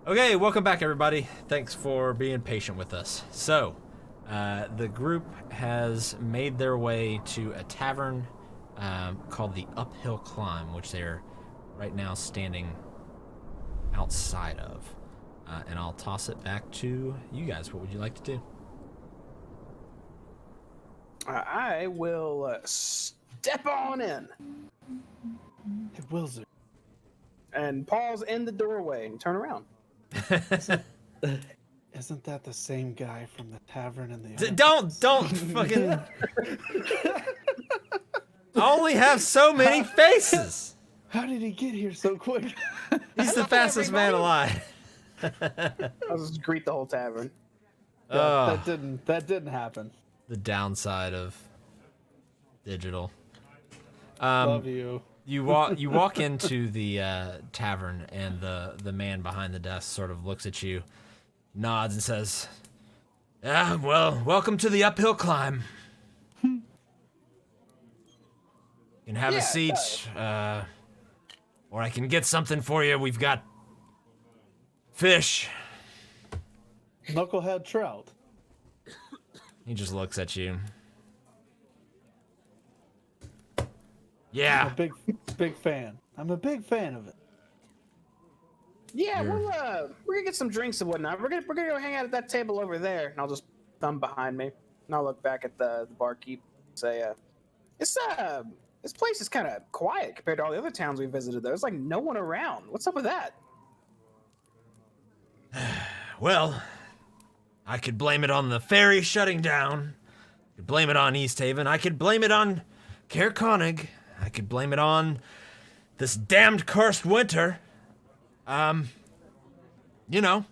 S1: Okay, welcome back, everybody. Thanks for being patient with us. So, the group has made their way to a tavern called the Uphill Climb, which they're right now standing outside of. And I'll toss it back to you guys. What would you like to do?
S4: I will step on in
S3: Hey, Wilzer.
S4: and pause in the doorway and turn around.
S3: Isn't that the same guy from the tavern in the
S1: Don't fucking... I only have so many faces.
S3: How did he get here so quick?
S1: He's the fastest man alive.
S4: I'll just greet the whole tavern.
S3: That didn't happen.
S1: The downside of digital.
S3: Love you.
S1: You walk into the tavern, and the man behind the desk sort of looks at you, nods, and says, "Yeah, well, welcome to the Uphill Climb. You can have a seat, or I can get something for you. We've got fish."
S3: Knucklehead trout.
S1: He just looks at you. Yeah.
S3: I'm a big fan. I'm a big fan of it.
S4: Yeah, we're gonna get some drinks and whatnot. We're gonna go hang out at that table over there, and I'll just thumb behind me, and I'll look back at the barkeep, and say, this place is kind of quiet compared to all the other towns we visited. There's like no one around. What's up with that?"
S1: Well, I could blame it on the ferry shutting down. I could blame it on East Haven. I could blame it on Caer Dineval. I could blame it on this damned cursed winter. You know,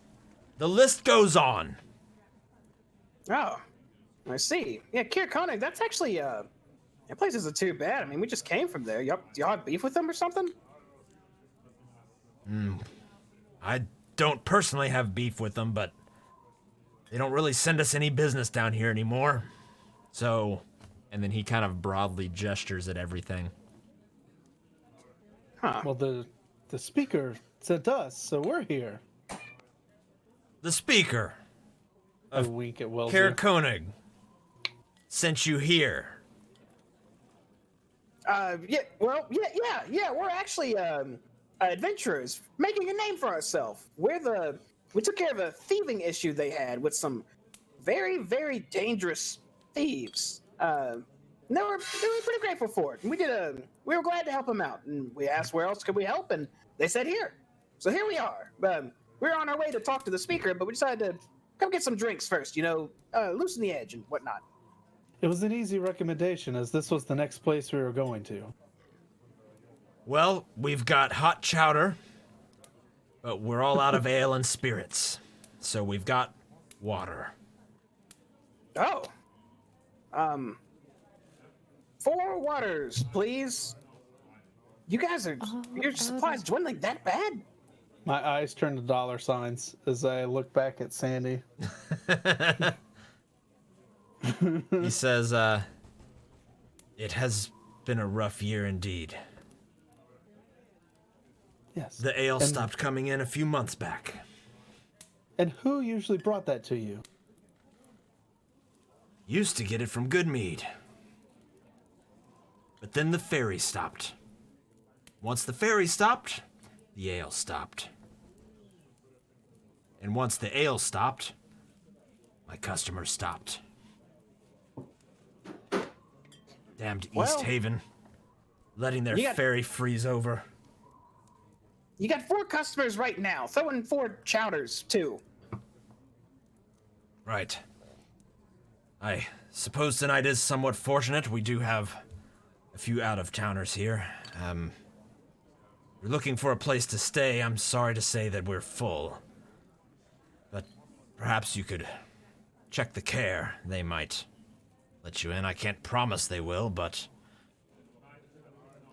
S1: the list goes on.
S4: Oh, I see. Yeah, Caer Dineval, that's actually that place isn't too bad. I mean, we just came from there. Y'all have beef with them or something?
S1: I don't personally have beef with them, but they don't really send us any business down here anymore. So, and then he kind of broadly gestures at everything.
S4: Huh.
S3: Well, the speaker sent us, so we're here.
S1: The speaker,
S3: A wink at Wilzer.
S1: Caer Dineval, sent you here.
S4: Yeah, we're actually adventurers making a name for ourselves. We took care of a thieving issue they had with some very, very dangerous thieves. They were pretty grateful for it. And we were glad to help them out. And we asked where else could we help, and they said here. So here we are. We're on our way to talk to the speaker, but we decided to come get some drinks first, loosen the edge and whatnot.
S3: It was an easy recommendation, as this was the next place we were going to.
S1: Well, we've got hot chowder, but we're all out of ale and spirits. So we've got water.
S4: Oh. 4 waters, please. You guys your supplies dwindling that bad?
S3: My eyes turn to dollar signs as I look back at Sandy.
S1: He says, it has been a rough year indeed.
S3: Yes.
S1: The ale stopped coming in a few months back.
S3: And who usually brought that to you?
S1: Used to get it from Goodmead. But then the ferry stopped. Once the ferry stopped, the ale stopped. And once the ale stopped, my customers stopped. Damned East Haven, letting their ferry freeze over.
S4: You got 4 customers right now. Throw in 4 chowders, too.
S1: Right. I suppose tonight is somewhat fortunate. We do have a few out-of-towners here. We're looking for a place to stay. I'm sorry to say that we're full. But perhaps you could check the care. They might let you in. I can't promise they will, but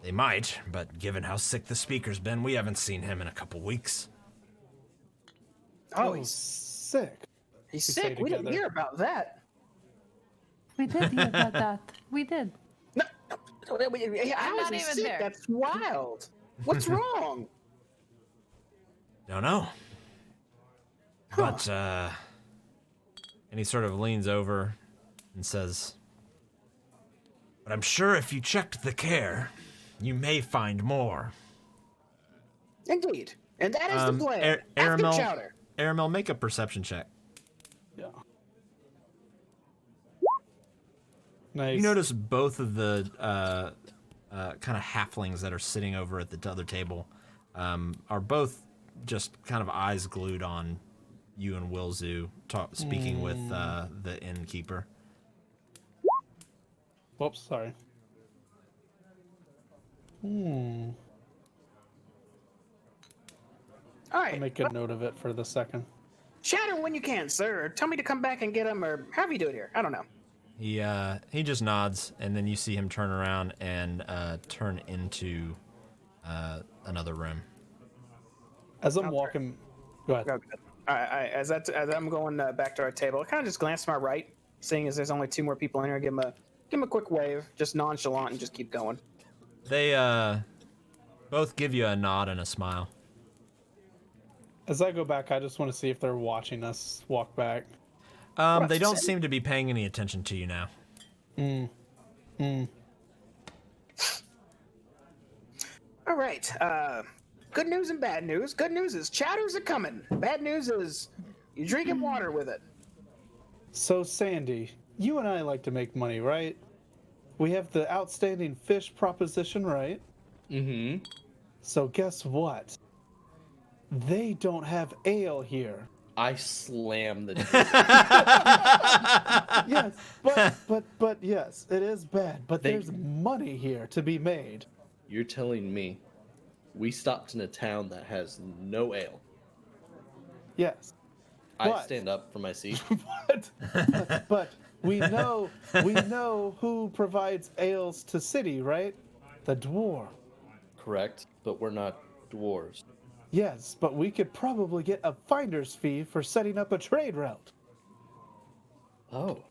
S1: they might. But given how sick the speaker's been, we haven't seen him in a couple weeks.
S4: Oh,
S3: He's
S4: he's
S3: sick.
S4: sick. We didn't hear about that.
S5: We did hear about that. We did.
S4: No, how is
S5: not
S4: he
S5: even
S4: sick?
S5: there.
S4: That's wild. What's wrong?
S1: Don't know. But and he sort of leans over and says, "But I'm sure if you checked the Caer, you may find more."
S4: Indeed. And that is the plan. After chowder.
S1: Aramel, make a perception check.
S3: Yeah. Nice.
S1: You notice both of the kind of halflings that are sitting over at the other table are both just kind of eyes glued on you and Wilzu speaking with the innkeeper.
S3: Whoops, sorry.
S4: All right.
S3: I'll make a note of it for the second.
S4: Chatter when you can, sir. Or tell me to come back and get him, or however you do it here. I don't know.
S1: He just nods, and then you see him turn around and turn into another room.
S3: As I'm walking, go ahead.
S4: Oh, good. All right, as I'm going back to our table, I kind of just glance to my right, seeing as there's only 2 more people in here. Give him a quick wave, just nonchalant, and just keep going.
S1: They both give you a nod and a smile.
S3: As I go back, I just want to see if they're watching us walk back.
S1: They don't seem to be paying any attention to you now.
S4: All right. Good news and bad news. Good news is chatters are coming. Bad news is you're drinking water with it.
S3: So, Sandy, you and I like to make money, right? We have the outstanding fish proposition, right?
S2: Mm-hmm.
S3: So guess what? They don't have ale here.
S2: I slam the
S3: Yes, but yes, it is bad. But there's money here to be made.
S2: You're telling me we stopped in a town that has no ale?
S3: Yes.
S2: I stand up from my seat.
S3: but we know who provides ales to city, right? The dwarf.
S2: Correct, but we're not dwarves.
S3: Yes, but we could probably get a finder's fee for setting up a trade route.
S2: Oh.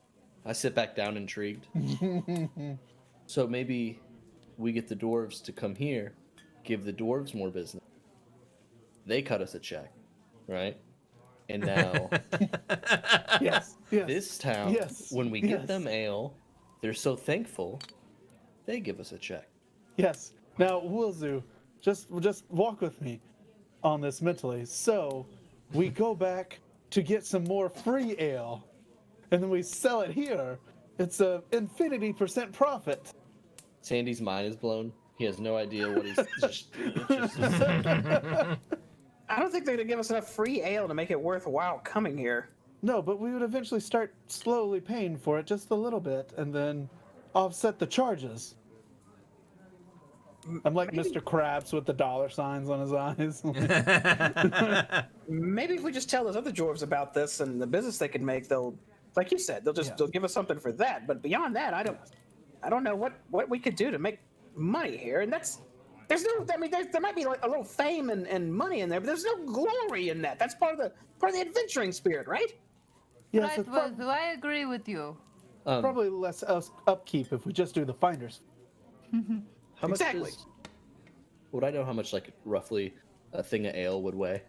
S2: I sit back down intrigued. So maybe we get the dwarves to come here, give the dwarves more business. They cut us a check, right? And now
S3: Yes.
S2: this town, when we get them ale, they're so thankful, they give us a check.
S3: Yes. Now, Wilzu, just walk with me on this mentally. So, we go back to get some more free ale, and then we sell it here. It's a infinity % profit.
S2: Sandy's mind is blown. He has no idea what he's just
S4: I don't think they're gonna give us enough free ale to make it worthwhile coming here.
S3: No, but we would eventually start slowly paying for it just a little bit, and then offset the charges. I'm like Mr. Krabs with the $ signs on his eyes.
S4: Maybe if we just tell those other dwarves about this and the business they could make, they'll, like you said, they'll give us something for that. But beyond that, I don't know what we could do to make money here. And there might be like a little fame and money in there, but there's no glory in that. That's part of the adventuring spirit, right?
S3: Yes,
S5: Right, well, do I agree with you?
S3: probably less upkeep if we just do the finders.
S2: How much
S4: Exactly.
S2: would I know how much, like, roughly a thing of ale would weigh?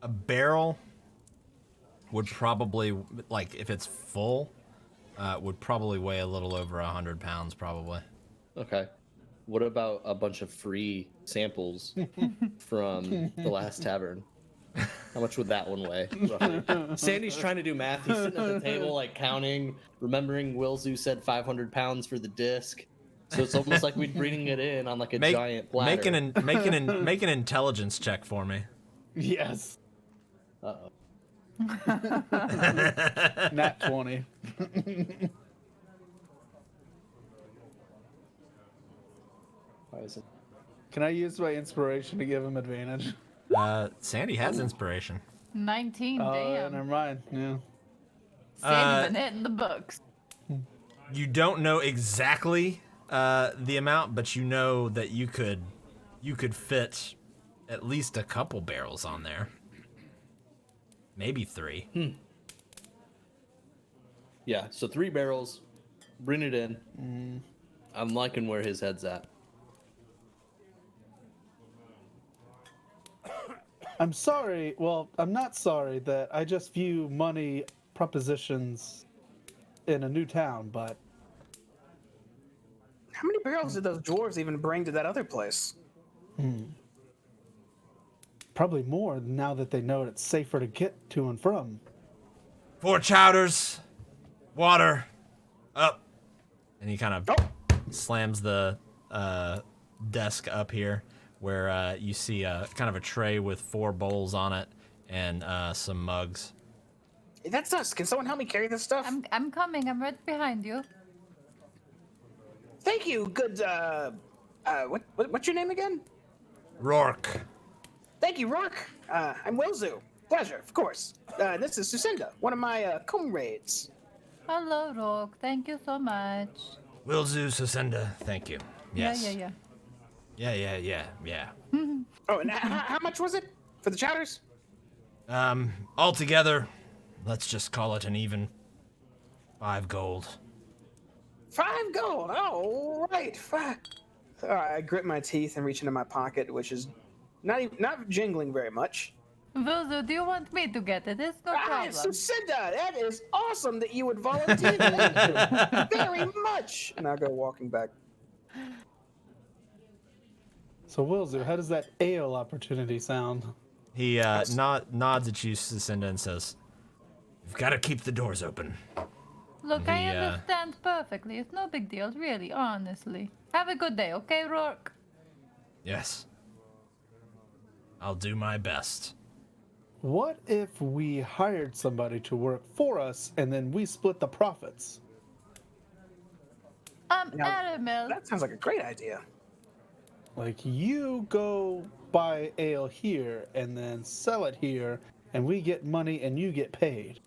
S1: A barrel would probably, like, if it's full, would probably weigh a little over 100 pounds, probably.
S2: Okay. What about a bunch of free samples from the last tavern? How much would that one weigh, roughly? Sandy's trying to do math. He's sitting at the table, like, counting, remembering Wilzu said 500 pounds for the disc. So it's almost like we'd bring it in on, like, a giant platter.
S1: Make an intelligence check for me.
S3: Yes.
S2: Uh-oh.
S3: Nat 20.
S2: Why is it?
S3: Can I use my inspiration to give him advantage?
S1: Sandy has inspiration.
S5: 19,
S3: Oh,
S5: damn.
S3: never mind. Yeah.
S5: Sandy been hitting the books.
S1: You don't know exactly the amount, but you know that you could fit at least a couple barrels on there. Maybe 3.
S2: Yeah, so 3 barrels. Bring it in. I'm liking where his head's at.
S3: I'm sorry. Well, I'm not sorry that I just view money propositions in a new town, but
S4: How many barrels did those dwarves even bring to that other place?
S3: probably more now that they know it's safer to get to and from.
S1: 4 chowders, water, up. And he kind of
S4: Oh,
S1: slams the desk up here where you see kind of a tray with 4 bowls on it and some mugs.
S4: that's us. Can someone help me carry this stuff?
S5: I'm coming. I'm right behind you.
S4: Thank you. Good. What's your name again?
S1: Rourke.
S4: Thank you, Rourke. I'm Wilzu. Pleasure, of course. This is Sucinda, one of my comrades.
S5: Hello, Rock. Thank you so much.
S1: Wilzu Sucinda, thank you. Yes.
S5: Yeah.
S1: Yeah.
S4: Oh, and how much was it for the chowders?
S1: Altogether, let's just call it an even 5 gold.
S4: 5 gold. Oh, right. 5. All right, I grit my teeth and reach into my pocket, which is not jingling very much.
S5: Vuzu, do you want me to get it? It's no problem.
S4: Sucinda, that is awesome that you would volunteer. Thank you very much. And I'll go walking back.
S3: So, Wilzu, how does that ale opportunity sound?
S1: He nods at you, Sucinda, and says, "You've got to keep the doors open."
S5: Look, I understand perfectly. It's no big deal, really, honestly. Have a good day, okay, Rourke?
S1: Yes. I'll do my best.
S3: What if we hired somebody to work for us and then we split the profits?
S5: Aramil.
S4: That sounds like a great idea.
S3: Like, you go buy ale here and then sell it here, and we get money and you get paid.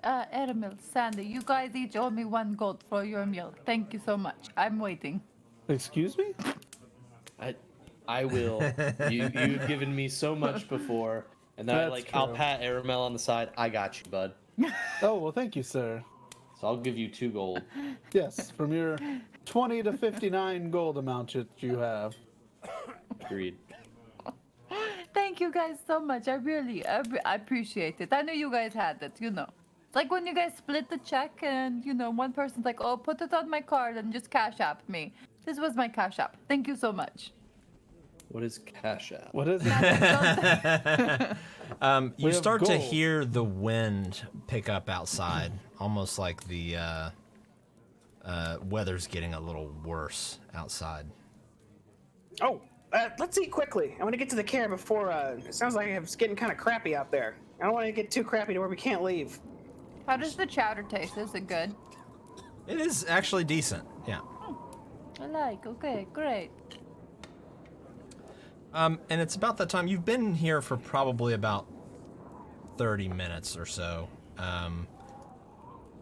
S5: Aramil, Sandy, you guys each owe me 1 gold for your meal. Thank you so much. I'm waiting.
S3: Excuse me?
S2: I will. You've given me so much before, and then I'll pat Aramel on the side. I got you, bud.
S3: Oh, well, thank you, sir.
S2: So I'll give you 2 gold.
S3: Yes, from your 20 to 59 gold amount that you have.
S2: Agreed.
S5: Thank you guys so much. I appreciate it. I know you guys had it, you know. It's like when you guys split the check and, you know, one person's like, oh, put it on my card and just cash app me. This was my cash app. Thank you so much.
S2: What is Cash App?
S3: What is it?
S1: You
S3: have
S1: start to
S3: gold.
S1: hear the wind pick up outside, almost like the weather's getting a little worse outside.
S4: Oh, let's eat quickly. I want to get to the Caer before. It sounds like it's getting kind of crappy out there. I don't want to get too crappy to where we can't leave.
S5: How does the chowder taste? Is it good?
S1: It is actually decent, yeah.
S5: I like. Okay, great.
S1: And it's about that time. You've been here for probably about 30 minutes or so.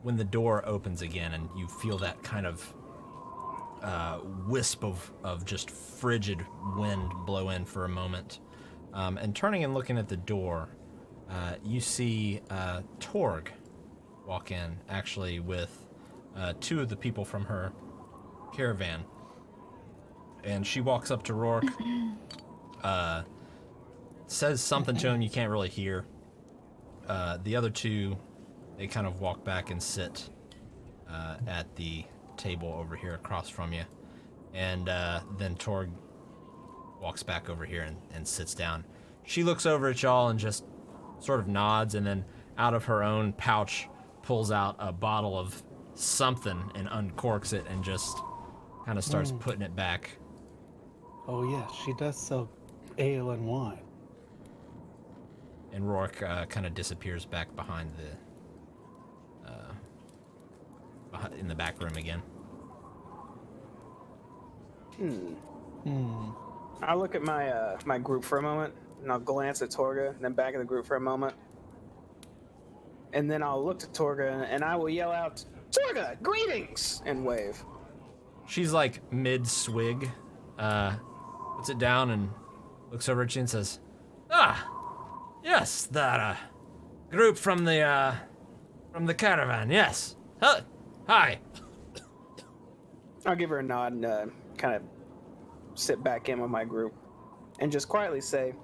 S1: When the door opens again and you feel that kind of wisp of just frigid wind blow in for a moment. And turning and looking at the door, you see Torg walk in, actually with 2 of the people from her caravan. And she walks up to Rourke, says something to him you can't really hear. The other 2, they kind of walk back and sit at the table over here across from you. And then Torg walks back over here and sits down. She looks over at y'all and just sort of nods, and then out of her own pouch pulls out a bottle of something and uncorks it and just kind of starts putting it back.
S3: Oh, yeah, she does sell ale and wine.
S1: And Rourke kind of disappears back behind in the back room again.
S4: I'll look at my my group for a moment, and I'll glance at Torga, and then back at the group for a moment. And then I'll look to Torga, and I will yell out, Torga, greetings! And wave.
S1: She's like mid-swig, puts it down and looks over at you and says, "Ah, yes, that group from the caravan, yes. Hi."
S4: I'll give her a nod and kind of sit back in with my group and just quietly say,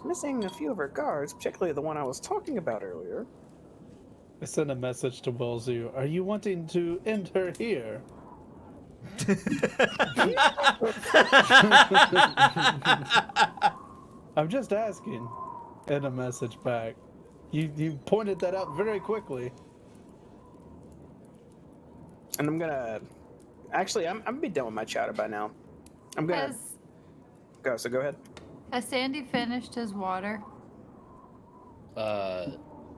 S4: It's missing a few of her guards, particularly the one I was talking about earlier.
S3: I sent a message to Wilzu. Are you wanting to enter here? I'm just asking. And a message back. You pointed that out very quickly.
S4: And I'm gonna. Actually, I'm gonna be done with my chatter by now. I'm gonna
S5: Has,
S4: go. So go ahead.
S5: has Sandy finished his water?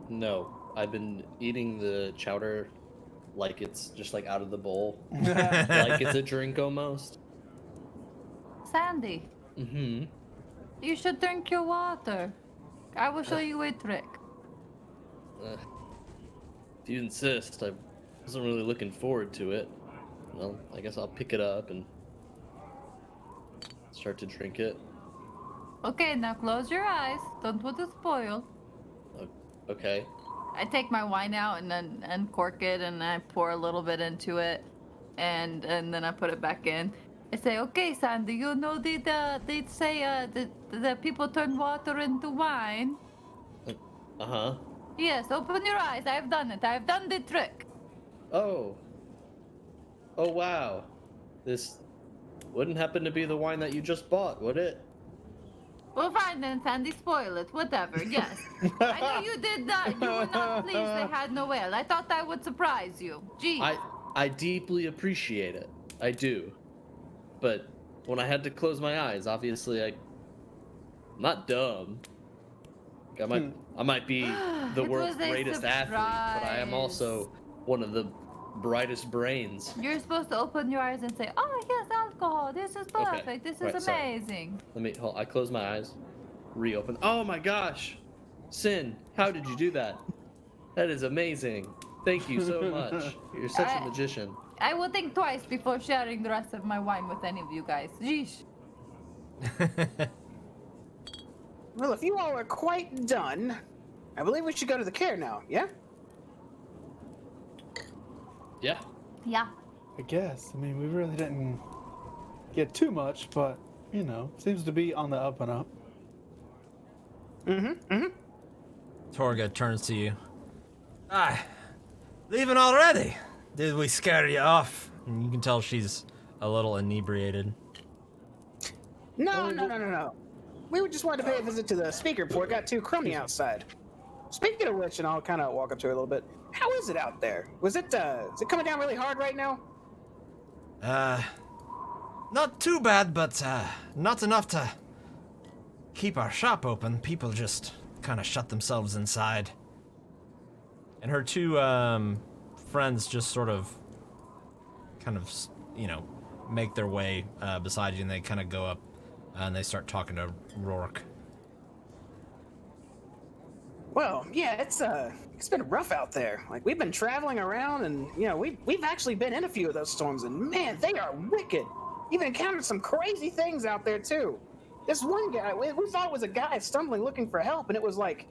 S2: No. I've been eating the chowder like it's just like out of the bowl. Like it's a drink almost.
S5: Sandy,
S2: Mm-hmm.
S5: you should drink your water. I will show you a trick.
S2: If you insist, I wasn't really looking forward to it. Well, I guess I'll pick it up and start to drink it.
S5: Okay, now close your eyes. Don't want to spoil.
S2: Okay.
S5: I take my wine out and then uncork it and I pour a little bit into it, and then I put it back in. I say, okay, Sandy, you know they say the people turn water into wine.
S2: Uh-huh.
S5: Yes, open your eyes. I've done it. I've done the trick.
S2: Oh. Oh, wow. This wouldn't happen to be the wine that you just bought, would it?
S5: Well, fine then, Sandy. Spoil it. Whatever. Yes. I know you did that. You were not pleased they had no ale. I thought I would surprise you. Gee.
S2: I deeply appreciate it. I do. But when I had to close my eyes, obviously I'm not dumb. I might be the
S5: It
S2: world's
S5: was a
S2: greatest athlete, but I am
S5: surprise.
S2: also one of the brightest brains.
S5: You're supposed to open your eyes and say, oh, yes, alcohol. This is perfect.
S2: Okay.
S5: This
S2: Right,
S5: is
S2: sorry.
S5: amazing.
S2: I close my eyes, reopen. Oh my gosh! Sin, how did you do that? That is amazing. Thank you so much. You're such a magician.
S5: I will think twice before sharing the rest of my wine with any of you guys. Jeesh.
S4: Well, if you all are quite done, I believe we should go to the Caer now. Yeah.
S2: Yeah.
S5: Yeah.
S3: I guess. I mean, we really didn't get too much, but, you know, seems to be on the up and up.
S1: Torga turns to you. Ah, leaving already? Did we scare you off? And you can tell she's a little inebriated.
S4: No. We just wanted to pay a visit to the speaker before it got too crummy outside. Speaking of which, and I'll kind of walk up to her a little bit. How is it out there? Is it coming down really hard right now?
S1: Not too bad, but not enough to keep our shop open. People just kind of shut themselves inside. And her two friends just sort of make their way beside you, and they kind of go up and they start talking to Rourke.
S4: Well, yeah, it's been rough out there. Like, we've been traveling around, and we've actually been in a few of those storms, and man, they are wicked. Even encountered some crazy things out there too. This one guy, we thought it was a guy stumbling looking for help, and it was like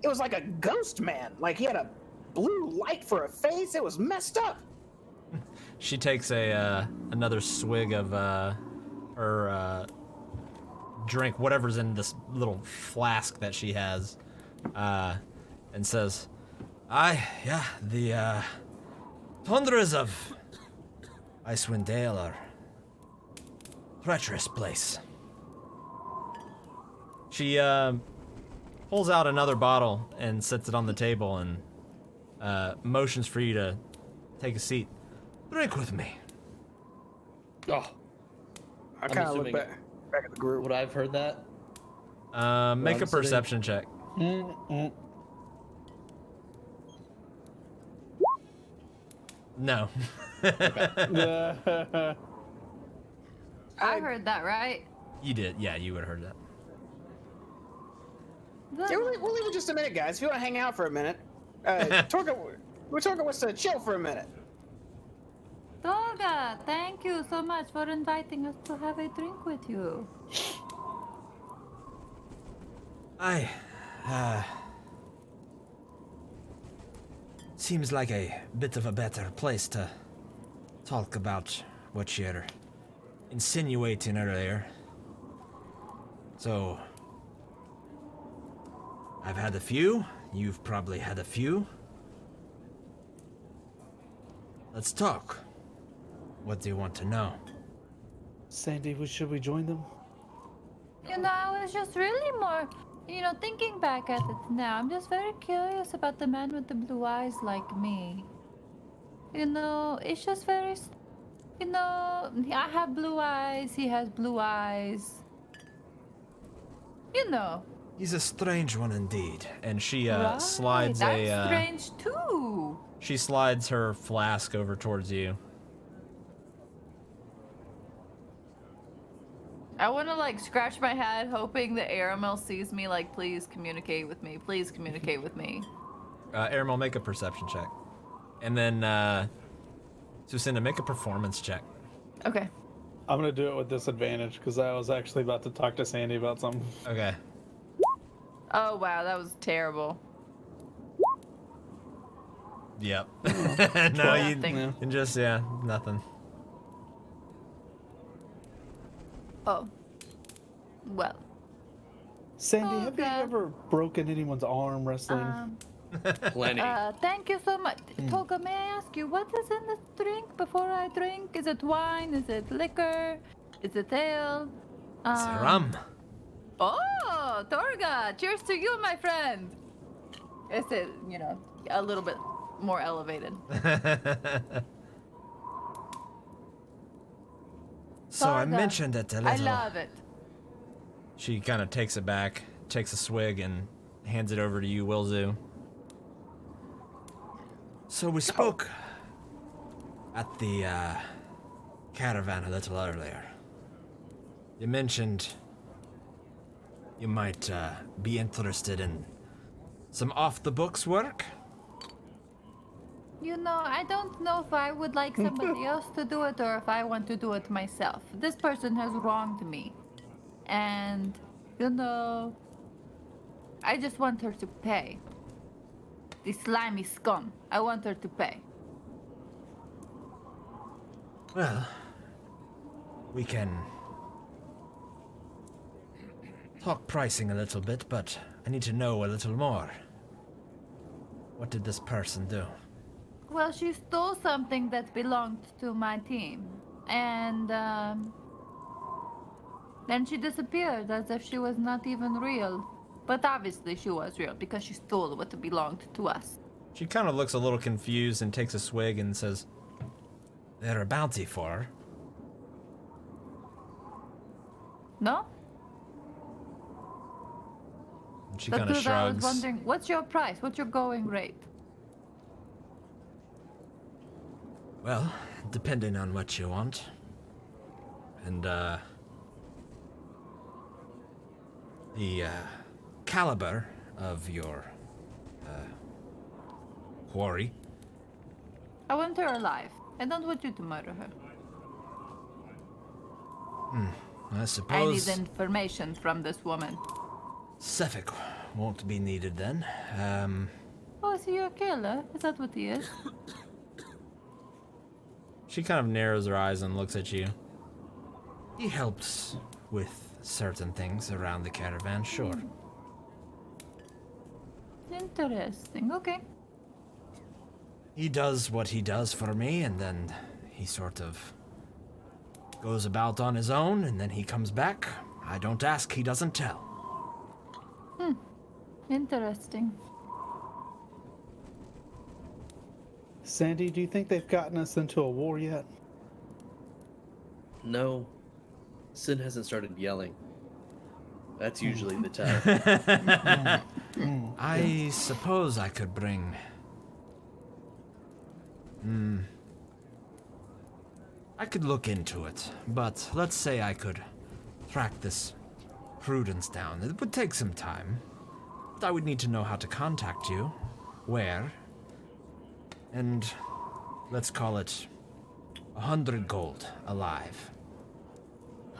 S4: a ghost man. Like, he had a blue light for a face. It was messed up.
S1: She takes another swig of her drink, whatever's in this little flask that she has, and says, the tundras of Icewind Dale are treacherous place. She pulls out another bottle and sets it on the table and motions for you to take a seat. Drink with me.
S2: Oh,
S4: I kind of look
S2: assuming-
S4: back at the group.
S2: would I have heard that?
S1: Make
S2: I'm
S1: a perception check. No.
S5: I heard that, right?
S1: You did. Yeah, you would have heard that.
S4: Yeah, we'll leave it just a minute, guys. If you want to hang out for a minute, Torga wants to chill for a minute.
S5: Toga, thank you so much for inviting us to have a drink with you.
S1: Seems like a bit of a better place to talk about what you're insinuating earlier. So, I've had a few. You've probably had a few. Let's talk. What do you want to know?
S3: Sandy, should we join them?
S5: I was just really more, thinking back at it now. I'm just very curious about the man with the blue eyes like me. It's just very, I have blue eyes, he has blue eyes.
S1: He's a strange one indeed. And she
S5: Right,
S1: slides
S5: I'm strange too.
S1: She slides her flask over towards you.
S5: I want to scratch my head, hoping that Aramel sees me. Please communicate with me. Please communicate with me.
S1: Aramel, make a perception check. And then, Sucinda, make a performance check.
S5: Okay.
S3: I'm gonna do it with disadvantage because I was actually about to talk to Sandy about something.
S1: Okay.
S5: Oh wow, that was terrible.
S1: Yep.
S5: Oh,
S1: No, you
S5: nothing.
S1: just, nothing.
S5: Oh. Well.
S3: Sandy, have you
S5: Okay.
S3: ever broken anyone's arm wrestling?
S2: Plenty.
S5: Thank you so much. Tolga, may I ask you, what is in this drink before I drink? Is it wine? Is it liquor? Is it ale?
S1: It's rum.
S5: Oh, Torga, cheers to you, my friend. Is it, a little bit more elevated?
S1: So I
S5: Torga,
S1: mentioned it a little.
S5: I love it.
S1: She kind of takes it back, takes a swig, and hands it over to you, Wilzu. So we spoke at the caravan a little earlier. You mentioned you might be interested in some off-the-books work.
S5: I don't know if I would like somebody else to do it or if I want to do it myself. This person has wronged me. And, I just want her to pay. The slimy scum. I want her to pay.
S1: Well, we can talk pricing a little bit, but I need to know a little more. What did this person do?
S5: Well, she stole something that belonged to my team. And, then she disappeared as if she was not even real. But obviously she was real because she stole what belonged to us.
S1: She kind of looks a little confused and takes a swig and says, "There a bounty for her?"
S5: No?
S1: And she
S5: That's
S1: kind of
S5: because I was
S1: shrugs.
S5: wondering, what's your price? What's your going rate?
S1: Well, depending on what you want. And, the, caliber of your, quarry.
S5: I want her alive. I don't want you to murder her.
S1: I
S5: I need
S1: suppose
S5: information from this woman.
S1: Sefik won't be needed then.
S5: Oh, is he a killer? Is that what he is?
S1: She kind of narrows her eyes and looks at you. He helps with certain things around the caravan, sure.
S5: Interesting. Okay.
S1: He does what he does for me, and then he sort of goes about on his own, and then he comes back. I don't ask, he doesn't tell.
S5: Interesting.
S3: Sandy, do you think they've gotten us into a war yet?
S2: No. Sin hasn't started yelling. That's usually the time.
S1: I suppose I could bring... I could look into it, but let's say I could track this Prudence down. It would take some time. But I would need to know how to contact you, where, and let's call it 100 gold alive.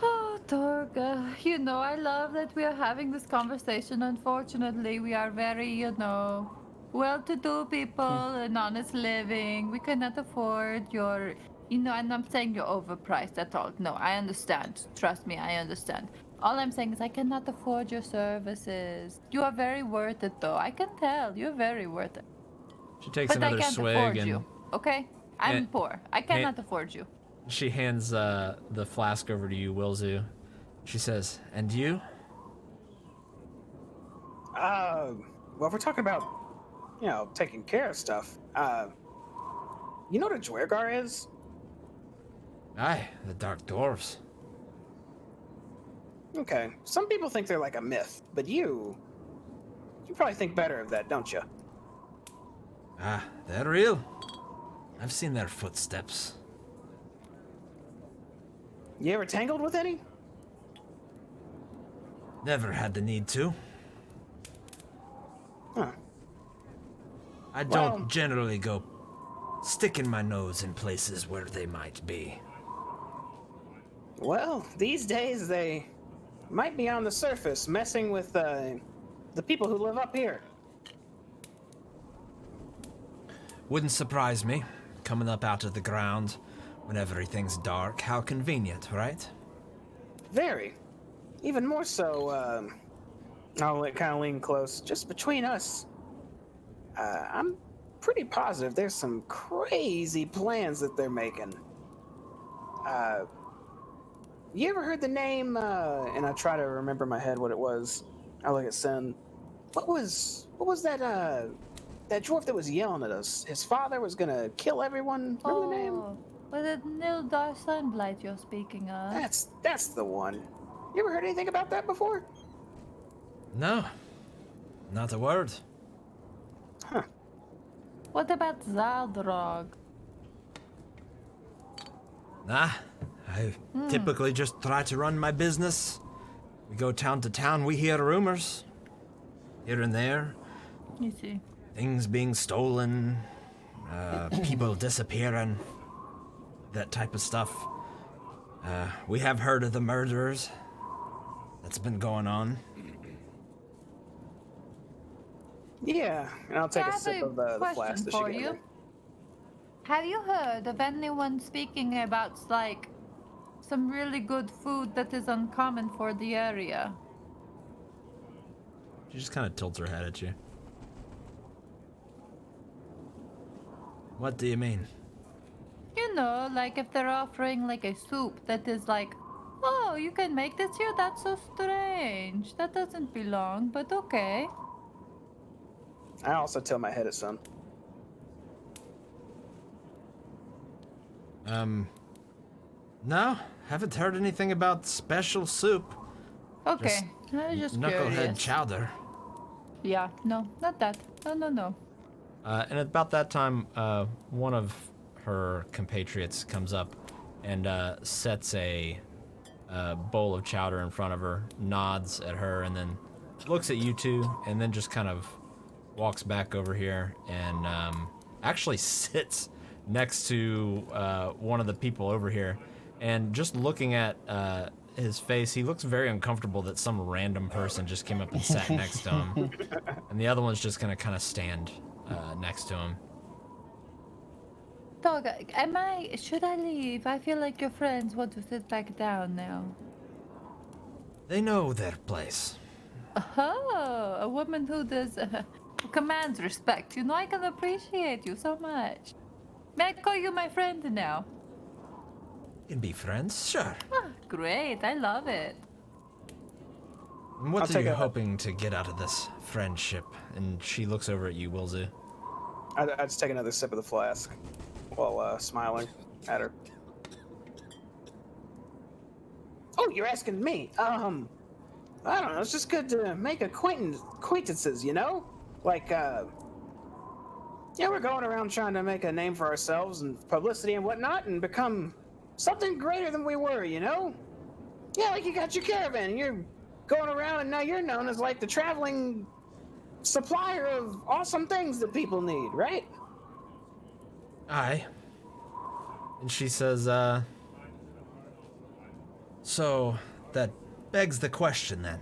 S5: Oh, Torga, I love that we are having this conversation. Unfortunately, we are very, well-to-do people and honest living. We cannot afford your, and I'm saying you're overpriced at all. No, I understand. Trust me, I understand. All I'm saying is I cannot afford your services. You are very worth it, though. I can tell. You're very worth it.
S1: She takes
S5: But I
S1: another
S5: can't
S1: swig
S5: afford
S1: and
S5: you, okay? I'm
S1: and-
S5: poor. I cannot afford you.
S1: she hands the flask over to you, Wilzu. She says, "And you?"
S4: Well, if we're talking about, taking care of stuff, you know what a Dwergar is?
S1: Aye, the Dark Dwarves.
S4: Okay. Some people think they're like a myth, but you probably think better of that, don't you?
S1: Ah, they're real. I've seen their footsteps.
S4: You ever tangled with any?
S1: Never had the need to.
S4: Huh.
S1: I
S4: Well-
S1: don't generally go sticking my nose in places where they might be.
S4: Well, these days they might be on the surface messing with the people who live up here.
S1: Wouldn't surprise me, coming up out of the ground when everything's dark. How convenient, right?
S4: Very. Even more so, I'll kind of lean close. Just between us, I'm pretty positive there's some crazy plans that they're making. You ever heard the name, and I try to remember in my head what it was. I look at Sin. What was that, that dwarf that was yelling at us? His father was gonna kill everyone? Remember the name?
S5: Oh, was it Nildar Sunblight you're speaking of?
S4: That's the one. You ever heard anything about that before?
S1: No, not a word.
S4: Huh.
S5: What about Zaldrog?
S1: Nah, I typically just try to run my business. We go town to town, we hear rumors. Here and there,
S5: You see.
S1: things being stolen, people disappearing, that type of stuff. We have heard of the murderers that's been going on.
S4: Yeah, and I'll take
S5: I
S4: a
S5: have
S4: sip
S5: a
S4: of the flask
S5: question
S4: that
S5: for
S4: she gave
S5: you.
S4: me.
S5: Have you heard of anyone speaking about, like, some really good food that is uncommon for the area?
S1: She just kind of tilts her head at you. What do you mean?
S5: You know, like if they're offering like a soup that is like, oh, you can make this here? That's so strange. That doesn't belong, but okay.
S4: I also tilt my head at Sun.
S1: No, haven't heard anything about special soup.
S5: Okay, I was just
S1: Knucklehead
S5: curious.
S1: chowder.
S5: Yeah, no, not that. No.
S1: And at about that time, one of her compatriots comes up and sets a bowl of chowder in front of her, nods at her, and then looks at you two, and then just kind of walks back over here and actually sits next to one of the people over here. And just looking at his face, he looks very uncomfortable that some random person just came up and sat next to him. And the other one's just gonna kind of stand next to him.
S5: Dog, should I leave? I feel like your friends want to sit back down now.
S1: They know their place.
S5: Oh, a woman who who commands respect. You know, I can appreciate you so much. May I call you my friend now?
S1: Can be friends, sure.
S5: Ah, great, I love it.
S1: And what
S4: I'll
S1: are
S4: take
S1: you
S4: a-
S1: hoping to get out of this friendship? And she looks over at you, Wilzu.
S4: I just take another sip of the flask while smiling at her. Oh, you're asking me? I don't know. It's just good to make acquaintances, you know? Like, we're going around trying to make a name for ourselves and publicity and whatnot and become something greater than we were, you know? Yeah, like you got your caravan and you're going around and now you're known as like the traveling supplier of awesome things that people need, right?
S1: Aye. And she says, so that begs the question then.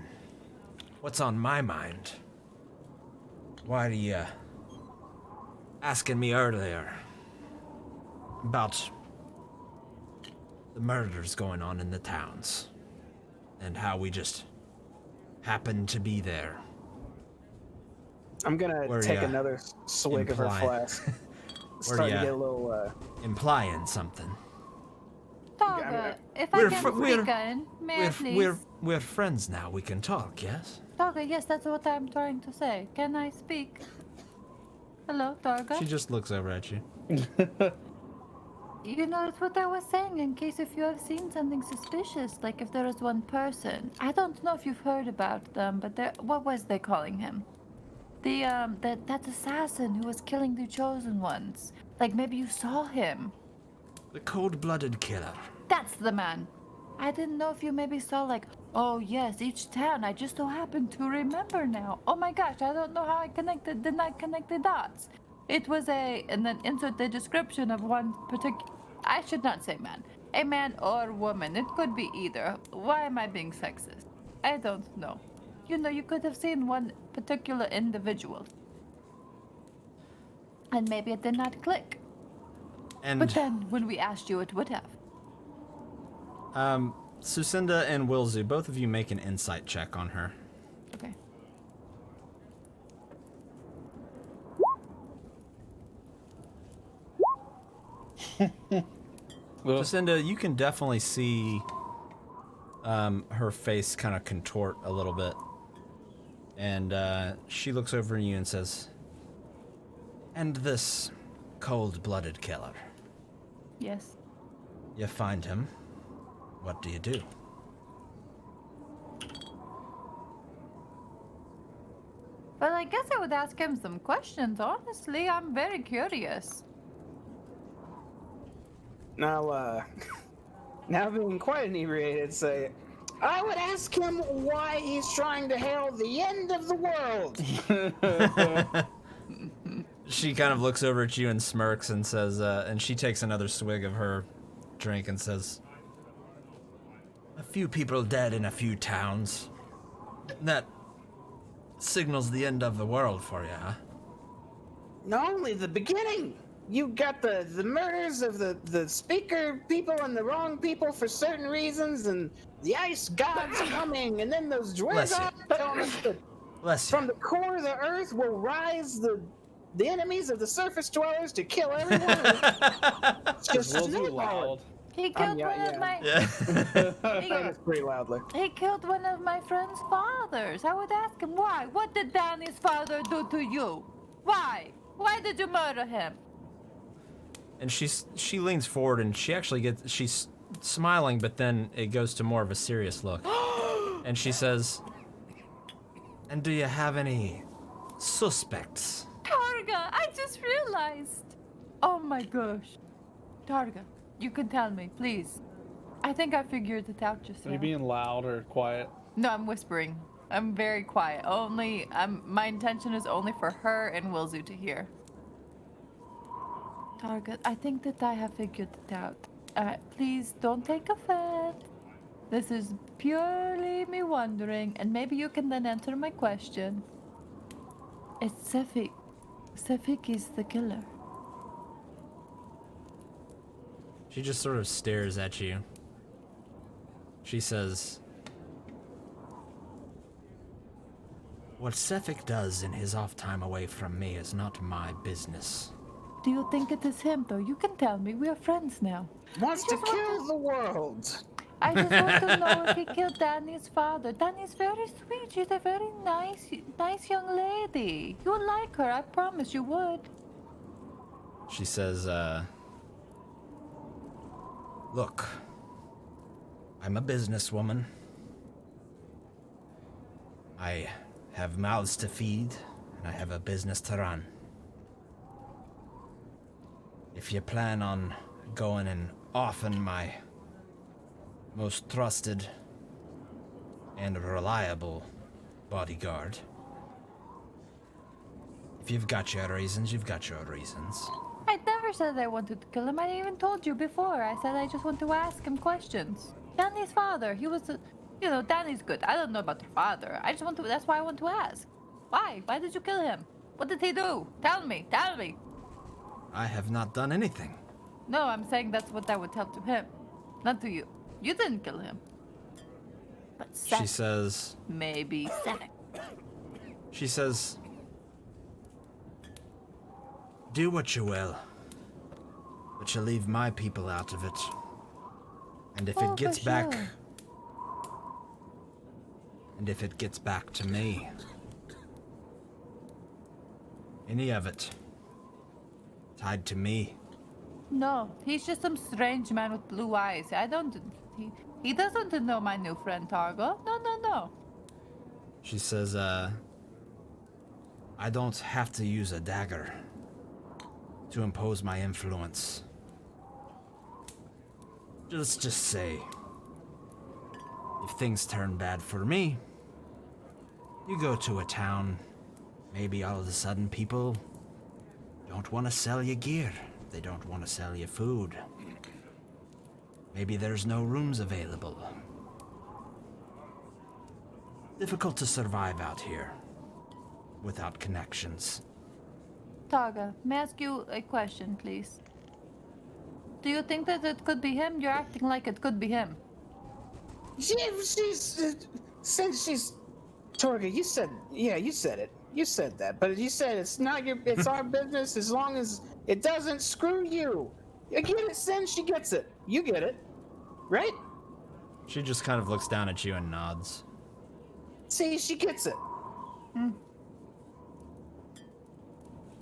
S1: What's on my mind? Why are you asking me earlier about the murders going on in the towns? and how we just happened to be there.
S4: I'm gonna
S1: Were
S4: take
S1: ya
S4: another swig of her
S1: implying-
S4: flask.
S1: Were
S4: Starting
S1: ya
S4: to get a little.
S1: implying something?
S5: Targa, if I
S1: We're
S5: can
S1: fr- we're-
S5: speak in, may I please?
S1: We're friends now. We can talk, yes?
S5: Targa, yes, that's what I'm trying to say. Can I speak? Hello, Targa?
S1: She just looks over at you.
S5: You know, it's what I was saying, in case if you have seen something suspicious, like if there is one person. I don't know if you've heard about them, but what was they calling him? That assassin who was killing the chosen ones. Like maybe you saw him.
S1: The cold-blooded killer.
S5: That's the man. I didn't know if you maybe saw like, oh yes, each town. I just so happened to remember now. Oh my gosh, I don't know how I did not connect the dots. It was and then insert the description of one particular, I should not say man. A man or woman. It could be either. Why am I being sexist? I don't know. You know, you could have seen one particular individual. And maybe it did not click.
S1: And
S5: But then when we asked you, it would have.
S1: Sucinda and Wilzu, both of you make an insight check on her.
S5: Okay.
S1: Lucinda, you can definitely see her face kind of contort a little bit. And she looks over at you and says, "And this cold-blooded killer,
S5: Yes.
S1: you find him, what do you do?"
S5: Well, I guess I would ask him some questions. Honestly, I'm very curious.
S4: Now, now being quite inebriated, say, I would ask him why he's trying to hail the end of the world.
S1: She kind of looks over at you and smirks and says, and she takes another swig of her drink and says, "A few people dead in a few towns. That signals the end of the world for you, huh?"
S4: Not only the beginning. You got the murders of the speaker people and the wrong people for certain reasons, and the ice gods coming, and then those
S1: Bless you.
S4: Dwarves telling us that
S1: Bless
S4: from
S1: you.
S4: the core of the earth will rise the enemies of the surface dwellers to kill everyone. It's just
S3: Will's
S4: nightmare.
S3: loud.
S5: He killed
S4: yeah,
S5: one of
S4: yeah.
S5: my.
S1: Yeah.
S4: That is pretty loudly.
S5: He killed one of my friend's fathers. I would ask him why. What did Danny's father do to you? Why? Why did you murder him?
S1: And she leans forward and she's smiling, but then it goes to more of a serious look. And she says, "And do you have any suspects?"
S5: Targa, I just realized. Oh my gosh. Targa, you can tell me, please. I think I figured it out just
S3: Are
S5: now.
S3: you being loud or quiet?
S5: No, I'm whispering. I'm very quiet. My intention is only for her and Wilzu to hear. Target, I think that I have figured it out. Please don't take offense. This is purely me wondering, and maybe you can then answer my question. It's Sefik. Sefik is the killer.
S1: She just sort of stares at you. She says, "What Sefik does in his off time away from me is not my business."
S5: Do you think it is him, though? You can tell me. We are friends now.
S4: Wants to kill the world.
S5: I just want to know if he killed Danny's father. Danny's very sweet. She's a very nice young lady. You would like her. I promise you would.
S1: She says, "Look, I'm a businesswoman. I have mouths to feed, and I have a business to run. If you plan on going and offing my most trusted and reliable bodyguard, if you've got your reasons, you've got your reasons."
S5: I never said I wanted to kill him. I even told you before. I said I just want to ask him questions. Danny's father, he was, Danny's good. I don't know about your father. I just want to, that's why I want to ask. Why? Why did you kill him? What did he do? Tell me.
S1: I have not done anything.
S5: No, I'm saying that's what I would tell to him. Not to you. You didn't kill him. But Not 7.
S1: She says,
S5: Maybe 7.
S1: she says, do what you will, but you leave my people out of it. And if
S5: Oh,
S1: it gets
S5: for
S1: back,
S5: sure.
S1: and if it gets back to me, any of it tied to me,
S5: No, he's just some strange man with blue eyes. He doesn't know my new friend Targo. No.
S1: she says, I don't have to use a dagger to impose my influence. Let's just say, if things turn bad for me, you go to a town, maybe all of a sudden people don't want to sell you gear. They don't want to sell you food. Maybe there's no rooms available. Difficult to survive out here without connections.
S5: Targa, may I ask you a question, please? Do you think that it could be him? You're acting like it could be him.
S4: Since she's Torga, you said it. You said that, but you said it's our business as long as it doesn't screw you. You get it, Sin. She gets it. You get it, right?
S1: She just kind of looks down at you and nods.
S4: See, she gets it.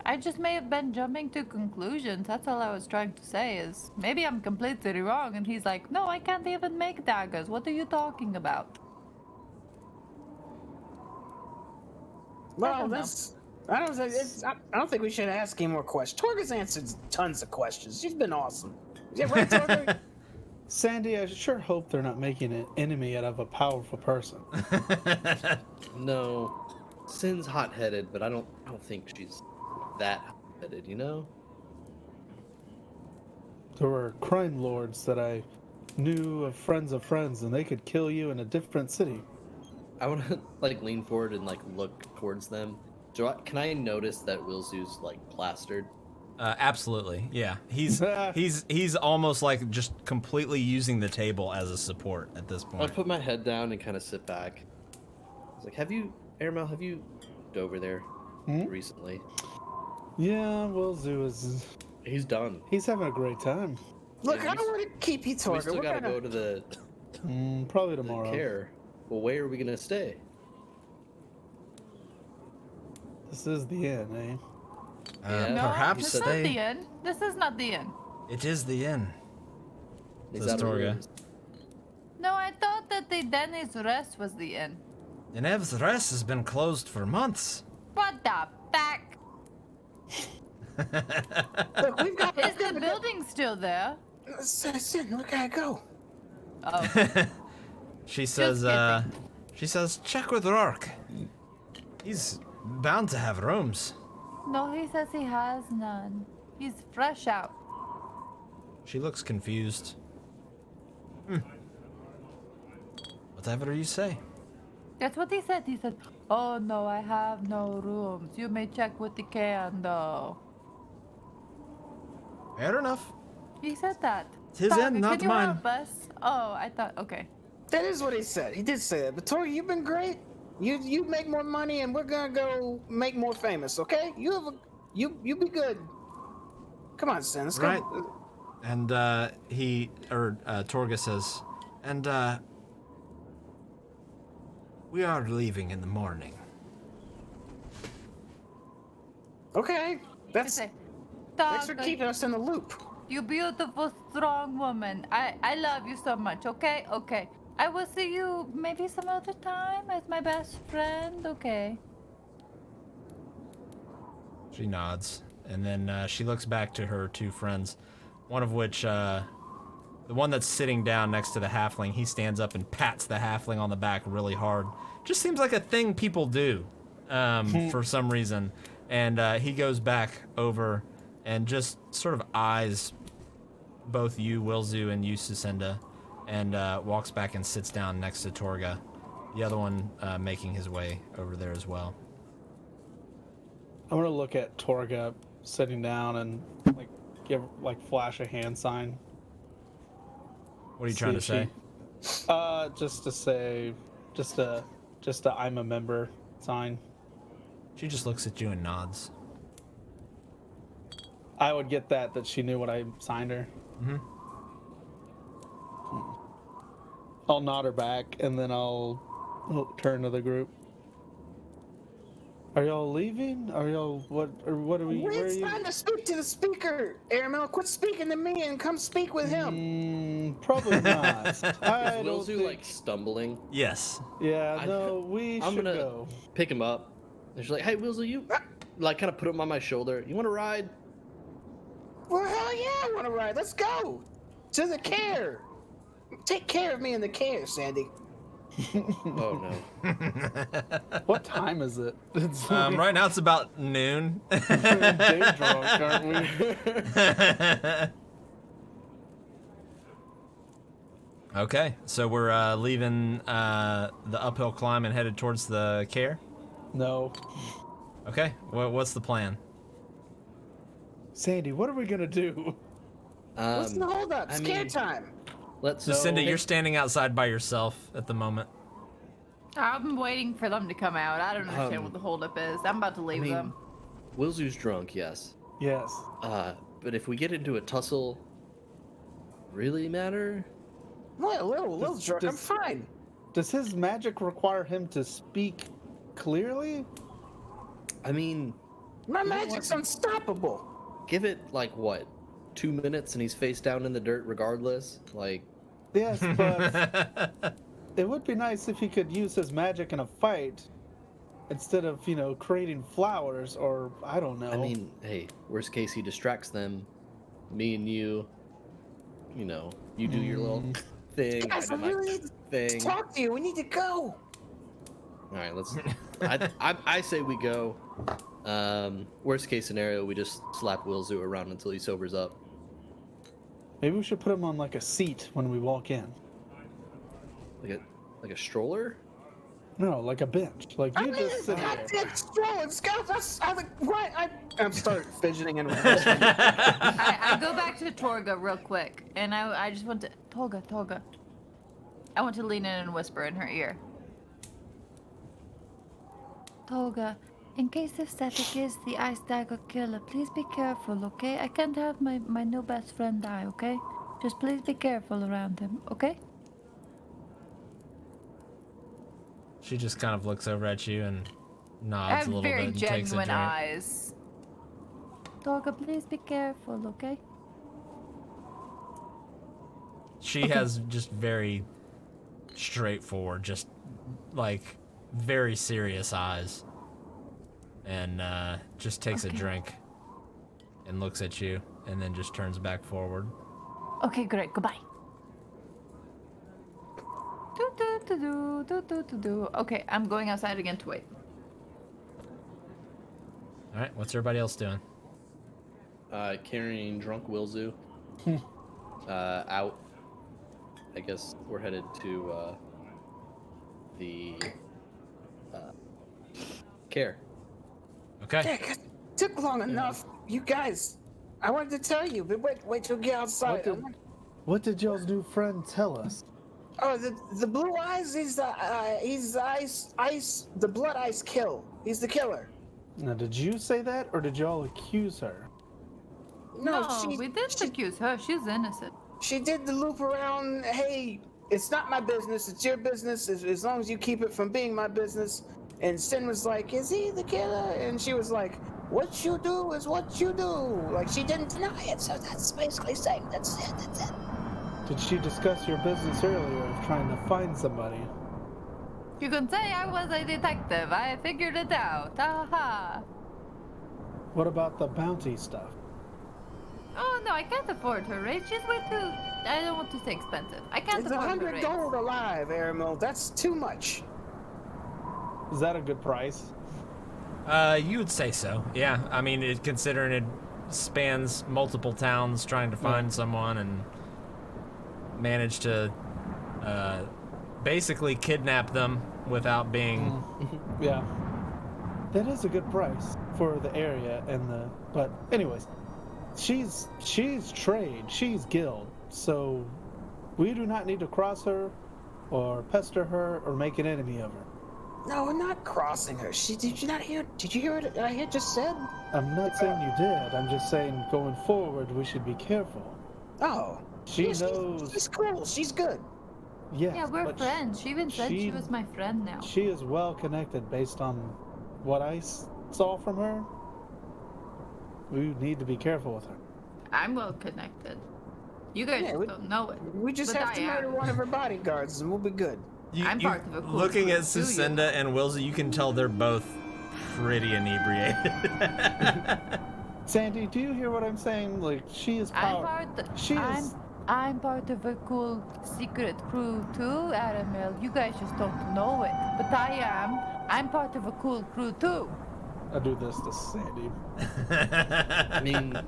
S5: I just may have been jumping to conclusions. That's all I was trying to say is maybe I'm completely wrong. And he's like, no, I can't even make daggers. What are you talking about?
S4: Well,
S5: I don't
S4: I don't think we should ask any more questions. Torga's answered tons of questions. She's been awesome. Yeah, right, Torga?
S3: Sandy, I sure hope they're not making an enemy out of a powerful person.
S2: No, Sin's hot-headed, but I don't think she's that hot-headed, you know?
S3: There were crime lords that I knew of friends, and they could kill you in a different city.
S2: I want to lean forward and look towards them. Can I notice that Wilzu's plastered?
S1: Absolutely, yeah. He's almost like just completely using the table as a support at this
S2: I
S1: point.
S2: put my head down and kind of sit back. I was like, Airmail, have you been over there recently?
S3: Yeah, Wilzu is.
S2: He's done.
S3: He's having a great time.
S4: Look,
S2: Yeah,
S4: I don't want to keep you, Torga.
S2: We still gotta go to the
S3: Probably tomorrow.
S2: Caer. Well, where are we gonna stay?
S3: This is the end, eh?
S2: Yeah.
S5: No,
S1: Perhaps
S5: this is not the end. This is not the end.
S1: It is the inn.
S2: Is
S1: Says
S2: that a
S1: Torga.
S2: room?
S5: No, I thought that the Denny's Rest was the end.
S1: Dinev's Rest has been closed for months.
S5: What the fuck?
S4: Look, we've got.
S5: Is the building still there?
S4: Sin, we gotta go.
S5: Oh,
S1: She says,
S5: kidding.
S1: check with Rourke. He's bound to have rooms.
S5: No, he says he has none. He's fresh out.
S1: She looks confused. Whatever you say.
S5: That's what he said. He said, oh no, I have no rooms. You may check with the candle.
S1: Fair enough.
S5: He said that.
S1: His
S5: Parker,
S1: end, not
S5: can you
S1: mine.
S5: help us? Oh, I thought, okay.
S4: That is what he said. He did say that. But Torga, you've been great. You make more money, and we're gonna go make more famous. Okay? You be good. Come on, Sin. Let's
S1: Right.
S4: go.
S1: And Torga says, and we are leaving in the morning.
S4: Okay. That's.
S5: Say,
S4: Thanks for
S5: "Targa,
S4: keeping us in the loop.
S5: you beautiful, strong woman. I love you so much, okay? Okay. I will see you maybe some other time as my best friend, okay?
S1: She nods, and then she looks back to her two friends, one of which, the one that's sitting down next to the halfling, he stands up and pats the halfling on the back really hard. Just seems like a thing people do, for some reason. And he goes back over and just sort of eyes both you, Wilzu, and you, Sucinda, and walks back and sits down next to Torga, the other one making his way over there as well.
S3: I'm gonna look at Torga sitting down and give flash a hand sign.
S1: What are you trying to say?
S3: Just to say, Just a I'm a member sign.
S1: She just looks at you and nods.
S3: I would get that she knew what I signed her.
S1: Mm-hmm.
S3: I'll nod her back, and then I'll turn to the group. Are y'all leaving? Are y'all what are we? Where are
S4: It's
S3: you?
S4: time to speak to the speaker. Aramel, quit speaking to me and come speak with him.
S3: Probably not. I
S2: Is
S3: don't
S2: Wilzu
S3: think...
S2: like stumbling?
S1: Yes.
S3: Yeah, no,
S2: I'm
S3: should
S2: gonna
S3: go.
S2: pick him up. And she's like, "Hey, Wilzu, you like kind of put him on my shoulder. You want to ride?"
S4: Well, hell yeah, I want to ride. Let's go to the Caer. Take care of me in the Caer, Sandy.
S2: Oh no.
S3: What time is it? It's
S1: Right now it's about noon.
S3: day drunk, aren't we?
S1: Okay, so we're leaving the uphill climb and headed towards the Caer.
S3: No.
S1: Okay, what's the plan?
S3: Sandy, what are we gonna do?
S4: What's the hold up?
S2: I
S4: Scare
S2: mean-
S4: time.
S2: Let's.
S1: So Cindy, you're standing outside by yourself at the moment.
S5: I'm waiting for them to come out. I don't understand what the holdup is. I'm about to leave them.
S2: Wilzu's drunk, yes.
S3: Yes.
S2: But if we get into a tussle, really matter?
S4: What, a little drunk. I'm
S3: does-
S4: fine.
S3: Does his magic require him to speak clearly?
S2: I mean,
S4: My magic's unstoppable.
S2: give it like what, 2 minutes and he's face down in the dirt regardless. Like,
S3: Yes, but it would be nice if he could use his magic in a fight instead of, creating flowers or I don't know.
S2: I mean, hey, worst case he distracts them. Me and you do your little thing.
S4: Guys,
S2: I
S4: I
S2: do my
S4: really need to
S2: thing.
S4: talk to you. We need to go.
S2: All right, let's. I say we go. Worst case scenario, we just slap Wilzu around until he sobers up.
S3: Maybe we should put him on like a seat when we walk in.
S2: Like a stroller.
S3: No, like a bench. Like you just sit there.
S4: goddamn strolling scouts. I'm starting fidgeting and
S5: I go back to Torga real quick, and I just want to Torga. I want to lean in and whisper in her ear. Torga, in case if Static is the Ice Dagger killer, please be careful, okay? I can't have my new best friend die, okay? Just please be careful around him, okay?
S1: She just kind of looks over at you and
S5: I
S1: nods
S5: have
S1: a little
S5: very
S1: bit and takes a
S5: genuine
S1: drink.
S5: eyes. Torga, please be careful, okay?
S1: She has just very straightforward, just like very serious eyes, and just takes a drink and looks at you, and then just turns back forward.
S5: Okay, great. Goodbye. Okay, I'm going outside again to wait.
S1: All right, what's everybody else doing?
S2: Carrying drunk Wilzu out. I guess we're headed to the Caer.
S1: Okay.
S4: Yeah, took long enough. You guys, I wanted to tell you, but wait till we get outside.
S3: What did y'all's new friend tell us?
S4: Oh, the blue eyes. He's the blood ice kill. He's the killer.
S3: Now, did you say that, or did y'all accuse her?
S5: No, we didn't accuse her. She's innocent.
S4: She did the loop around. Hey, it's not my business. It's your business. As long as you keep it from being my business. And Sin was like, "Is he the killer?" And she was like, "What you do is what you do." Like she didn't deny it. So that's basically saying that's it. That's it.
S3: Did she discuss your business earlier of trying to find somebody?
S5: You can say I was a detective. I figured it out. Aha.
S3: What about the bounty stuff?
S5: Oh no, I can't afford her raise. She's way too. I don't want to say expensive. I can't
S4: It's
S5: afford her
S4: 100
S5: raise.
S4: gold alive, Aramil. That's too much.
S3: Is that a good price?
S1: You would say so. Yeah, I mean, considering it spans multiple towns trying to find someone and manage to basically kidnap them without being.
S3: Yeah. That is a good price for the area and the. But anyways, she's trade, she's guild, so we do not need to cross her. or pester her or make an enemy of her.
S4: No, we're not crossing her. Did you not hear? Did you hear what I had just said?
S3: I'm not saying you did. I'm just saying going forward we should be careful.
S4: Oh,
S3: She
S4: yeah,
S3: knows.
S4: She's cool. She's good.
S3: Yes,
S5: Yeah, we're
S3: but
S5: friends. She even said she was my friend now.
S3: She is well connected based on what I saw from her. We need to be careful with her.
S5: I'm well connected. You guys
S4: Yeah,
S5: just
S4: we-
S5: don't know it.
S4: We just
S5: But
S4: have to
S5: I
S4: murder
S5: am.
S4: one of her bodyguards, and we'll be good.
S5: I'm part of a cool
S1: Looking
S5: group
S1: at
S5: too, you
S1: Sucinda and Wilsey, you can tell they're both pretty inebriated.
S3: Sandy, do you hear what I'm saying? Like, she is
S5: I'm
S3: power.
S5: part.
S3: She is.
S5: I'm part of a cool secret crew too, Aramel. You guys just don't know it, but I am. I'm part of a cool crew too.
S3: I do this to Sandy.
S2: I mean,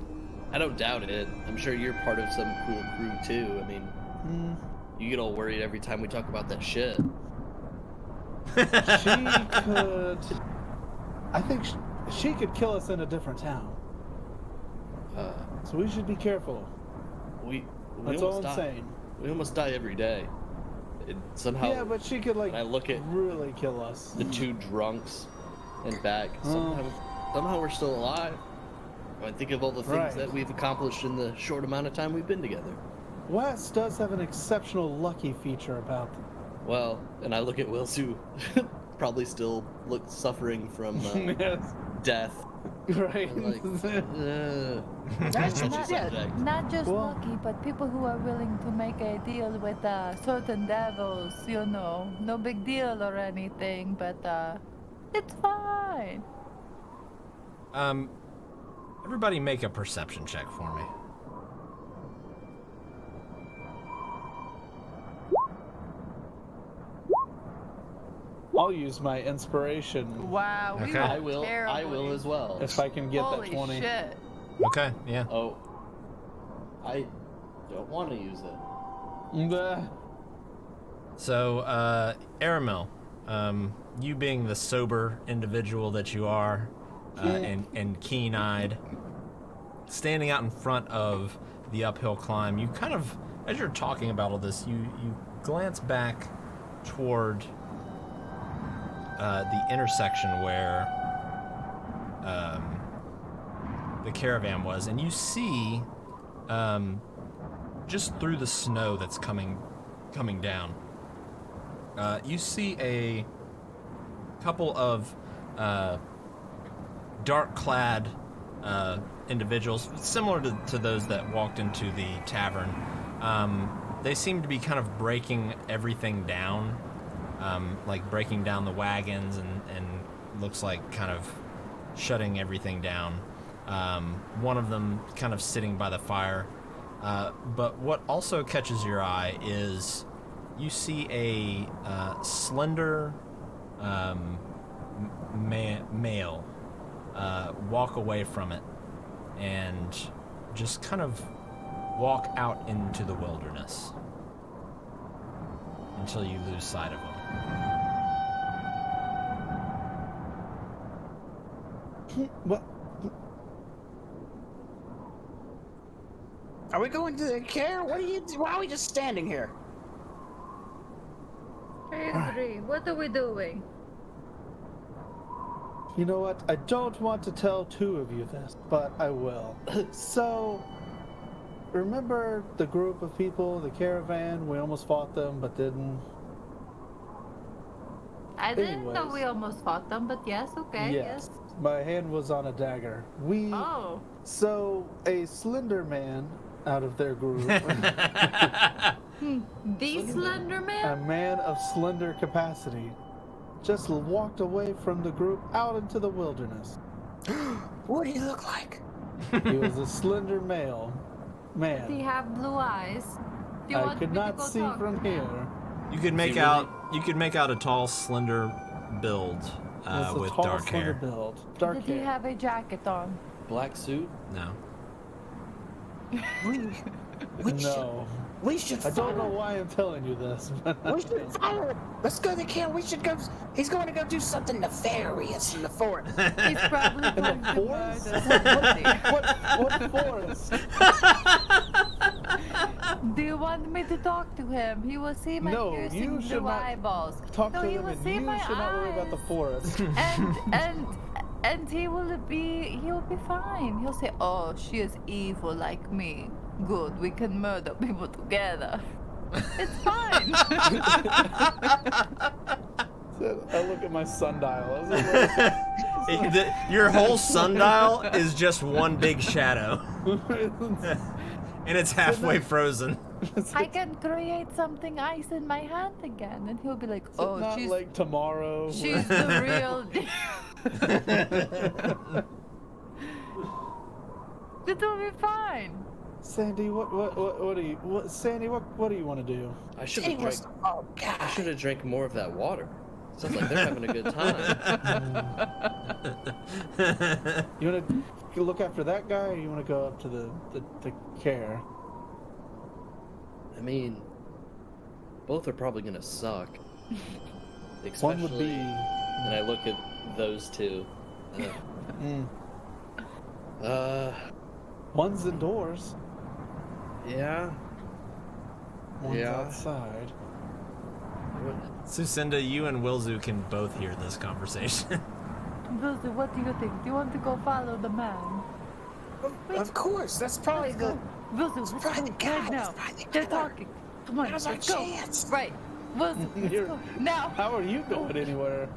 S2: I don't doubt it. I'm sure you're part of some cool crew too. I mean, you get all worried every time we talk about that shit.
S3: She could. I think she could kill us in a different town. So we should be careful.
S2: We
S3: That's all
S2: almost
S3: I'm
S2: die.
S3: saying.
S2: We almost die every day. And somehow,
S3: Yeah, but she could like
S2: when I look at
S3: really kill us.
S2: the two drunks and back, somehow we're still alive. I think of all the things
S3: Right.
S2: that we've accomplished in the short amount of time we've been together.
S3: Wes does have an exceptional lucky feature about them.
S2: Well, and I look at Wills, who probably still looks suffering from
S3: Yes.
S2: death.
S3: Right.
S2: I'm like,
S4: That's
S2: touchy
S4: what she said.
S2: subject.
S5: Not just
S3: Well-
S5: lucky, but people who are willing to make a deal with certain devils. You know, no big deal or anything, but it's fine.
S1: Everybody make a perception check for me.
S3: I'll use my inspiration
S5: Wow, we
S1: Okay.
S5: were
S2: I will
S5: terribly-
S2: as well.
S3: if I can get
S5: Holy
S3: that 20.
S5: shit.
S1: Okay, yeah.
S2: Oh, I don't want to use it.
S3: Bleh.
S1: So, Aramil, you being the sober individual that you are, and keen-eyed, standing out in front of the uphill climb, you kind of, as you're talking about all this, you glance back toward the intersection where the caravan was, and you see, just through the snow that's coming down, you see a couple of dark-clad individuals, similar to those that walked into the tavern. They seem to be kind of breaking everything down, like breaking down the wagons, and looks like kind of shutting everything down. One of them kind of sitting by the fire. But what also catches your eye is you see a slender male walk away from it and just kind of walk out into the wilderness until you lose sight of him.
S3: What?
S4: Are we going to the care? Why are we just standing here?
S5: Henry, what are we doing?
S3: You know what? I don't want to tell two of you this, but I will. So, remember the group of people, the caravan? We almost fought them, but didn't.
S5: I didn't know
S3: Anyways.
S5: we almost fought them, but yes, okay, yes.
S3: My hand was on a dagger.
S5: Oh.
S3: So, a slender man out of their group,
S5: The Slender
S3: a
S5: Man?
S3: man of slender capacity, just walked away from the group out into the wilderness.
S4: What do you look like?
S3: He was a slender male
S5: Does he
S3: man.
S5: have blue eyes? Do you
S3: I
S5: want
S3: could
S5: me to
S3: not
S5: go
S3: see
S5: talk
S3: from
S5: to him?
S3: here.
S1: You could make out a tall, slender build
S3: It's a
S1: with
S3: tall,
S1: dark
S3: slender
S1: hair.
S3: build. Dark
S5: Did he
S3: hair.
S5: have a jacket on?
S2: Black suit?
S1: No.
S4: We should
S3: I don't know
S4: follow.
S3: why I'm telling you this, but
S4: We should follow him. Let's go to the camp. We should go. He's going to go do something nefarious in the forest.
S5: He's probably going to
S3: forest?
S5: murder somebody.
S3: what forest?
S5: Do you want me to talk to him? He will see my
S3: No,
S5: piercing
S3: you should
S5: blue
S3: not
S5: eyeballs.
S3: Talk
S5: No,
S3: to
S5: he
S3: him,
S5: will
S3: and
S5: see
S3: you
S5: my
S3: should not worry about the
S5: eyes.
S3: forest.
S5: And he will be fine. He'll say, "Oh, she is evil like me. Good, we can murder people together. It's fine."
S3: I look at my sundial. I was like,
S1: Your whole sundial is just one big shadow, and it's halfway frozen.
S5: I can create something ice in my hand again, and he'll be like,
S3: Is
S5: "Oh,
S3: it not
S5: she's
S3: like tomorrow.
S5: she's the real deal." It will be fine.
S3: Sandy, what do you want to do?
S2: I should have drank. I should have drank more of that water. Sounds like they're having a good time.
S3: You want to look after that guy, or you want to go up to the Caer?
S2: I mean, both are probably gonna suck. Especially,
S3: One would be.
S2: and I look at those two.
S3: One's indoors.
S2: Yeah.
S3: One's
S2: Yeah.
S3: outside.
S1: Sucinda, you and Wilzu can both hear this conversation.
S5: Wilson, what do you think? Do you want to go follow the man?
S4: Of course, that's probably the.
S5: Wilson, let's
S4: probably
S5: go
S4: the guy,
S5: right now.
S4: it's probably the
S5: They're
S4: killer.
S5: talking. Come on,
S4: Now's
S5: let's
S4: our
S5: go.
S4: chance.
S5: Right. Wilson, let's
S3: You're-
S5: go. Now.
S3: How are you going anywhere?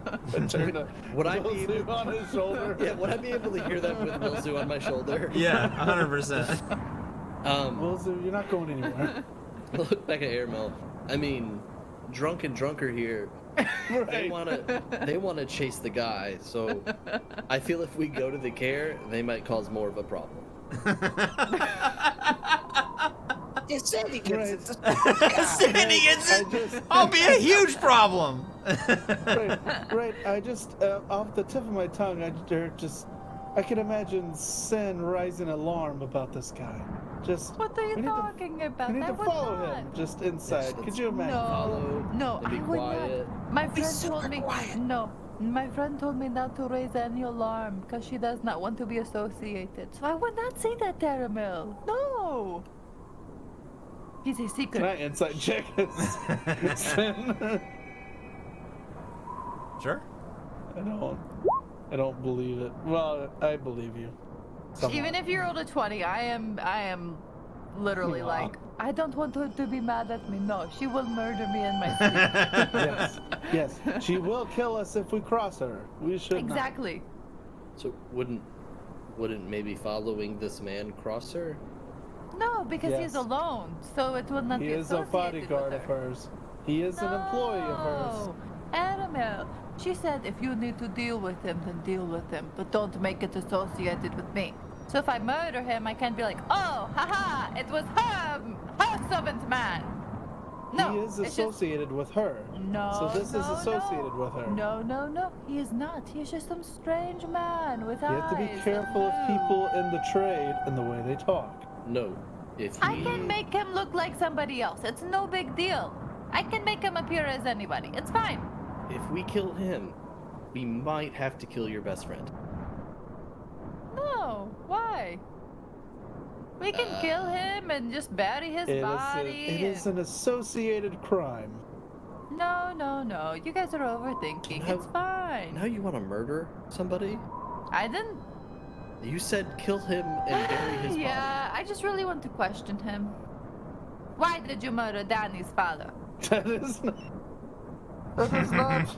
S2: Would I be able-
S3: on his shoulder?
S2: Yeah, would I be able to hear that with Milzu on my shoulder?
S1: Yeah, 100%.
S3: Wilson, you're not going anywhere.
S2: Look back at Airmel. I mean, drunk and drunker here. They wanna chase the guy, so I feel if we go to the Caer, they might cause more of a problem.
S4: Yeah, Sandy gets it.
S1: Sandy gets it.
S3: I just-
S1: I'll be a huge problem.
S3: Right. I just, off the tip of my tongue, I can imagine Sen raising alarm about this guy. Just.
S5: What are
S3: we
S5: you
S3: need to-
S5: talking about?
S3: We need
S5: I
S3: to
S5: would
S3: follow
S5: not.
S3: him, just inside. Could you imagine?
S2: Follow,
S5: No,
S2: and be
S5: I would
S2: quiet.
S5: not. My
S4: Be
S5: friend told
S4: super
S5: me
S4: quiet.
S5: no. My friend told me not to raise any alarm because she does not want to be associated. So I would not say that, Taramil. No. He's a secret.
S3: Can I insight check Sen?
S1: Sure.
S3: I don't believe it. Well, I believe you. Somewhat.
S5: Even if you rolled a 20, I am literally
S3: Wow.
S5: like, I don't want her to be mad at me. No, she will murder me in my sleep.
S3: Yes. She will kill us if we cross her. We should not.
S5: Exactly.
S2: So wouldn't maybe following this man cross her?
S5: No, because
S3: Yes.
S5: he's alone, so it would not
S3: He
S5: be
S3: is a
S5: associated
S3: bodyguard
S5: with
S3: of
S5: her.
S3: hers. He is an employee of hers.
S5: No, Aramel. She said if you need to deal with him, then deal with him, but don't make it associated with me. So if I murder him, I can't be like, oh, haha, it was her servant man. No,
S3: He is
S5: it's just-
S3: associated with her.
S5: No,
S3: So this is
S5: no,
S3: associated
S5: no.
S3: with her.
S5: No, he is not. He's just some strange man with
S3: You
S5: eyes.
S3: have to be
S5: and
S3: careful of
S5: blue.
S3: people in the trade and the way they talk.
S2: No. If
S5: I
S2: he
S5: can make him look like somebody else. It's no big deal. I can make him appear as anybody. It's fine.
S2: if we kill him, we might have to kill your best friend.
S5: No, why? We can kill him and just bury his body.
S3: It is an associated crime.
S5: No. You guys are overthinking.
S2: Now-
S5: It's fine.
S2: Now you want to murder somebody?
S5: I didn't.
S2: You said kill him and bury his
S5: Yeah, I just really want to question him. Why did you murder Danny's father?
S3: That is not. That is not.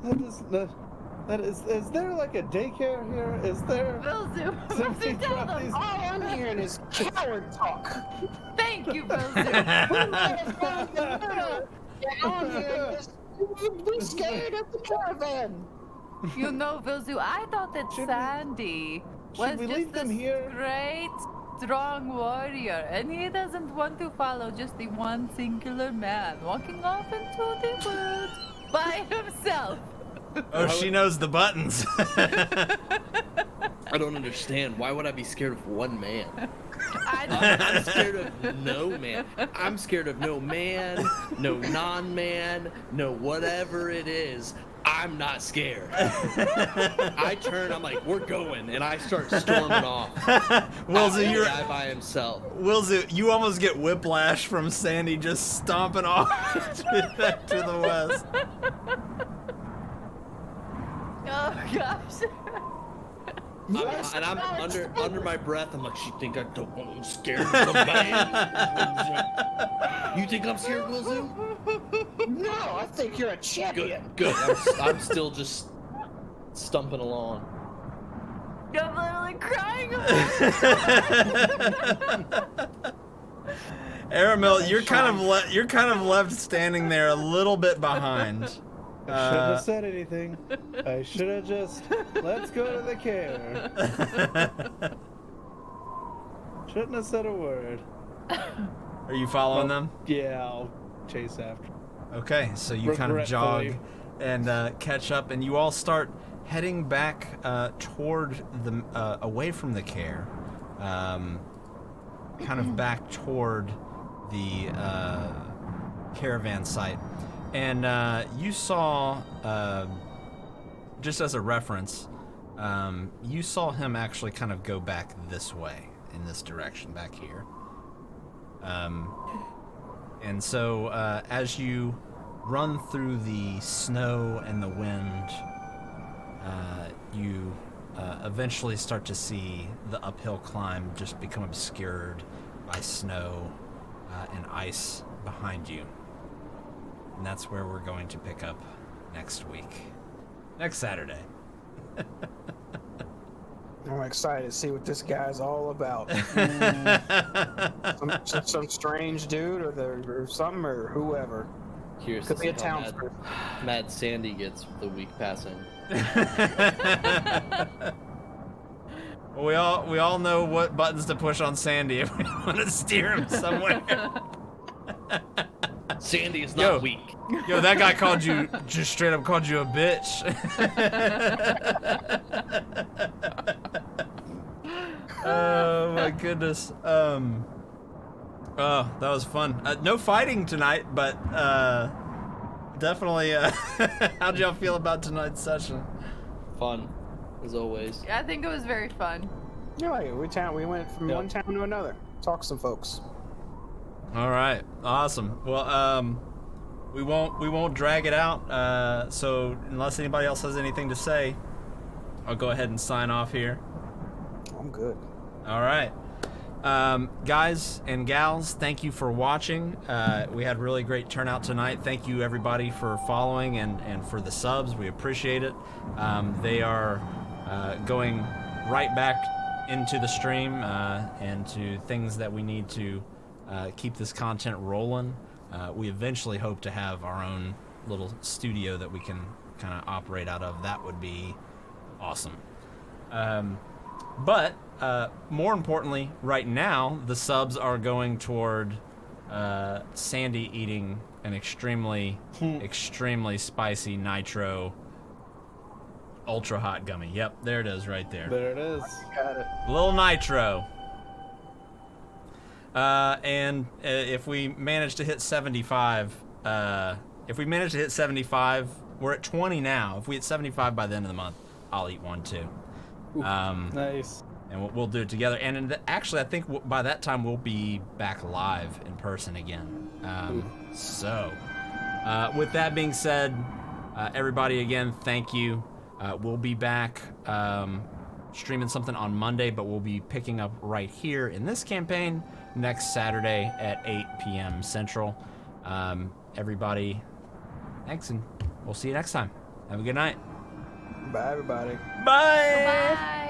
S3: That is not. That is there like a daycare here? Is there?
S5: Bilzu,
S3: Something
S5: tell
S3: about
S5: them.
S3: these-
S4: All I'm hearing is coward talk.
S5: Thank you, Bilzu.
S4: Who might have gone to murder? Yeah, all I'm hearing is be scared of the caravan.
S5: You know, Bilzu, I thought that
S3: Should we-
S5: Sandy was
S3: should we
S5: just
S3: leave them
S5: this
S3: here?
S5: great, strong warrior, and he doesn't want to follow just the one singular man walking off into the woods by himself.
S1: Oh, she knows the buttons.
S2: I don't understand. Why would I be scared of one man?
S5: I
S2: I'm scared of no man. I'm scared of no man, no non-man, no whatever it is. I'm not scared. I turn, I'm like, we're going, and I start storming off.
S1: Wilzu,
S2: The guy by himself.
S1: Wilzu, you almost get whiplash from Sandy just stomping off to the west.
S5: Oh gosh.
S2: I'm under my breath. I'm like, she think I'm scared of the man? You think I'm scared, Wilzu?
S4: No, I think you're a champion.
S2: Good. I'm still just stumping along.
S5: I'm literally crying.
S1: Aramil, you're kind of left standing there a little bit behind.
S3: I shouldn't have said anything. I should have just, let's go to the Caer. Shouldn't have said a word.
S1: Are you following them?
S3: Yeah, I'll chase after.
S1: Okay, so you kind of jog and catch up, and you all start heading back toward the away from the Caer, kind of back toward the caravan site. And you saw, just as a reference, you saw him actually kind of go back this way, in this direction, back here. And so as you run through the snow and the wind, you eventually start to see the uphill climb just become obscured by snow and ice behind you. And that's where we're going to pick up next week. Next Saturday.
S4: I'm excited to see what this guy's all about. some strange dude or something or whoever.
S2: Curious
S4: Could
S2: to
S4: be
S2: see
S4: a
S2: how
S4: town.
S2: mad Sandy gets the week passing.
S1: Well, we all know what buttons to push on Sandy if we want to steer him somewhere.
S2: Sandy is not weak.
S1: Yo, that guy just straight up called you a bitch. Oh my goodness. Oh, that was fun. No fighting tonight, but definitely. How'd y'all feel about tonight's session?
S2: Fun, as always.
S5: I think it was very fun.
S4: Yeah, like we went from one town to another. Talk to some folks.
S1: All right, awesome. Well, we won't drag it out. So unless anybody else has anything to say, I'll go ahead and sign off here.
S4: I'm good.
S1: All right. Guys and gals, thank you for watching. We had really great turnout tonight. Thank you everybody for following and for the subs. We appreciate it. They are going right back into the stream and to things that we need to keep this content rolling. We eventually hope to have our own little studio that we can kind of operate out of. That would be awesome. But more importantly, right now, the subs are going toward Sandy eating an extremely spicy nitro ultra hot gummy. Yep, there it is right there.
S3: There it is.
S4: Got it.
S1: Little nitro. And if we manage to hit 75, we're at 20 now. If we hit 75 by the end of the month, I'll eat one too.
S3: Nice.
S1: And we'll do it together. And actually, I think by that time we'll be back live in person again. So, with that being said, everybody again, thank you. We'll be back streaming something on Monday, but we'll be picking up right here in this campaign next Saturday at 8 p.m. Central. Everybody, thanks, and we'll see you next time. Have a good night.
S4: Bye, everybody.
S1: Bye.
S5: Bye.